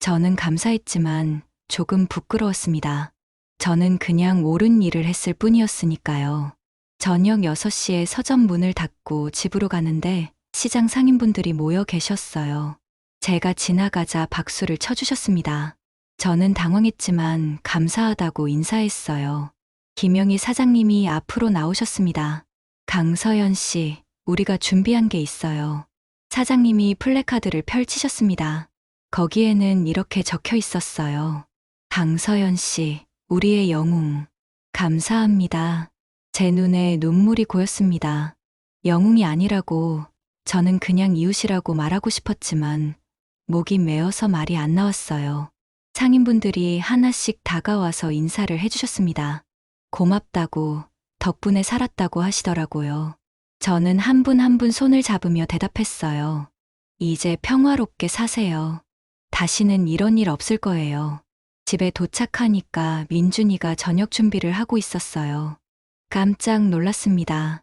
저는 감사했지만 조금 부끄러웠습니다. 저는 그냥 옳은 일을 했을 뿐이었으니까요. 저녁 6시에 서점 문을 닫고 집으로 가는데 시장 상인분들이 모여 계셨어요. 제가 지나가자 박수를 쳐주셨습니다. 저는 당황했지만 감사하다고 인사했어요. 김영희 사장님이 앞으로 나오셨습니다. 강서연 씨, 우리가 준비한 게 있어요. 사장님이 플래카드를 펼치셨습니다. 거기에는 이렇게 적혀 있었어요. 강서연 씨, 우리의 영웅. 감사합니다. 제 눈에 눈물이 고였습니다. 영웅이 아니라고, 저는 그냥 이웃이라고 말하고 싶었지만 목이 메어서 말이 안 나왔어요. 상인분들이 하나씩 다가와서 인사를 해주셨습니다. 고맙다고, 덕분에 살았다고 하시더라고요. 저는 한 분 한 분 손을 잡으며 대답했어요. 이제 평화롭게 사세요. 다시는 이런 일 없을 거예요. 집에 도착하니까 민준이가 저녁 준비를 하고 있었어요. 깜짝 놀랐습니다.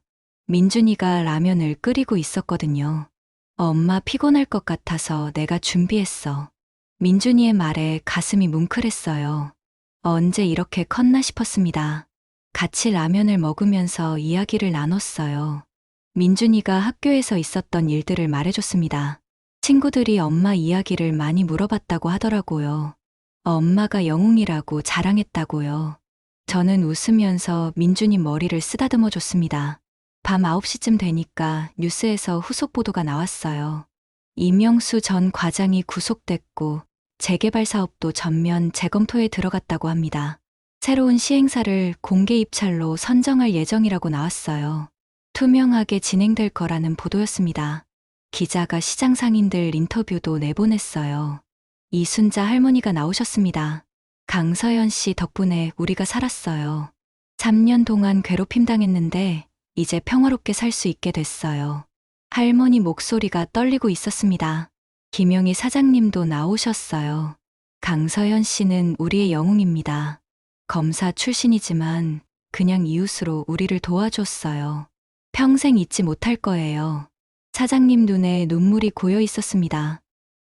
민준이가 라면을 끓이고 있었거든요. 엄마 피곤할 것 같아서 내가 준비했어. 민준이의 말에 가슴이 뭉클했어요. 언제 이렇게 컸나 싶었습니다. 같이 라면을 먹으면서 이야기를 나눴어요. 민준이가 학교에서 있었던 일들을 말해줬습니다. 친구들이 엄마 이야기를 많이 물어봤다고 하더라고요. 엄마가 영웅이라고 자랑했다고요. 저는 웃으면서 민준이 머리를 쓰다듬어 줬습니다. 밤 9시쯤 되니까 뉴스에서 후속 보도가 나왔어요. 이명수 전 과장이 구속됐고 재개발 사업도 전면 재검토에 들어갔다고 합니다. 새로운 시행사를 공개 입찰로 선정할 예정이라고 나왔어요. 투명하게 진행될 거라는 보도였습니다. 기자가 시장 상인들 인터뷰도 내보냈어요. 이순자 할머니가 나오셨습니다. 강서연 씨 덕분에 우리가 살았어요. 3년 동안 괴롭힘 당했는데 이제 평화롭게 살 수 있게 됐어요. 할머니 목소리가 떨리고 있었습니다. 김영희 사장님도 나오셨어요. 강서연 씨는 우리의 영웅입니다. 검사 출신이지만 그냥 이웃으로 우리를 도와줬어요. 평생 잊지 못할 거예요. 사장님 눈에 눈물이 고여 있었습니다.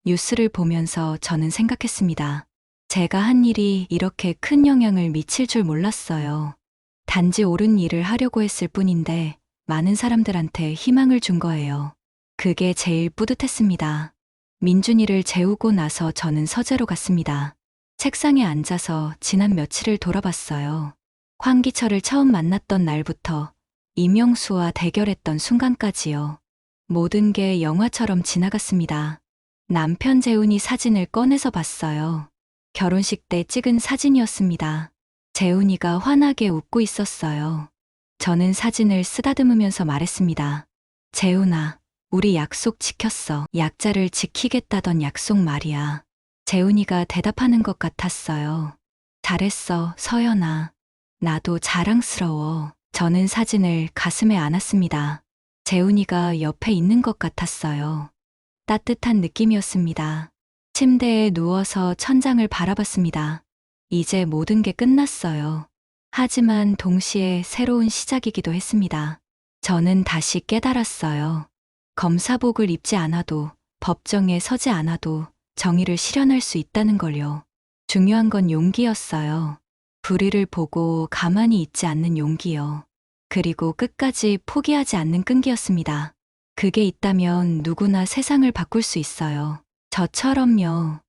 뉴스를 보면서 저는 생각했습니다. 제가 한 일이 이렇게 큰 영향을 미칠 줄 몰랐어요. 단지 옳은 일을 하려고 했을 뿐인데 많은 사람들한테 희망을 준 거예요. 그게 제일 뿌듯했습니다. 민준이를 재우고 나서 저는 서재로 갔습니다. 책상에 앉아서 지난 며칠을 돌아봤어요. 황기철을 처음 만났던 날부터 이명수와 대결했던 순간까지요. 모든 게 영화처럼 지나갔습니다. 남편 재훈이 사진을 꺼내서 봤어요. 결혼식 때 찍은 사진이었습니다. 재훈이가 환하게 웃고 있었어요. 저는 사진을 쓰다듬으면서 말했습니다. 재훈아, 우리 약속 지켰어. 약자를 지키겠다던 약속 말이야. 재훈이가 대답하는 것 같았어요. 잘했어, 서연아. 나도 자랑스러워. 저는 사진을 가슴에 안았습니다. 재훈이가 옆에 있는 것 같았어요. 따뜻한 느낌이었습니다. 침대에 누워서 천장을 바라봤습니다. 이제 모든 게 끝났어요. 하지만 동시에 새로운 시작이기도 했습니다. 저는 다시 깨달았어요. 검사복을 입지 않아도, 법정에 서지 않아도 정의를 실현할 수 있다는 걸요. 중요한 건 용기였어요. 불의를 보고 가만히 있지 않는 용기요. 그리고 끝까지 포기하지 않는 끈기였습니다. 그게 있다면 누구나 세상을 바꿀 수 있어요. 저처럼요.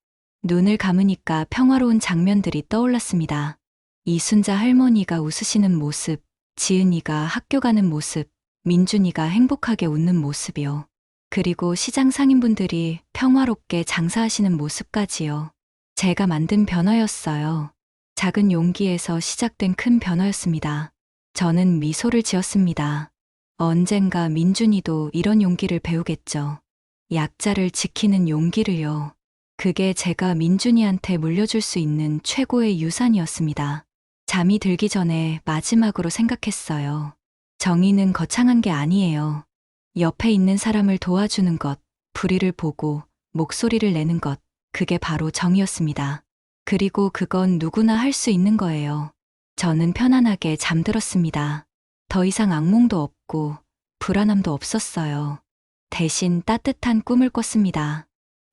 눈을 감으니까 평화로운 장면들이 떠올랐습니다. 이순자 할머니가 웃으시는 모습, 지은이가 학교 가는 모습, 민준이가 행복하게 웃는 모습이요. 그리고 시장 상인분들이 평화롭게 장사하시는 모습까지요. 제가 만든 변화였어요. 작은 용기에서 시작된 큰 변화였습니다. 저는 미소를 지었습니다. 언젠가 민준이도 이런 용기를 배우겠죠. 약자를 지키는 용기를요. 그게 제가 민준이한테 물려줄 수 있는 최고의 유산이었습니다. 잠이 들기 전에 마지막으로 생각했어요. 정의는 거창한 게 아니에요. 옆에 있는 사람을 도와주는 것, 불의를 보고 목소리를 내는 것, 그게 바로 정의였습니다. 그리고 그건 누구나 할 수 있는 거예요. 저는 편안하게 잠들었습니다. 더 이상 악몽도 없고 불안함도 없었어요. 대신 따뜻한 꿈을 꿨습니다.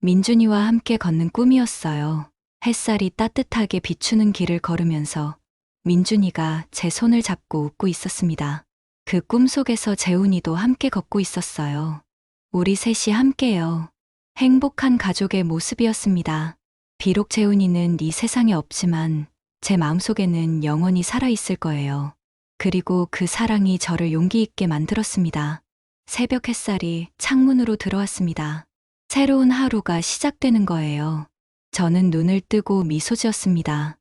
민준이와 함께 걷는 꿈이었어요. 햇살이 따뜻하게 비추는 길을 걸으면서 민준이가 제 손을 잡고 웃고 있었습니다. 그 꿈속에서 재훈이도 함께 걷고 있었어요. 우리 셋이 함께요. 행복한 가족의 모습이었습니다. 비록 재훈이는 이 세상에 없지만 제 마음속에는 영원히 살아있을 거예요. 그리고 그 사랑이 저를 용기 있게 만들었습니다. 새벽 햇살이 창문으로 들어왔습니다. 새로운 하루가 시작되는 거예요. 저는 눈을 뜨고 미소 지었습니다.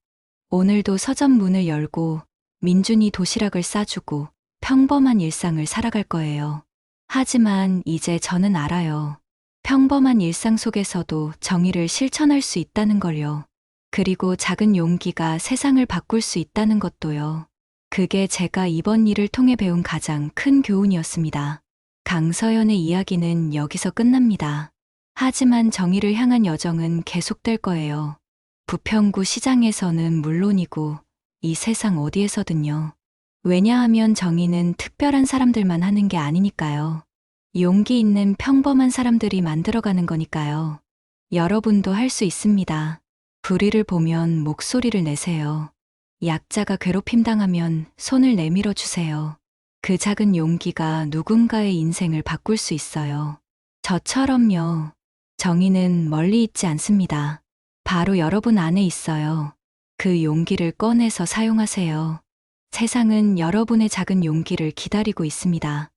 오늘도 서점 문을 열고 민준이 도시락을 싸주고 평범한 일상을 살아갈 거예요. 하지만 이제 저는 알아요. 평범한 일상 속에서도 정의를 실천할 수 있다는 걸요. 그리고 작은 용기가 세상을 바꿀 수 있다는 것도요. 그게 제가 이번 일을 통해 배운 가장 큰 교훈이었습니다. 강서연의 이야기는 여기서 끝납니다. 하지만 정의를 향한 여정은 계속될 거예요. 부평구 시장에서는 물론이고 이 세상 어디에서든요. 왜냐하면 정의는 특별한 사람들만 하는 게 아니니까요. 용기 있는 평범한 사람들이 만들어가는 거니까요. 여러분도 할 수 있습니다. 불의를 보면 목소리를 내세요. 약자가 괴롭힘 당하면 손을 내밀어 주세요. 그 작은 용기가 누군가의 인생을 바꿀 수 있어요. 저처럼요. 정의는 멀리 있지 않습니다. 바로 여러분 안에 있어요. 그 용기를 꺼내서 사용하세요. 세상은 여러분의 작은 용기를 기다리고 있습니다.